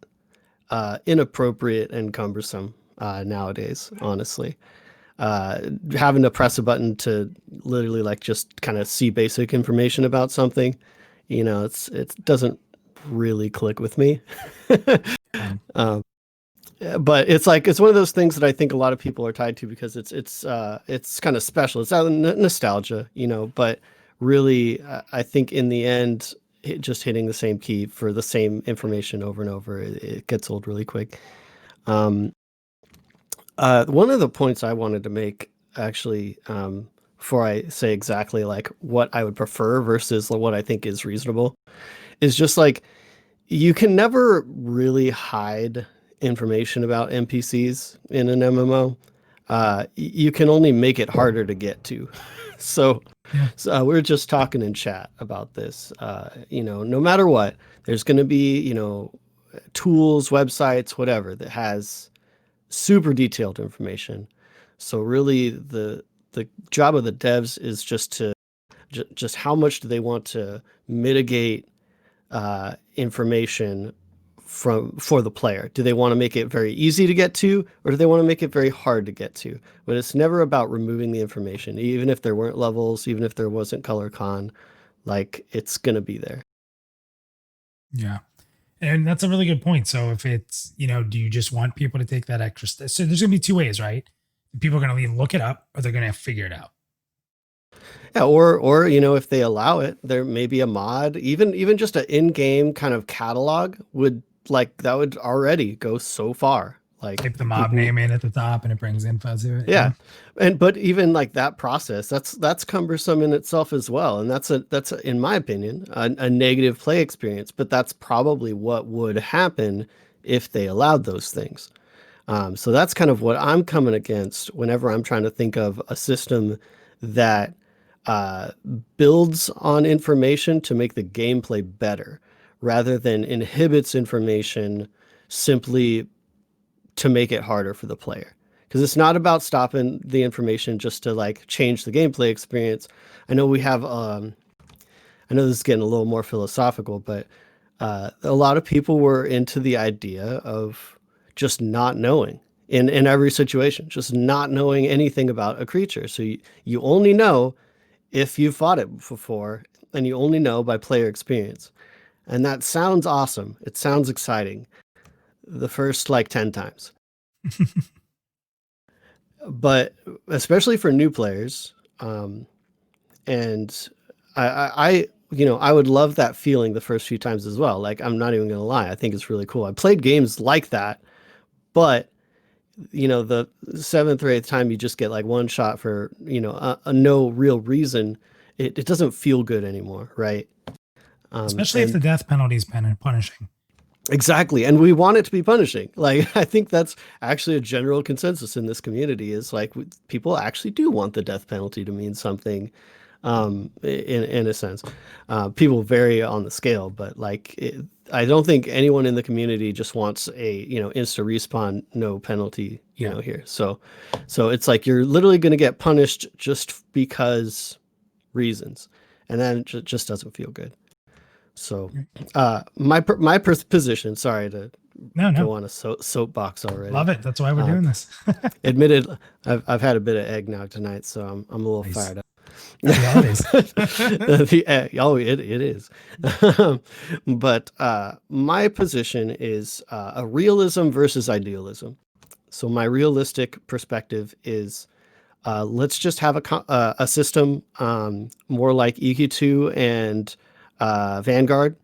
inappropriate and cumbersome nowadays, honestly. Having to press a button to literally like just kind of see basic information about something, it doesn't really click with me. But it's one of those things that I think a lot of people are tied to because it's kind of special. It's nostalgia, but really I think in the end, just hitting the same key for the same information over and over, it gets old really quick. One of the points I wanted to make actually, before I say exactly like what I would prefer versus what I think is reasonable, is just like you can never really hide information about NPCs in an MMO. You can only make it harder to get to. So we're just talking in chat about this. No matter what, there's going to be, tools, websites, whatever that has super detailed information. So really the job of the devs is just to just how much do they want to mitigate information for the player? Do they want to make it very easy to get to, or do they want to make it very hard to get to? But it's never about removing the information, even if there weren't levels, even if there wasn't color con, like it's going to be there. Yeah. And that's a really good point. So if it's, do you just want people to take that extra step? So there's going to be two ways, right? People are going to either look it up or they're going to figure it out. Yeah, or if they allow it, there may be a mod, even just an in-game kind of catalog would already go so far. Like type the mob name in at the top and it brings info to it. Yeah. But even like that process, that's cumbersome in itself as well. And that's in my opinion, a negative play experience, but that's probably what would happen if they allowed those things. So that's kind of what I'm coming against whenever I'm trying to think of a system that builds on information to make the gameplay better rather than inhibits information simply to make it harder for the player. Because it's not about stopping the information just to like change the gameplay experience. I know we have, I know this is getting a little more philosophical, but a lot of people were into the idea of just not knowing in every situation, just not knowing anything about a creature. So you only know if you fought it before, and you only know by player experience. And that sounds awesome. It sounds exciting. The first like 10 times. But especially for new players, and I would love that feeling the first few times as well. Like, I'm not even going to lie. I think it's really cool. I played games like that, but the 7th or 8th time you just get like one shot for, a no real reason. It doesn't feel good anymore. Right. Especially if the death penalty is punishing. Exactly. And we want it to be punishing. Like, I think that's actually a general consensus in this community is like people actually do want the death penalty to mean something, in a sense. People vary on the scale, but I don't think anyone in the community just wants a, insta respawn, no penalty, here. So it's like you're literally going to get punished just because reasons. And then it just doesn't feel good. So, my position. Sorry to go on a soapbox already. Love it. That's why we're doing this. Admitted, I've had a bit of eggnog tonight, so I'm a little Nice. fired up. It is. But my position is a realism versus idealism. So my realistic perspective is let's just have a system more like EQ2 and Vanguard,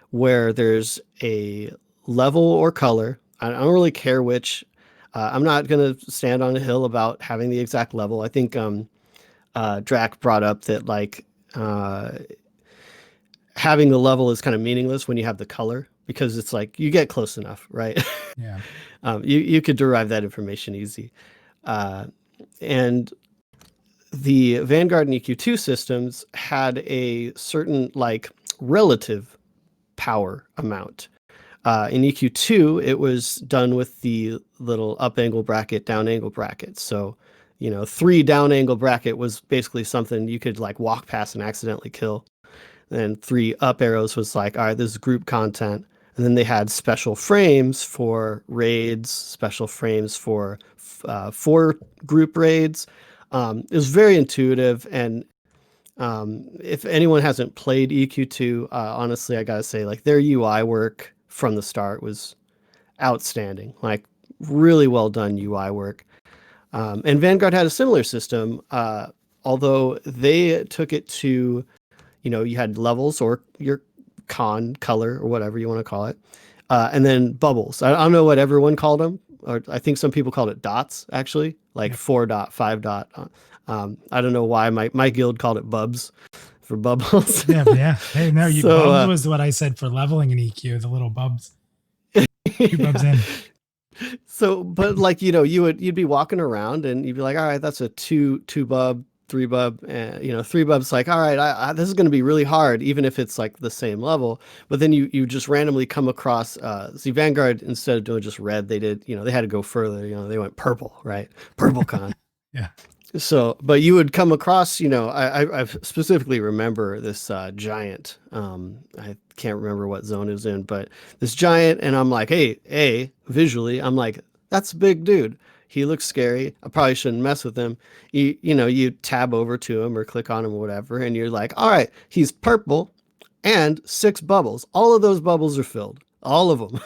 where there's a level or color. I don't really care which. I'm not going to stand on a hill about having the exact level. I think Draq brought up that having the level is kind of meaningless when you have the color, because it's like you get close enough, right? Yeah. You could derive that information easy. And the Vanguard and EQ2 systems had a certain relative power amount. In EQ2, it was done with the little up angle bracket, down angle bracket. So, 3 down angle bracket was basically something you could walk past and accidentally kill. And 3 up arrows was all right, this is group content. And then they had special frames for raids, special frames for 4 group raids. It was very intuitive, and if anyone hasn't played EQ2, honestly, I gotta say, their UI work from the start was outstanding. Really well done UI work. And Vanguard had a similar system, although they took it to, you had levels or your con color or whatever you want to call it, and then bubbles. I don't know what everyone called them, or I think some people called it dots, actually, 4 dot, 5 dot. I don't know why my guild called it bubs for bubbles. Yeah. Hey, no, bubs was what I said for leveling an EQ, the little bubs. 2 bubs in. So, but you'd be walking around and you'd be like, all right, that's a 2 bub, 3 bub, and 3 bubs. All right, this is going to be really hard, even if it's the same level. But then you just randomly come across, Vanguard, instead of doing just red, they did, they had to go further, they went purple, right? Purple con. Yeah. So, but you would come across, I specifically remember this giant. I can't remember what zone it was in, but this giant, and I'm like, hey, visually, I'm like, that's a big dude. He looks scary. I probably shouldn't mess with him. You tab over to him or click on him or whatever, and you're like, all right, he's purple and 6 bubbles. All of those bubbles are filled. All of them.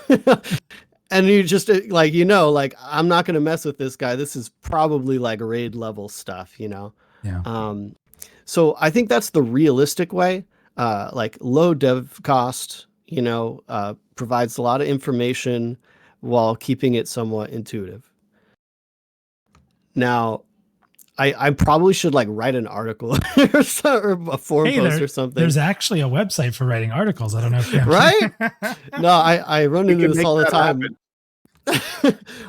And you just I'm not going to mess with this guy. This is probably raid level stuff, Yeah. So I think that's the realistic way. Low dev cost, provides a lot of information while keeping it somewhat intuitive. Now, I probably should write an article or a forum post or something. There's actually a website for writing articles. I don't know if you right? No, I run into this all the time.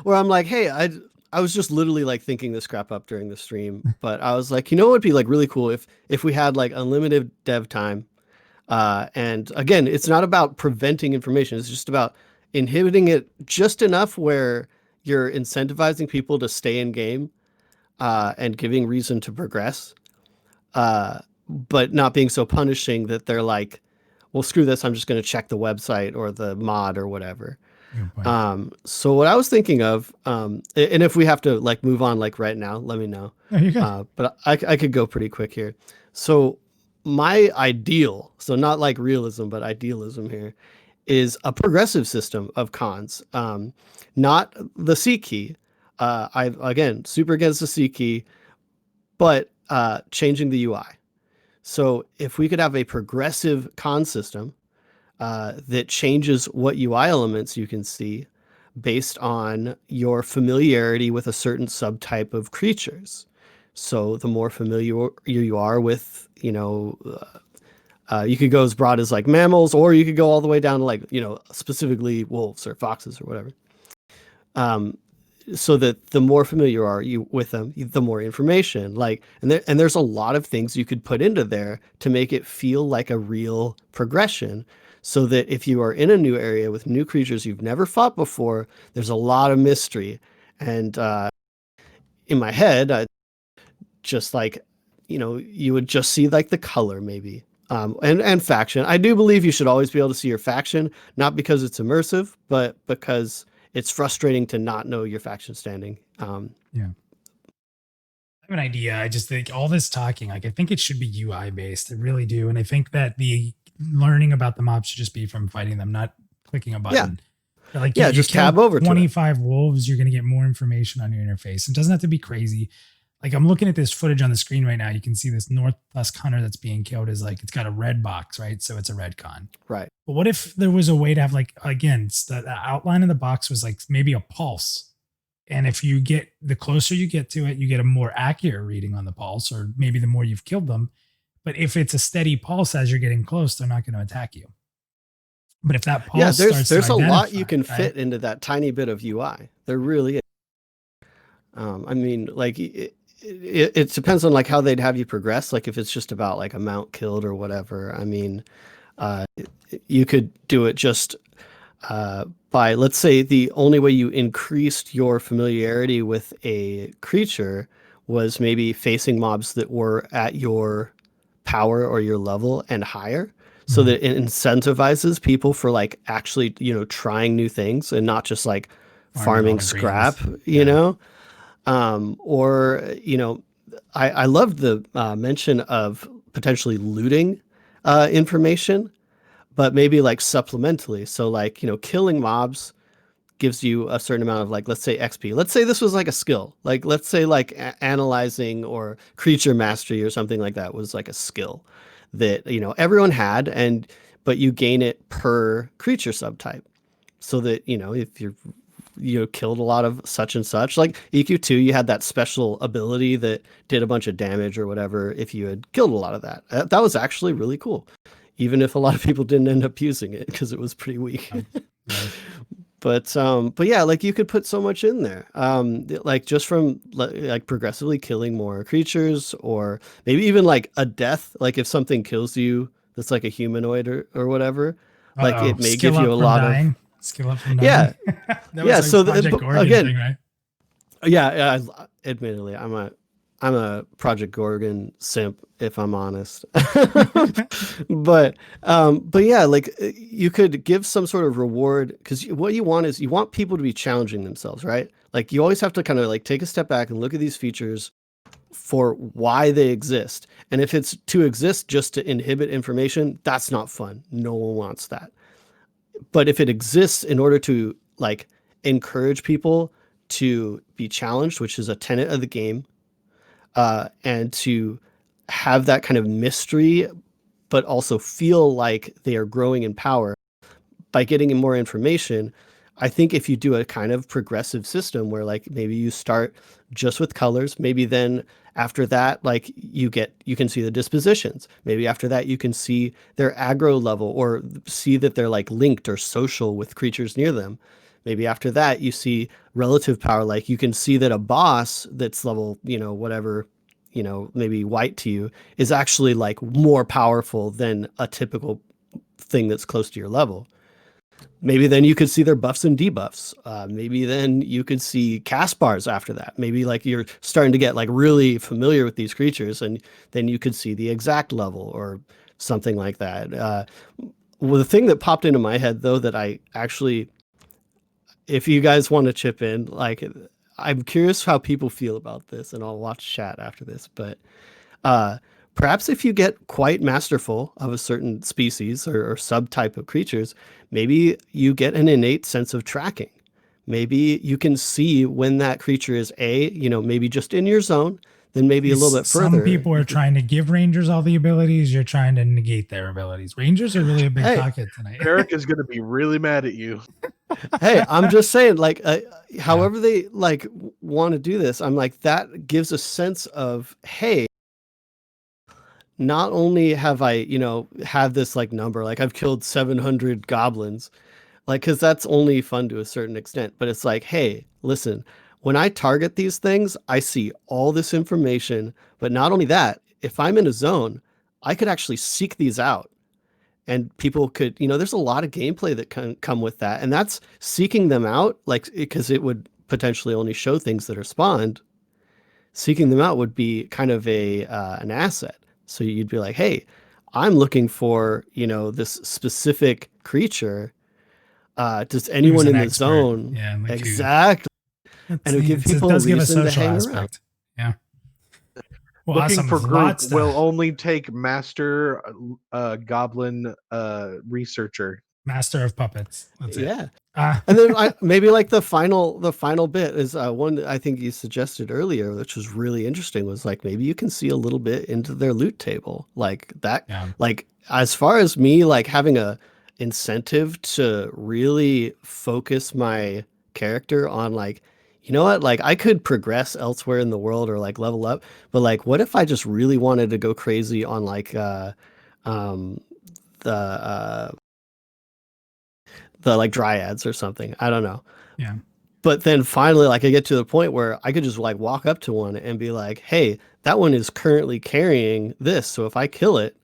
Where I'm like, hey, I was just literally thinking this crap up during the stream, but I was like, what would be really cool if we had unlimited dev time. And again, it's not about preventing information. It's just about inhibiting it just enough where you're incentivizing people to stay in game, and giving reason to progress, but not being so punishing that they're like, well, screw this, I'm just going to check the website or the mod or whatever. So what I was thinking of, and if we have to move on right now, let me know. But I could go pretty quick here. So my ideal, so not realism, but idealism here, is a progressive system of cons, not the C key. Again, super against the C key, but changing the UI. So if we could have a progressive con system that changes what UI elements you can see based on your familiarity with a certain subtype of creatures. So the more familiar you are with, You could go as broad as like mammals, or you could go all the way down to like, specifically wolves or foxes or whatever. So that the more familiar are you with them, the more information. And there's a lot of things you could put into there to make it feel like a real progression. So that if you are in a new area with new creatures you've never fought before, there's a lot of mystery. And in my head, just like, you would just see like the color maybe. And faction. I do believe you should always be able to see your faction, not because it's immersive, but because it's frustrating to not know your faction standing. Yeah. I have an idea. I just think all this talking, like I think it should be UI based. I really do. And I think that the learning about the mobs should just be from fighting them, not clicking a button. Yeah. Like just tab over to 25 wolves, you're going to get more information on your interface. It doesn't have to be crazy. Like I'm looking at this footage on the screen right now. You can see this Northwest hunter that's being killed is like, it's got a red box, right? So it's a red con. Right. But what if there was a way to have like, again, the outline of the box was like maybe a pulse. And if you get, the closer you get to it, you get a more accurate reading on the pulse, or maybe the more you've killed them. But if it's a steady pulse as you're getting close, they're not going to attack you. But if that pulse there's a lot you can fit into that tiny bit of UI. There really is. I mean, like it depends on like how they'd have you progress. Like if it's just about like a mount killed or whatever. I mean, you could do it just by, let's say, the only way you increased your familiarity with a creature was maybe facing mobs that were at your power or your level and higher. So that it incentivizes people for like actually, trying new things and not just like farming scrap, know? I loved the mention of potentially looting information, but maybe like supplementally. So like, killing mobs gives you a certain amount of like, let's say XP. Let's say this was like a skill. Like, let's say like analyzing or creature mastery or something like that was like a skill that, everyone had, but you gain it per creature subtype. So that, if you killed a lot of such and such, like EQ2, you had that special ability that did a bunch of damage or whatever if you had killed a lot of that. That was actually really cool, even if a lot of people didn't end up using it because it was pretty weak. But yeah, like you could put so much in there, like just from like progressively killing more creatures, or maybe even like a death. Like if something kills you that's like a humanoid or whatever, like it may give you a lot of skill up from dying. Yeah. So again, thing, right? Yeah. Admittedly, I'm a Project Gorgon simp, if I'm honest. but yeah, like you could give some sort of reward, because what you want is you want people to be challenging themselves, right? Like you always have to kind of like take a step back and look at these features for why they exist. And if it's to exist just to inhibit information, that's not fun. No one wants that. But if it exists in order to like encourage people to be challenged, which is a tenet of the game, and to have that kind of mystery, but also feel like they are growing in power by getting more information. I think if you do a kind of progressive system where like maybe you start just with colors, maybe then after that, like you can see the dispositions. Maybe after that, you can see their aggro level, or see that they're like linked or social with creatures near them. Maybe after that, you see relative power. Like you can see that a boss that's level, whatever, maybe white to you is actually like more powerful than a typical thing that's close to your level. Maybe then you could see their buffs and debuffs. Maybe then you could see cast bars after that. Maybe like you're starting to get like really familiar with these creatures, and then you could see the exact level or something like that. Well, the thing that popped into my head though, that I actually, if you guys want to chip in, like I'm curious how people feel about this, and I'll watch chat after this, but perhaps if you get quite masterful of a certain species or subtype of creatures, maybe you get an innate sense of tracking. Maybe you can see when that creature is maybe just in your zone, then maybe a little bit further. Some people are trying to give rangers all the abilities. You're trying to negate their abilities. Rangers are really a big pocket tonight. Eric is going to be really mad at you. Hey, I'm just saying, like, however they like want to do this, I'm like, that gives a sense of, hey, not only have I, have this like number, like I've killed 700 goblins, like, because that's only fun to a certain extent, but it's like, hey, listen, when I target these things, I see all this information, but not only that, if I'm in a zone, I could actually seek these out. And people could, there's a lot of gameplay that can come with that. And that's seeking them out, like, because it would potentially only show things that are spawned. Seeking them out would be kind of an asset. So you'd be like, hey, I'm looking for, this specific creature. Does anyone in the zone? Yeah, like exactly. And it would give people a reason to hang around. Yeah. Well, Looking awesome. for There's group lots to- will only take master goblin researcher. Master of Puppets. That's it. Yeah. Uh, And then maybe like the final bit is one that I think you suggested earlier, which was really interesting, was like maybe you can see a little bit into their loot table. Like that, Yeah. like as far as me like having a incentive to really focus my character on like, you know what, like I could progress elsewhere in the world or like level up, but like what if I just really wanted to go crazy on like the like dryads or something. I don't know. Yeah. But then finally, like I get to the point where I could just like walk up to one and be like, hey, that one is currently carrying this. So if I kill it,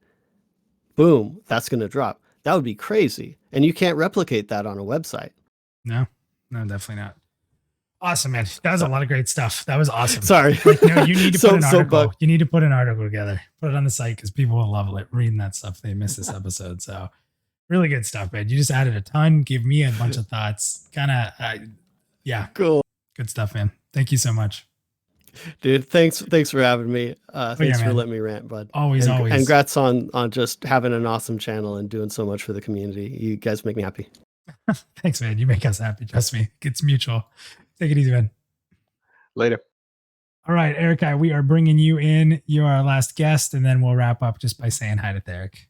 boom, that's going to drop. That would be crazy. And you can't replicate that on a website. No, definitely not. Awesome, man. That was a lot of great stuff. That was awesome. Sorry. Like, no, you need to put an article. But You need to put an article together. Put it on the site because people will love it reading that stuff. They missed this episode. So really good stuff, man. You just added a ton. Give me a bunch of thoughts. Kind of, yeah. Cool. Good stuff, man. Thank you so much. Dude, thanks for having me. Thanks for man. letting me rant, bud. Always. And congrats on just having an awesome channel and doing so much for the community. You guys make me happy. Thanks, man. You make us happy. Trust me. It's mutual. Take it easy, man. Later. All right, Eric, we are bringing you in. You are our last guest, and then we'll wrap up just by saying hi to Eric.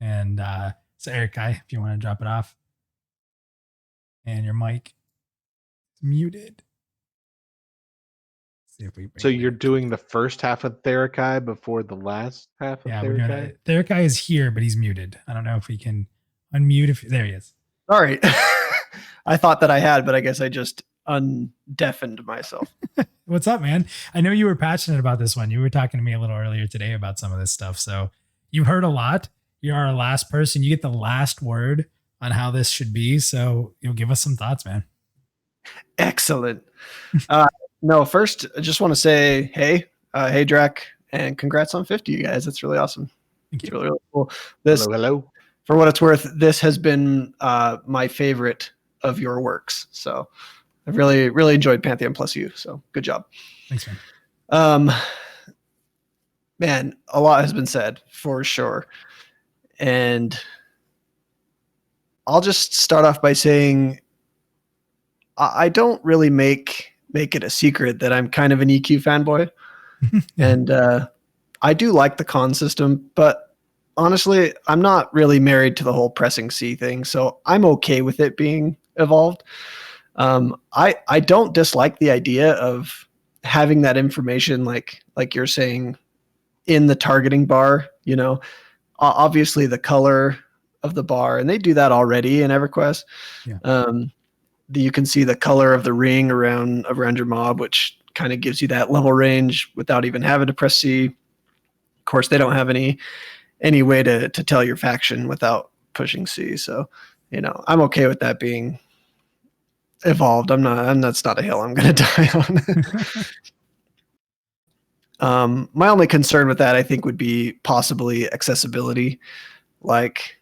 And so, Eric, if you want to drop it off. And your mic is muted. See if we So you're doing the first half of Therakai before the last half of Therakai? Therakai is here, but he's muted. I don't know if we can unmute. There he is. All right. I thought that I had, but I guess I just undeafened myself. What's up, man? I know you were passionate about this one. You were talking to me a little earlier today about some of this stuff. So you've heard a lot. You're our last person. You get the last word on how this should be. So you'll give us some thoughts, man. Excellent. No, first, I just want to say, hey, Draq, and congrats on 50, you guys. That's really awesome. Thank you. It's really, really cool. This, Hello. for what it's worth, this has been my favorite of your works. So I've really, really enjoyed Pantheon plus you. So good job. Thanks, man. Man, a lot has been said for sure. And I'll just start off by saying I don't really make it a secret that I'm kind of an EQ fanboy. And I do like the con system, but honestly, I'm not really married to the whole pressing C thing. So I'm okay with it being evolved. I don't dislike the idea of having that information like you're saying in the targeting bar, obviously the color of the bar, and they do that already in EverQuest. Yeah. You can see the color of the ring around your mob, which kind of gives you that level range without even having to press C. Of course, they don't have any way to tell your faction without pushing C. So, I'm okay with that being evolved. That's not a hill I'm going to die on. My only concern with that, I think, would be possibly accessibility. Like,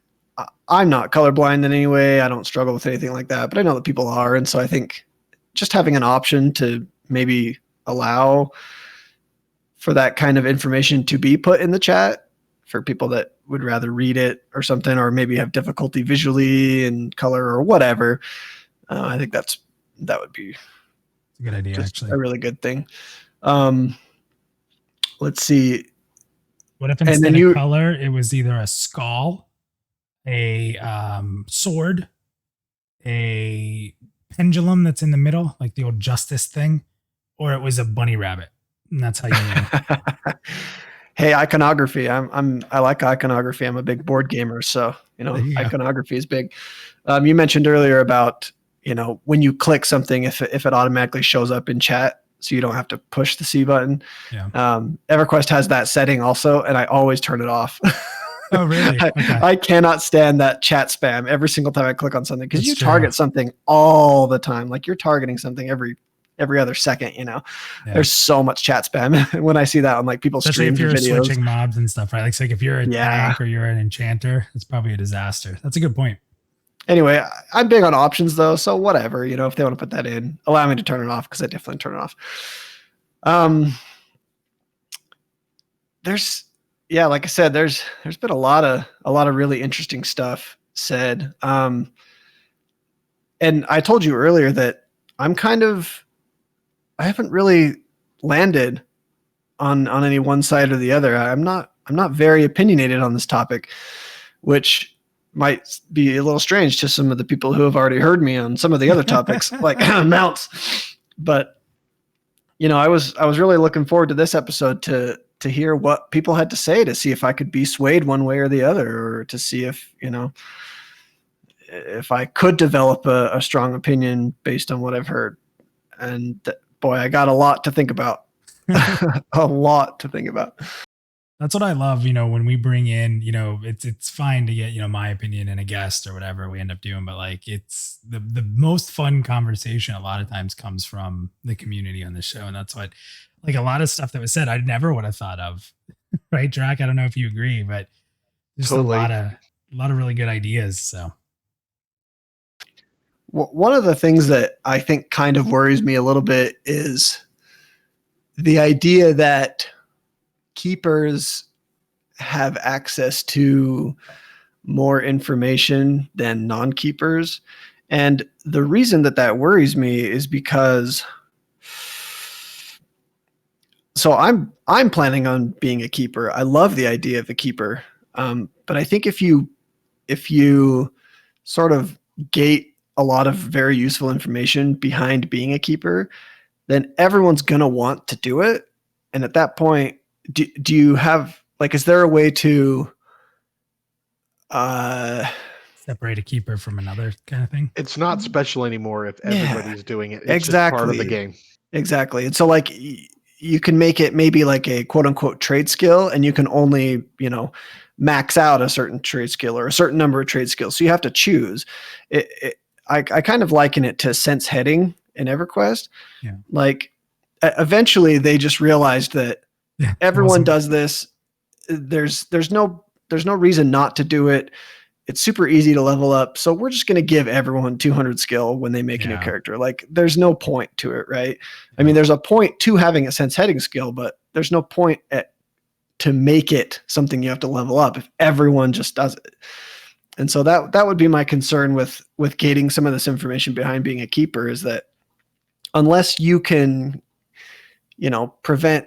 I'm not colorblind in any way. I don't struggle with anything like that, but I know that people are. And so I think just having an option to maybe allow for that kind of information to be put in the chat for people that would rather read it or something, or maybe have difficulty visually and color or whatever. I think that would be a good idea, actually. A really good thing. Let's see. What if instead of color, it was either a skull, a sword, a pendulum that's in the middle, like the old justice thing, or it was a bunny rabbit, and that's how you know. Hey, iconography. I like iconography. I'm a big board gamer, so There you go. iconography is big. You mentioned earlier about when you click something, if it automatically shows up in chat, so you don't have to push the C button. Yeah. EverQuest has that setting also, and I always turn it off. Oh, really? Okay. I cannot stand that chat spam every single time I click on something, because That's you true. target something all the time. Like, you're targeting something every other second. Yeah. There's so much chat spam. When I see that on like people's Especially if streams you're or videos. switching mobs and stuff, right? Like, so if you're a tank or you're an enchanter, it's probably a disaster. That's a good point. Anyway, I'm big on options though, so whatever. If they want to put that in, allow me to turn it off, because I definitely turn it off. Like I said, there's been a lot of really interesting stuff said. And I told you earlier that I haven't really landed on any one side or the other. I'm not very opinionated on this topic, which might be a little strange to some of the people who have already heard me on some of the other topics, like mounts. But I was really looking forward to this episode to hear what people had to say, to see if I could be swayed one way or the other, or to see if if I could develop a strong opinion based on what I've heard. And boy, I got a lot to think about. A lot to think about. That's what I love, when we bring in, it's fine to get, my opinion and a guest or whatever we end up doing, but like, it's the most fun conversation a lot of times comes from the community on the show. And that's what, like, a lot of stuff that was said, I never would have thought of, right, Draq? I don't know if you agree, but there's Totally. a lot of really good ideas. So one of the things that I think kind of worries me a little bit is the idea that keepers have access to more information than non-keepers. And the reason that worries me is because, so I'm planning on being a keeper. I love the idea of a keeper. But I think if you sort of gate a lot of very useful information behind being a keeper, then everyone's going to want to do it. And at that point, do you have, like, is there a way to separate a keeper from another kind of thing? It's not special anymore if everybody's doing it. It's exactly just part of the game. Exactly. And so, like, you can make it maybe like a quote unquote trade skill, and you can only, max out a certain trade skill or a certain number of trade skills. So you have to choose. I kind of liken it to sense heading in EverQuest. Yeah. Like, eventually they just realized that everyone does this. There's no reason not to do it. It's super easy to level up. So we're just going to give everyone 200 skill when they make a new character. Like, there's no point to it, right? I mean, there's a point to having a sense heading skill, but there's no point to make it something you have to level up if everyone just does it. And so that would be my concern with gating some of this information behind being a keeper, is that unless you can, prevent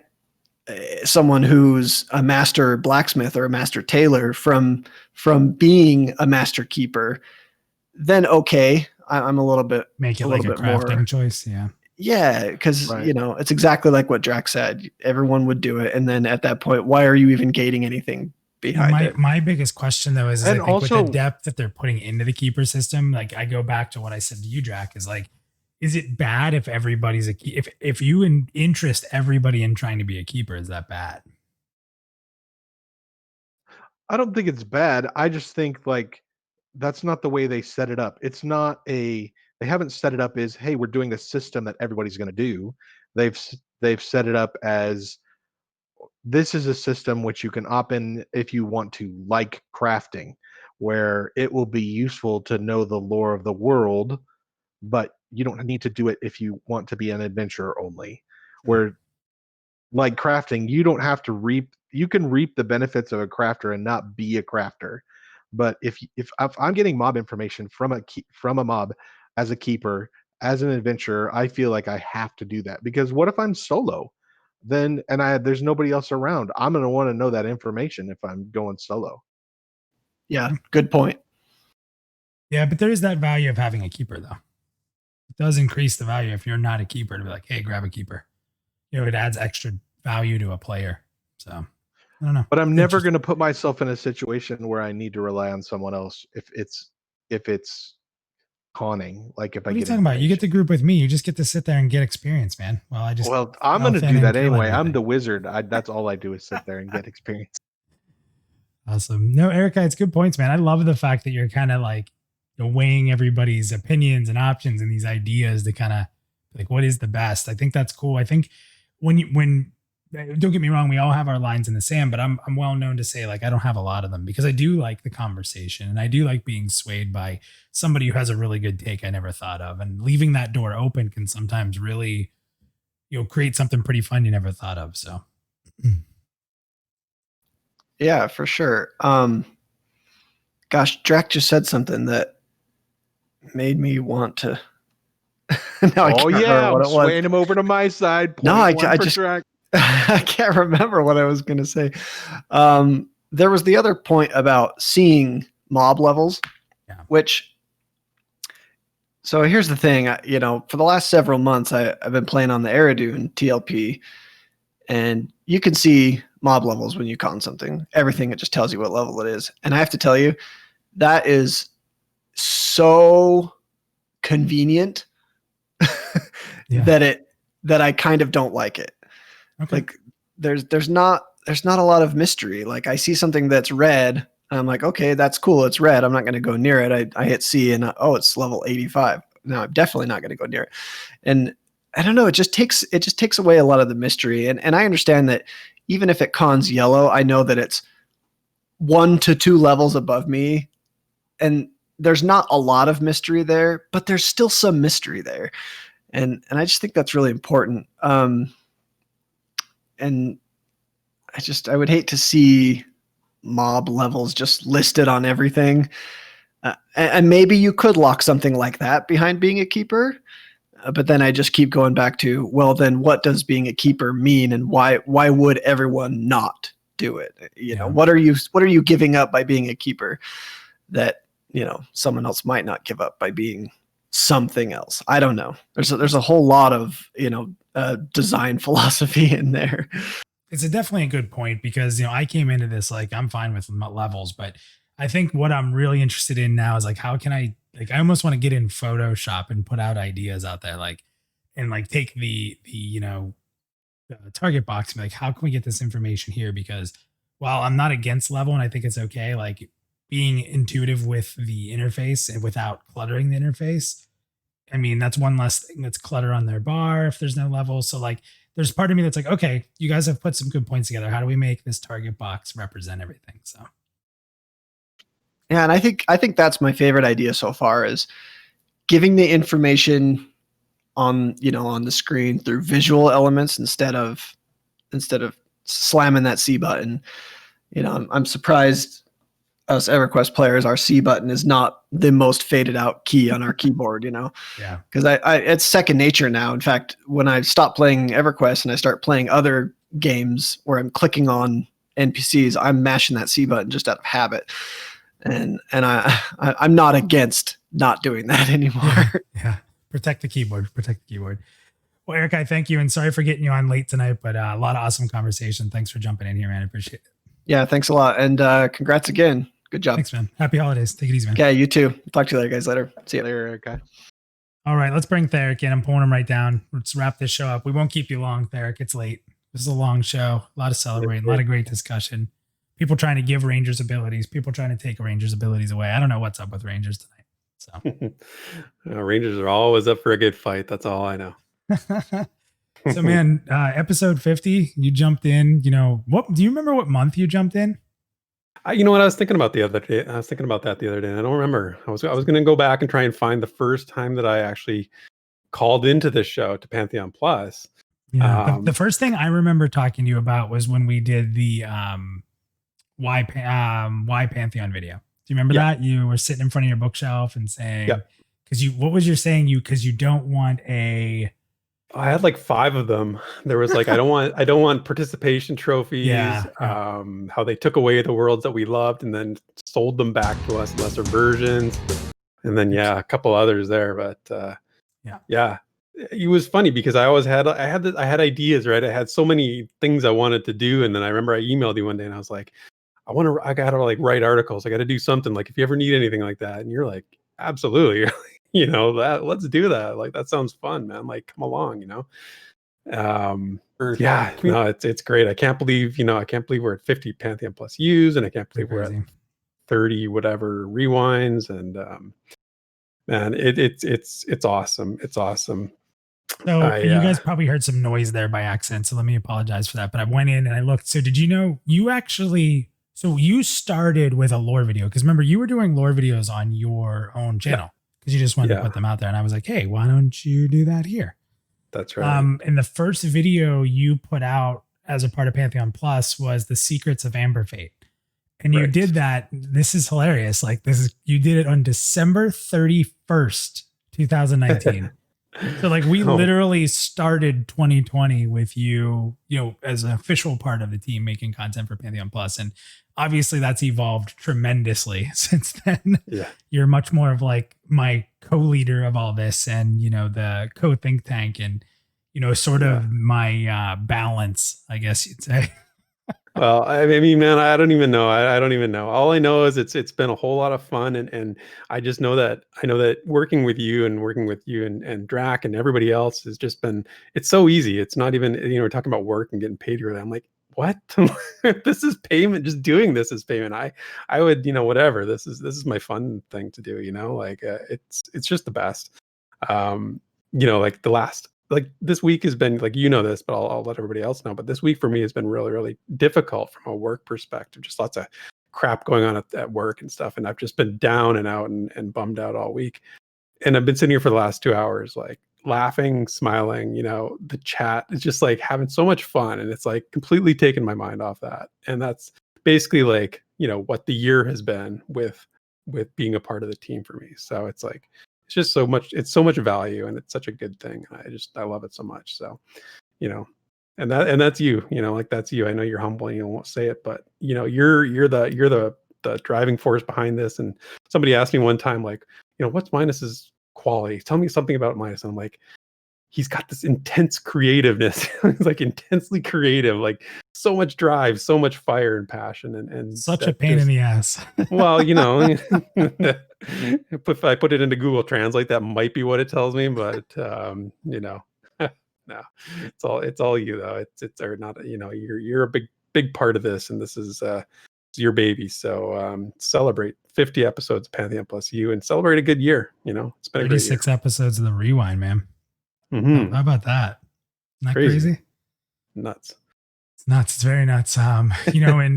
someone who's a master blacksmith or a master tailor from being a master keeper, then okay, I'm a little bit make it like a crafting choice. Yeah, because it's exactly like what Draq said. Everyone would do it, and then at that point, why are you even gating anything behind it? My biggest question though is I think also, with the depth that they're putting into the keeper system, like, I go back to what I said to you, Draq, is like, is it bad if everybody's if you interest everybody in trying to be a keeper? Is that bad? I don't think it's bad. I just think, like, that's not the way they set it up. It's not they haven't set it up as, hey, we're doing a system that everybody's going to do. They've set it up as, this is a system which you can opt in if you want to, like crafting, where it will be useful to know the lore of the world, but you don't need to do it if you want to be an adventurer only. Where, like crafting, you don't have to you can reap the benefits of a crafter and not be a crafter. But if I'm getting mob information from a mob as a keeper, as an adventurer, I feel like I have to do that, because what if I'm solo? Then there's nobody else around. I'm going to want to know that information if I'm going solo. Yeah, good point. Yeah, but there is that value of having a keeper, though. It does increase the value if you're not a keeper to be like, hey, grab a keeper. It adds extra value to a player. So I don't know. But I'm never going to put myself in a situation where I need to rely on someone else if it's conning. Like if What I are you get talking about? You get to information. group with me. You just get to sit there and get experience, man. Well, I'm going to elf in do and that kill anyway. I'm everything. the wizard. That's all I do is sit there and get experience. Awesome. No, Erica, it's good points, man. I love the fact that you're kind of like weighing everybody's opinions and options and these ideas to kind of like what is the best. I think that's cool. I think when don't get me wrong, we all have our lines in the sand, but I'm well known to say like I don't have a lot of them because I do like the conversation and I do like being swayed by somebody who has a really good take I never thought of, and leaving that door open can sometimes really create something pretty fun you never thought of. So Yeah, for sure. Gosh, Draq just said something that made me want to. Now I can't remember I'm what it was. swaying him over to my side. No, I Point one for just Draq. I can't remember what I was going to say. There was the other point about seeing mob levels, which. So here's the thing, for the last several months, I've been playing on the Eridu TLP, and you can see mob levels when you con something. Everything, it just tells you what level it is. And I have to tell you, that is so convenient that I kind of don't like it. Okay. Like there's not a lot of mystery. Like I see something that's red, and I'm like, okay, that's cool. It's red. I'm not going to go near it. I hit C and it's level 85. No, I'm definitely not going to go near it. And I don't know. It just takes away a lot of the mystery. And I understand that even if it cons yellow, I know that it's 1 to 2 levels above me, and there's not a lot of mystery there, but there's still some mystery there. And I just think that's really important. And I would hate to see mob levels just listed on everything. And maybe you could lock something like that behind being a keeper. But then I just keep going back to, well, then what does being a keeper mean, and why would everyone not do it? What are you giving up by being a keeper that someone else might not give up by being something else? I don't know. There's a whole lot of design philosophy in there. It's definitely a good point because I came into this like I'm fine with levels, but I think what I'm really interested in now is like how can I almost want to get in Photoshop and put out ideas out there, and take the target box and be like, how can we get this information here? Because while I'm not against level and I think it's okay, like being intuitive with the interface and without cluttering the interface, I mean, that's one less thing that's clutter on their bar if there's no level. So like there's part of me that's like, okay, you guys have put some good points together. How do we make this target box represent everything? So yeah, and I think that's my favorite idea so far is giving the information on the screen through visual elements instead of slamming that C button. I'm surprised us EverQuest players, our C button is not the most faded out key on our keyboard, Yeah. Because it's second nature now. In fact, when I stop playing EverQuest and I start playing other games where I'm clicking on NPCs, I'm mashing that C button just out of habit. And I'm not against not doing that anymore. Yeah. Protect the keyboard. Well, Eric, I thank you, and sorry for getting you on late tonight, but a lot of awesome conversation. Thanks for jumping in here, man. I appreciate it. Yeah, thanks a lot. And congrats again. Good job. Thanks, man. Happy holidays. Take it easy, man. Yeah, you too. Talk to you later, guys. Later. See you later, Eric. All right, let's bring Theric in. I'm pulling him right down. Let's wrap this show up. We won't keep you long, Theric. It's late. This is a long show. A lot of celebrating, a lot of great discussion. People trying to give Rangers abilities, people trying to take Rangers abilities away. I don't know what's up with Rangers tonight. So Rangers are always up for a good fight. That's all I know. So, man, episode 50, you jumped in. What do you remember? What month you jumped in? You know what I was thinking about the other day? I was thinking about that the other day. And I don't remember. I was going to go back and try and find the first time that I actually called into this show to Pantheon Plus. Yeah, the first thing I remember talking to you about was when we did the why Pantheon video. Do you remember that? You were sitting in front of your bookshelf and saying, what was your saying? Because you don't want a. I had like 5 of them. There was like, I don't want participation trophies. Yeah. How they took away the worlds that we loved and then sold them back to us lesser versions. And then, a couple others there, but yeah, it was funny because I had ideas, right? I had so many things I wanted to do, and then I remember I emailed you one day and I was like, I gotta like write articles. I gotta do something. Like if you ever need anything like that, and you're like, absolutely, let's do that. Like that sounds fun, man. Like come along, Yeah, no, it's great. I can't believe we're at 50 Pantheon plus U's, and I can't believe we're at 30 whatever rewinds, and man, it's awesome. It's awesome. So you guys probably heard some noise there by accident, so let me apologize for that. But I went in and I looked. So did you know you started with a lore video? Because remember, you were doing lore videos on your own channel because you just wanted to put them out there. And I was like, hey, why don't you do that here? That's right. And the first video you put out as a part of Pantheon Plus was the Secrets of Amber Fate. And you did that. This is hilarious. Like you did it on December 31st, 2019. So like we literally started 2020 with you, as an official part of the team making content for Pantheon Plus. And obviously that's evolved tremendously since then. Yeah. You're much more of like my co-leader of all this and, the co-think tank and, sort of my balance, I guess you'd say. Well, I mean, man, I don't even know. I don't even know. All I know is it's been a whole lot of fun, and I just know that working with you and Draq and everybody else has just been. It's so easy. It's not even we're talking about work and getting paid here. I'm like, what? This is payment. Just doing this is payment. I would whatever. This is my fun thing to do. Like it's just the best. Like the last. Like this week has been like this, but I'll let everybody else know. But this week for me has been really, really difficult from a work perspective. Just lots of crap going on at work and stuff. And I've just been down and out and bummed out all week. And I've been sitting here for the last 2 hours, like laughing, smiling. The chat is just like having so much fun, and it's like completely taken my mind off that. And that's basically like what the year has been with being a part of the team for me. So it's like. It's just it's so much value, and it's such a good thing. I love it so much. So, and that's you, like that's you. I know you're humble and you won't say it, but you're the driving force behind this. And somebody asked me one time, like, what's Minus's quality? Tell me something about Minus. And I'm like, he's got this intense creativeness. He's like intensely creative, like so much drive, so much fire and passion, and such a pain in the ass. Well, if I put it into Google Translate, that might be what it tells me, but no, it's all you though. It's or not, you're a big part of this, and this is your baby. So celebrate 50 episodes of Pantheon plus you, and celebrate a good year. It's been 36 episodes of the Rewind, man. Mm-hmm. How about that? Isn't that crazy? Nuts. It's nuts. It's very nuts. And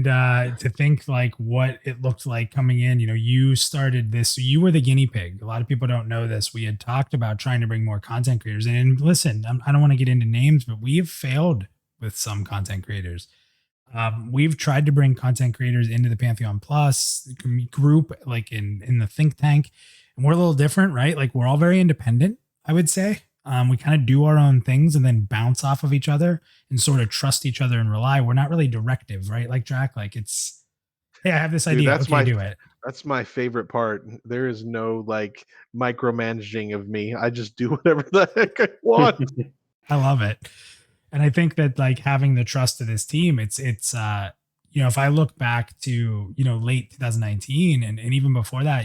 to think like what it looked like coming in, you started this. So you were the guinea pig. A lot of people don't know this. We had talked about trying to bring more content creators. And listen, I don't want to get into names, but we have failed with some content creators. We've tried to bring content creators into the Pantheon Plus group, like in the think tank. And we're a little different, right? Like we're all very independent, I would say. We kind of do our own things and then bounce off of each other and sort of trust each other and rely. We're not really directive, right? Like Draq, like it's, hey, I have this idea. Do it. That's my favorite part. There is no like micromanaging of me. I just do whatever the heck I want. I love it. And I think that like having the trust of this team, it's if I look back to, late 2019 and even before that,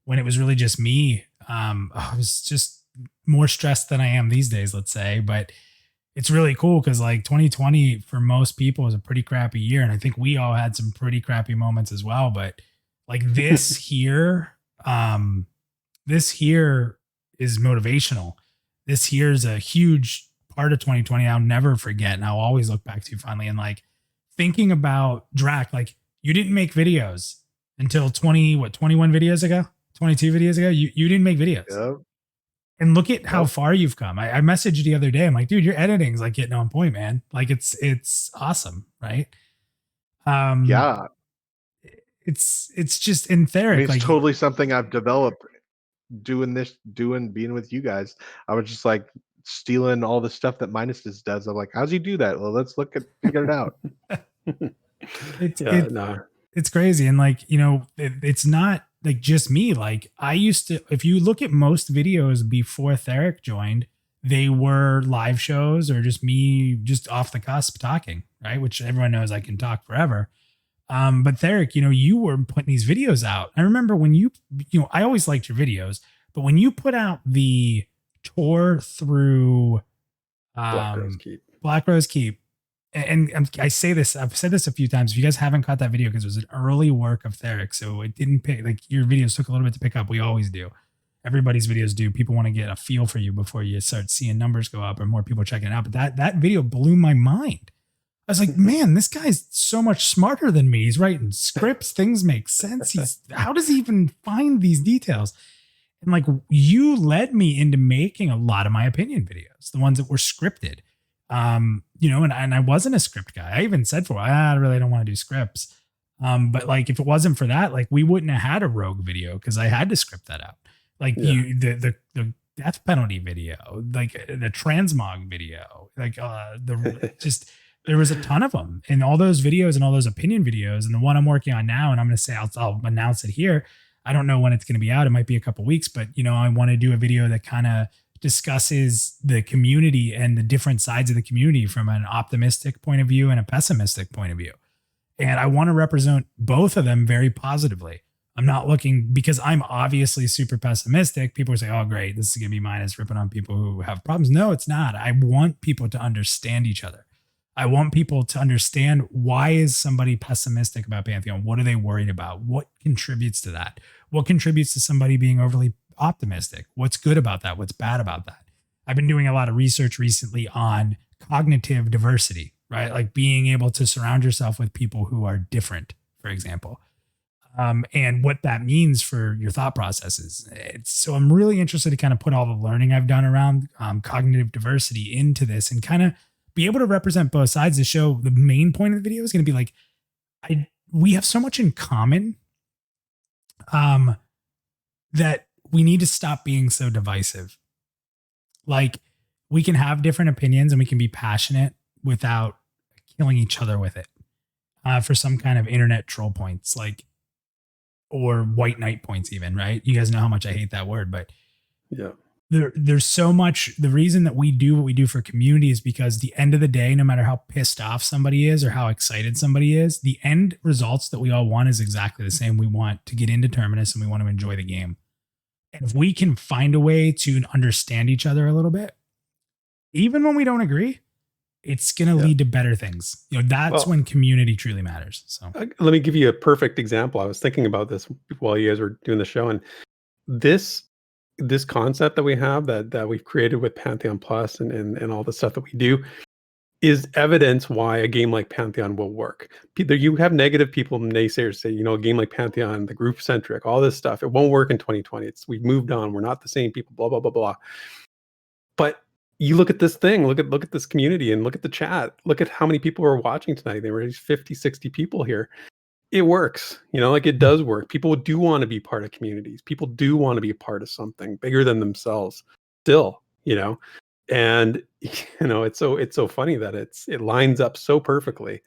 when it was really just me, I was just more stressed than I am these days, let's say, but it's really cool because like 2020 for most people was a pretty crappy year. And I think we all had some pretty crappy moments as well. But like this here is motivational. This here is a huge part of 2020. I'll never forget. And I'll always look back to finally. And like thinking about Draq, like you didn't make videos until 21 videos ago, 22 videos ago. You didn't make videos. Yep. And look at how far you've come. I messaged you the other day. I'm like, dude, your editing's like getting on point, man. Like it's awesome, right? Yeah. It's just etheric. I mean, it's like, totally something I've developed being with you guys. I was just like stealing all the stuff that Minus does. I'm like, how's he do that? Well, let's figure it out. It's crazy. And like, it's not like just me. Like I used to, if you look at most videos before Theric joined, they were live shows or just me just off the cusp talking, right? Which everyone knows I can talk forever. But Theric, you were putting these videos out. I remember when I always liked your videos, but when you put out the tour through Black Rose Keep, and I say this, I've said this a few times. If you guys haven't caught that video, because it was an early work of Theric, so it didn't pick, like your videos took a little bit to pick up. We always do. Everybody's videos do. People want to get a feel for you before you start seeing numbers go up or more people checking it out. But that video blew my mind. I was like, man, this guy's so much smarter than me. He's writing scripts. Things make sense. How does he even find these details? And like, you led me into making a lot of my opinion videos, the ones that were scripted. And I wasn't a script guy. I even said I really don't want to do scripts. But like, if it wasn't for that, like we wouldn't have had a rogue video because I had to script that out. Like the death penalty video, like the transmog video, like there was a ton of them in all those videos and all those opinion videos. And the one I'm working on now, and I'm going to say, I'll announce it here. I don't know when it's going to be out. It might be a couple weeks, but I want to do a video that kind of discusses the community and the different sides of the community from an optimistic point of view and a pessimistic point of view. And I want to represent both of them very positively. I'm not looking, because I'm obviously super pessimistic. People say, oh, great, this is going to be mine. It's ripping on people who have problems. No, it's not. I want people to understand each other. I want people to understand, why is somebody pessimistic about Pantheon? What are they worried about? What contributes to that? What contributes to somebody being overly optimistic? What's good about that? What's bad about that? I've been doing a lot of research recently on cognitive diversity, right? Like being able to surround yourself with people who are different, for example. And what that means for your thought processes. So I'm really interested to kind of put all the learning I've done around cognitive diversity into this and kind of be able to represent both sides. To show the main point of the video is going to be like, we have so much in common that we need to stop being so divisive. Like, we can have different opinions and we can be passionate without killing each other with it for some kind of internet troll points, like, or white knight points even, right? You guys know how much I hate that word, but yeah, there's so much. The reason that we do what we do for community is because the end of the day, no matter how pissed off somebody is or how excited somebody is, the end results that we all want is exactly the same. We want to get into Terminus and we want to enjoy the game. And if we can find a way to understand each other a little bit, even when we don't agree, it's going to lead to better things. That's when community truly matters. So let me give you a perfect example. I was thinking about this while you guys were doing the show, and this concept that we have that we've created with Pantheon Plus and all the stuff that we do is evidence why a game like Pantheon will work. You have negative people, naysayers say, a game like Pantheon, the group centric, all this stuff, it won't work in 2020. We've moved on. We're not the same people, blah, blah, blah, blah. But you look at this thing, look at this community and look at the chat. Look at how many people are watching tonight. There were 50, 60 people here. It works, like it does work. People do want to be part of communities. People do want to be a part of something bigger than themselves still, and it's so funny that it lines up so perfectly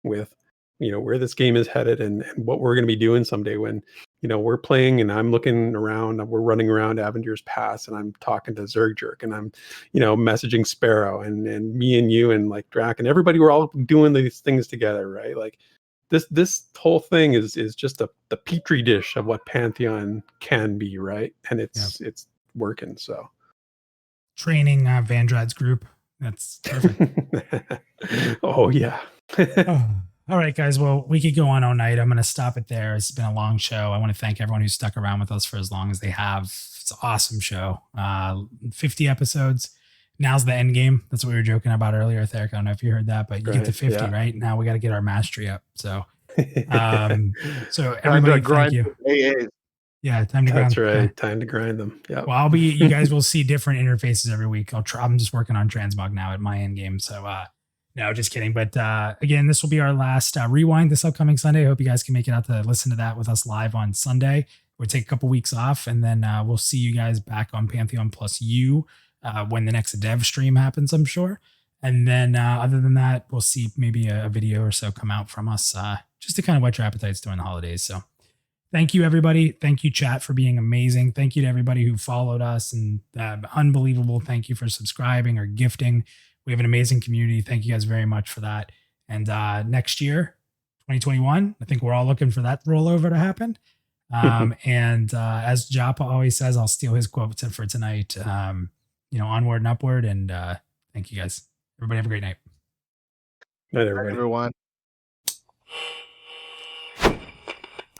with, where this game is headed and what we're going to be doing someday when, we're playing and I'm looking around, we're running around Avenger's Pass and I'm talking to Zergjerk and I'm, messaging Sparrow and me and you and like Draq and everybody, we're all doing these things together, right? Like this whole thing is just the petri dish of what Pantheon can be, right? And it's working. So training Vandrad's group. That's perfect. Oh yeah. All right, guys. Well, we could go on all night. I'm going to stop it there. It's been a long show. I want to thank everyone who stuck around with us for as long as they have. It's an awesome show. 50 episodes. Now's the end game. That's what we were joking about earlier, Theric. I don't know if you heard that, but you get to 50, right? Now we got to get our mastery up. So, so everybody, thank you. AAs. Yeah, time to grind. That's right. Time to grind them. Yeah. Well, you guys will see different interfaces every week. I'm just working on transmog now at my end game. So, no, just kidding. But again, this will be our last rewind this upcoming Sunday. I hope you guys can make it out to listen to that with us live on Sunday. We'll take a couple weeks off and then we'll see you guys back on Pantheon Plus U when the next dev stream happens, I'm sure. And then other than that, we'll see maybe a video or so come out from us just to kind of whet your appetites during the holidays. So thank you, everybody. Thank you, chat, for being amazing. Thank you to everybody who followed us, and unbelievable. Thank you for subscribing or gifting. We have an amazing community. Thank you guys very much for that. And next year, 2021, I think we're all looking for that rollover to happen. And as Joppa always says, I'll steal his quote for tonight. Onward and upward. And thank you guys. Everybody have a great night. Night, everybody. Everyone.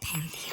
Pantheon.